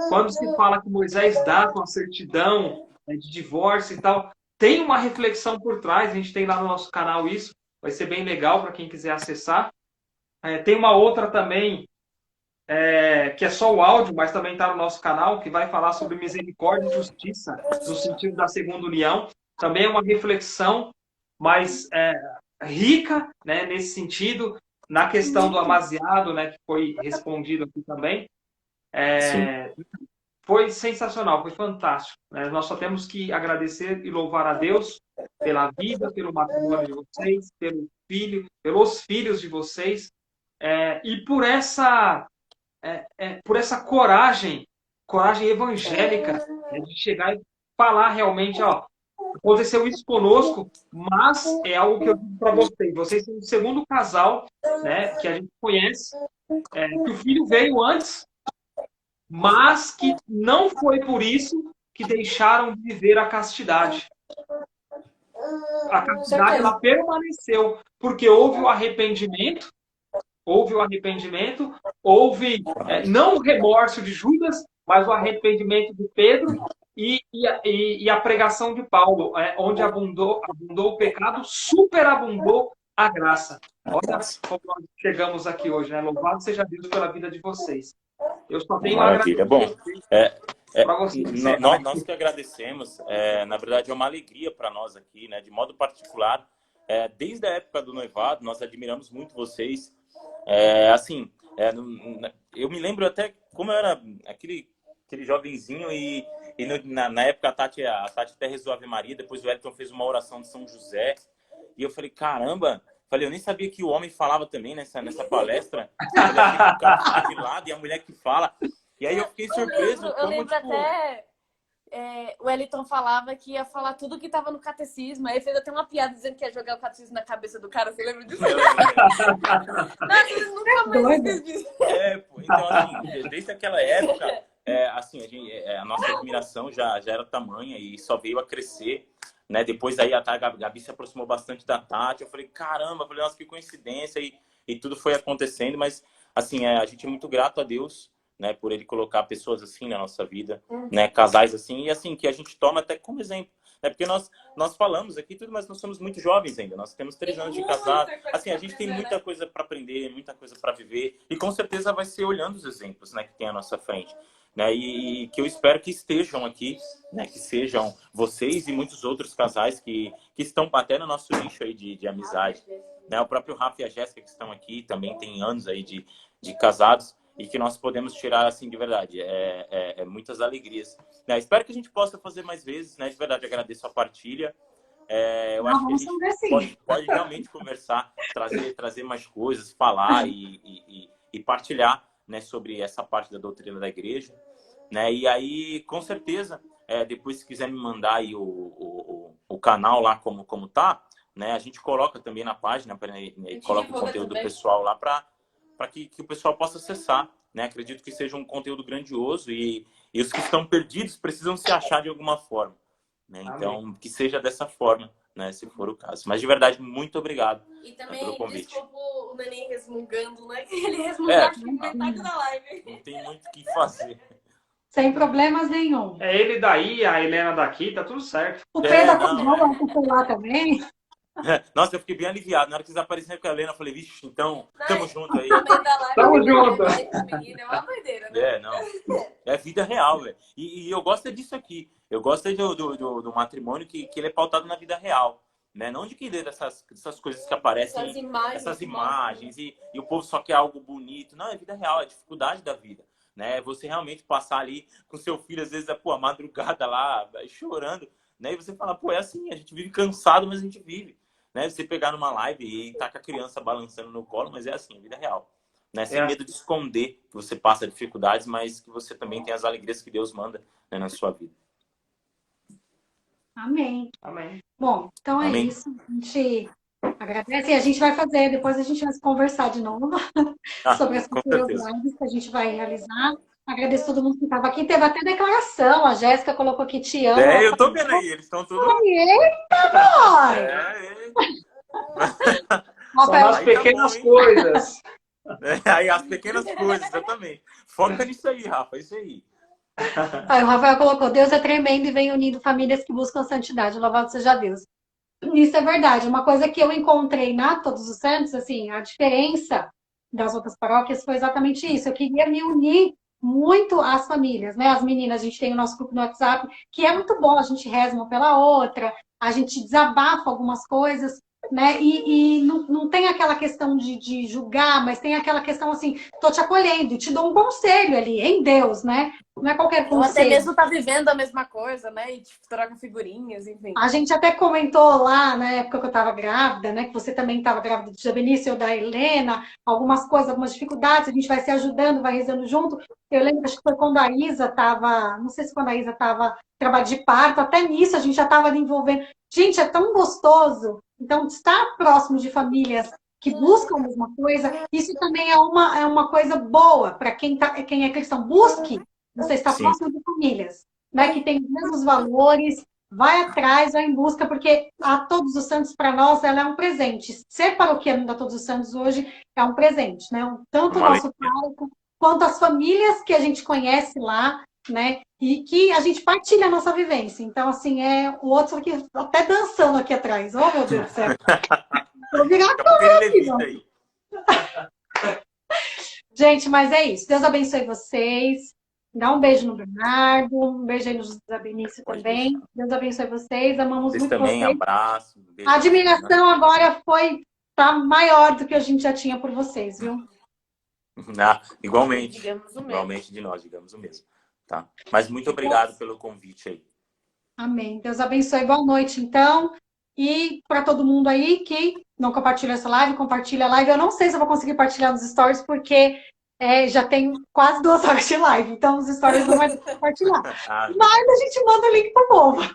Quando se fala que Moisés dá com a certidão de divórcio e tal, tem uma reflexão por trás, a gente tem lá no nosso canal isso, vai ser bem legal para quem quiser acessar. Tem uma outra também, que é só o áudio, mas também está no nosso canal, que vai falar sobre misericórdia e justiça, no sentido da segunda união. Também é uma reflexão mais rica, né, nesse sentido, na questão do amaziado, né, que foi respondido aqui também. Foi sensacional, foi fantástico, né? Nós só temos que agradecer e louvar a Deus pela vida, pelo matrimônio de vocês, pelos filhos de vocês, e por essa coragem evangélica, né, de chegar e falar realmente, ó, aconteceu isso conosco, mas é algo que eu digo para vocês. Vocês são o segundo casal, né, que a gente conhece, que o filho veio antes, mas que não foi por isso que deixaram de viver a castidade. A castidade, ela permaneceu, porque houve o arrependimento, não o remorso de Judas, mas o arrependimento de Pedro e a pregação de Paulo, onde abundou o pecado, superabundou a graça. Olha como nós chegamos aqui hoje, né? Louvado seja Deus pela vida de vocês. Eu só tenho Maravilha. Bom, vocês. nós que agradecemos. Na verdade, é uma alegria para nós aqui, né? De modo particular, desde a época do noivado, nós admiramos muito vocês. Assim, eu me lembro até como eu era aquele jovenzinho na época a Tati até rezou Ave Maria, depois o Wellington fez uma oração de São José. E eu falei, caramba, eu nem sabia que o homem falava também nessa palestra. Eu achei que o cara fica de lado e a mulher que fala. E aí eu fiquei surpreso. Eu lembro até... o Wellington falava que ia falar tudo que estava no catecismo. Aí fez até uma piada dizendo que ia jogar o catecismo na cabeça do cara. Você lembra disso? Não, eles nunca mais fez isso. Então, assim, desde aquela época, assim, a nossa admiração já era tamanha e só veio a crescer. Né? Depois aí a Gabi se aproximou bastante da Tati. Eu falei, caramba, nossa, que coincidência. E tudo foi acontecendo. Mas, assim, a gente é muito grato a Deus, né, por ele colocar pessoas assim na nossa vida, né, casais assim, e assim, que a gente toma até como exemplo, né, porque nós falamos aqui tudo, mas nós somos muito jovens ainda, nós temos 3 anos de casado, assim, a gente tem muita coisa para aprender, muita coisa para viver, e com certeza vai ser olhando os exemplos, né, que tem à nossa frente, né, e que eu espero que estejam aqui, né, que sejam vocês e muitos outros casais que estão até no nosso nicho aí de amizade, né, o próprio Rafa e a Jéssica que estão aqui, também tem anos aí de casados, e que nós podemos tirar, assim, de verdade, muitas alegrias. Né? Espero que a gente possa fazer mais vezes, né? De verdade, agradeço a partilha. Eu acho que a gente pode realmente conversar, trazer mais coisas, falar e partilhar, né, sobre essa parte da doutrina da igreja. Né? E aí, com certeza, depois se quiser me mandar aí o canal lá como tá, né? A gente coloca também na página, coloca o conteúdo pessoal lá para que o pessoal possa acessar, né? Acredito que seja um conteúdo grandioso e os que estão perdidos precisam se achar de alguma forma, né? Então, que seja dessa forma, né? Se for o caso. Mas, de verdade, muito obrigado, e também, pelo convite. Desculpa o Neném resmungando, né? Ele resmungou metade da live. Não tem muito o que fazer. Sem problemas nenhum. É ele daí, a Helena daqui, tá tudo certo. O Pedro acompanhou lá também. Nossa, eu fiquei bem aliviado. Na hora que eles apareceram com a Helena, eu falei, vixe, então, tamo junto aí. Tamo junto. É uma doideira, né? Não. É vida real, velho. E eu gosto disso aqui. Eu gosto do matrimônio que ele é pautado na vida real. Né? Não de querer essas coisas que aparecem, essas imagens e o povo só quer algo bonito. Não, é vida real, é a dificuldade da vida. Né? Você realmente passar ali com seu filho, às vezes, a madrugada lá, chorando. Né? E você fala, pô, é assim, a gente vive cansado, mas a gente vive. Né? Você pegar numa live e tá com a criança balançando no colo, mas é assim, a vida é real. Né? Sem medo de esconder que você passa dificuldades, mas que você também tem as alegrias que Deus manda, né, na sua vida. Amém. Amém. Bom, então Amém. É isso. A gente agradece e a gente vai fazer, depois a gente vai conversar de novo sobre as futuras lives que a gente vai realizar. Agradeço todo mundo que estava aqui. Teve até declaração. A Jéssica colocou que te ama. Eu tô vendo aí. Eles estão tudo... Eita, nós! São as pequenas coisas. Aí, as pequenas coisas, exatamente. Foca nisso aí, Rafa. Isso aí. Aí o Rafael colocou, Deus é tremendo e vem unindo famílias que buscam santidade. Louvado seja Deus. Isso é verdade. Uma coisa que eu encontrei na Todos os Santos, assim, a diferença das outras paróquias foi exatamente isso. Eu queria me unir muito às famílias, né? As meninas, a gente tem o nosso grupo no WhatsApp, que é muito bom, a gente reza uma pela outra, a gente desabafa algumas coisas, né? E não tem aquela questão de julgar, mas tem aquela questão assim, tô te acolhendo, te dou um conselho ali, em Deus, né? Não é qualquer conselho. Ou até mesmo tá vivendo a mesma coisa, né? E troca figurinhas, enfim. A gente até comentou lá, na época que eu estava grávida, né? Que você também estava grávida do Benício ou da Helena, algumas coisas, algumas dificuldades, a gente vai se ajudando, vai rezando junto. Eu lembro, acho que foi quando a Isa estava, não sei se quando a Isa estava trabalhando de parto, até nisso a gente já estava envolvendo. Gente, é tão gostoso. Então, estar próximo de famílias que buscam a mesma coisa, isso também é uma coisa boa para quem é cristão. Busque você está próximo de famílias, né, que tem os mesmos valores, vai atrás, vai em busca, porque a Todos os Santos, para nós, ela é um presente. Ser paroquiano da Todos os Santos hoje é um presente, né? Tanto o nosso pároco, quanto as famílias que a gente conhece lá, né? E que a gente partilha a nossa vivência. Então, assim, o outro aqui, até dançando aqui atrás. Oh, meu Deus do céu. Vou virar aqui. Gente, mas é isso. Deus abençoe vocês. Dá um beijo no Bernardo, um beijo aí no José Benício Pode também. deixar. Deus abençoe vocês, amamos Vocês muito também, vocês. abraço. Um beijo A pra Fernanda. admiração agora tá maior do que a gente já tinha por vocês, viu? Igualmente. Digamos o mesmo. Igualmente de nós, digamos o mesmo. Tá? Mas muito obrigado pelo convite aí. Amém. Deus abençoe. Boa noite, então. E para todo mundo aí que não compartilha essa live, compartilha a live. Eu não sei se eu vou conseguir partilhar nos stories, porque já tem quase 2 horas de live. Então, os stories não vai dar pra compartilhar. Mas a gente manda o link pro povo.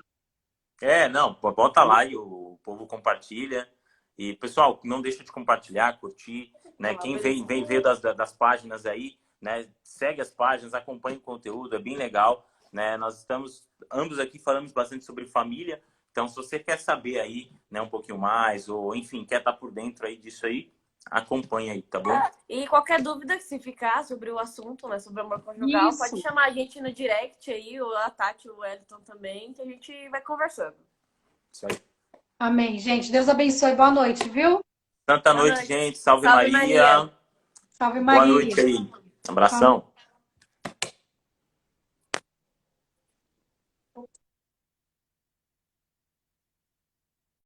Não, bota lá e o povo compartilha. E, pessoal, não deixa de compartilhar, curtir, né? Quem vem ver das páginas aí, né? Segue as páginas, acompanha o conteúdo, é bem legal, né? Nós estamos, ambos aqui falamos bastante sobre família, então se você quer saber aí, né, um pouquinho mais, ou enfim, quer estar por dentro aí disso aí, acompanha aí, tá bom? E qualquer dúvida que se ficar sobre o assunto, né, sobre amor conjugal, Isso. pode chamar a gente no direct aí, ou a Tati, o Wellington também, que a gente vai conversando. Isso aí. Amém, gente. Deus abençoe. Noite, viu? Santa noite, gente. Salve Maria. Salve Maria. Boa noite aí. Abração.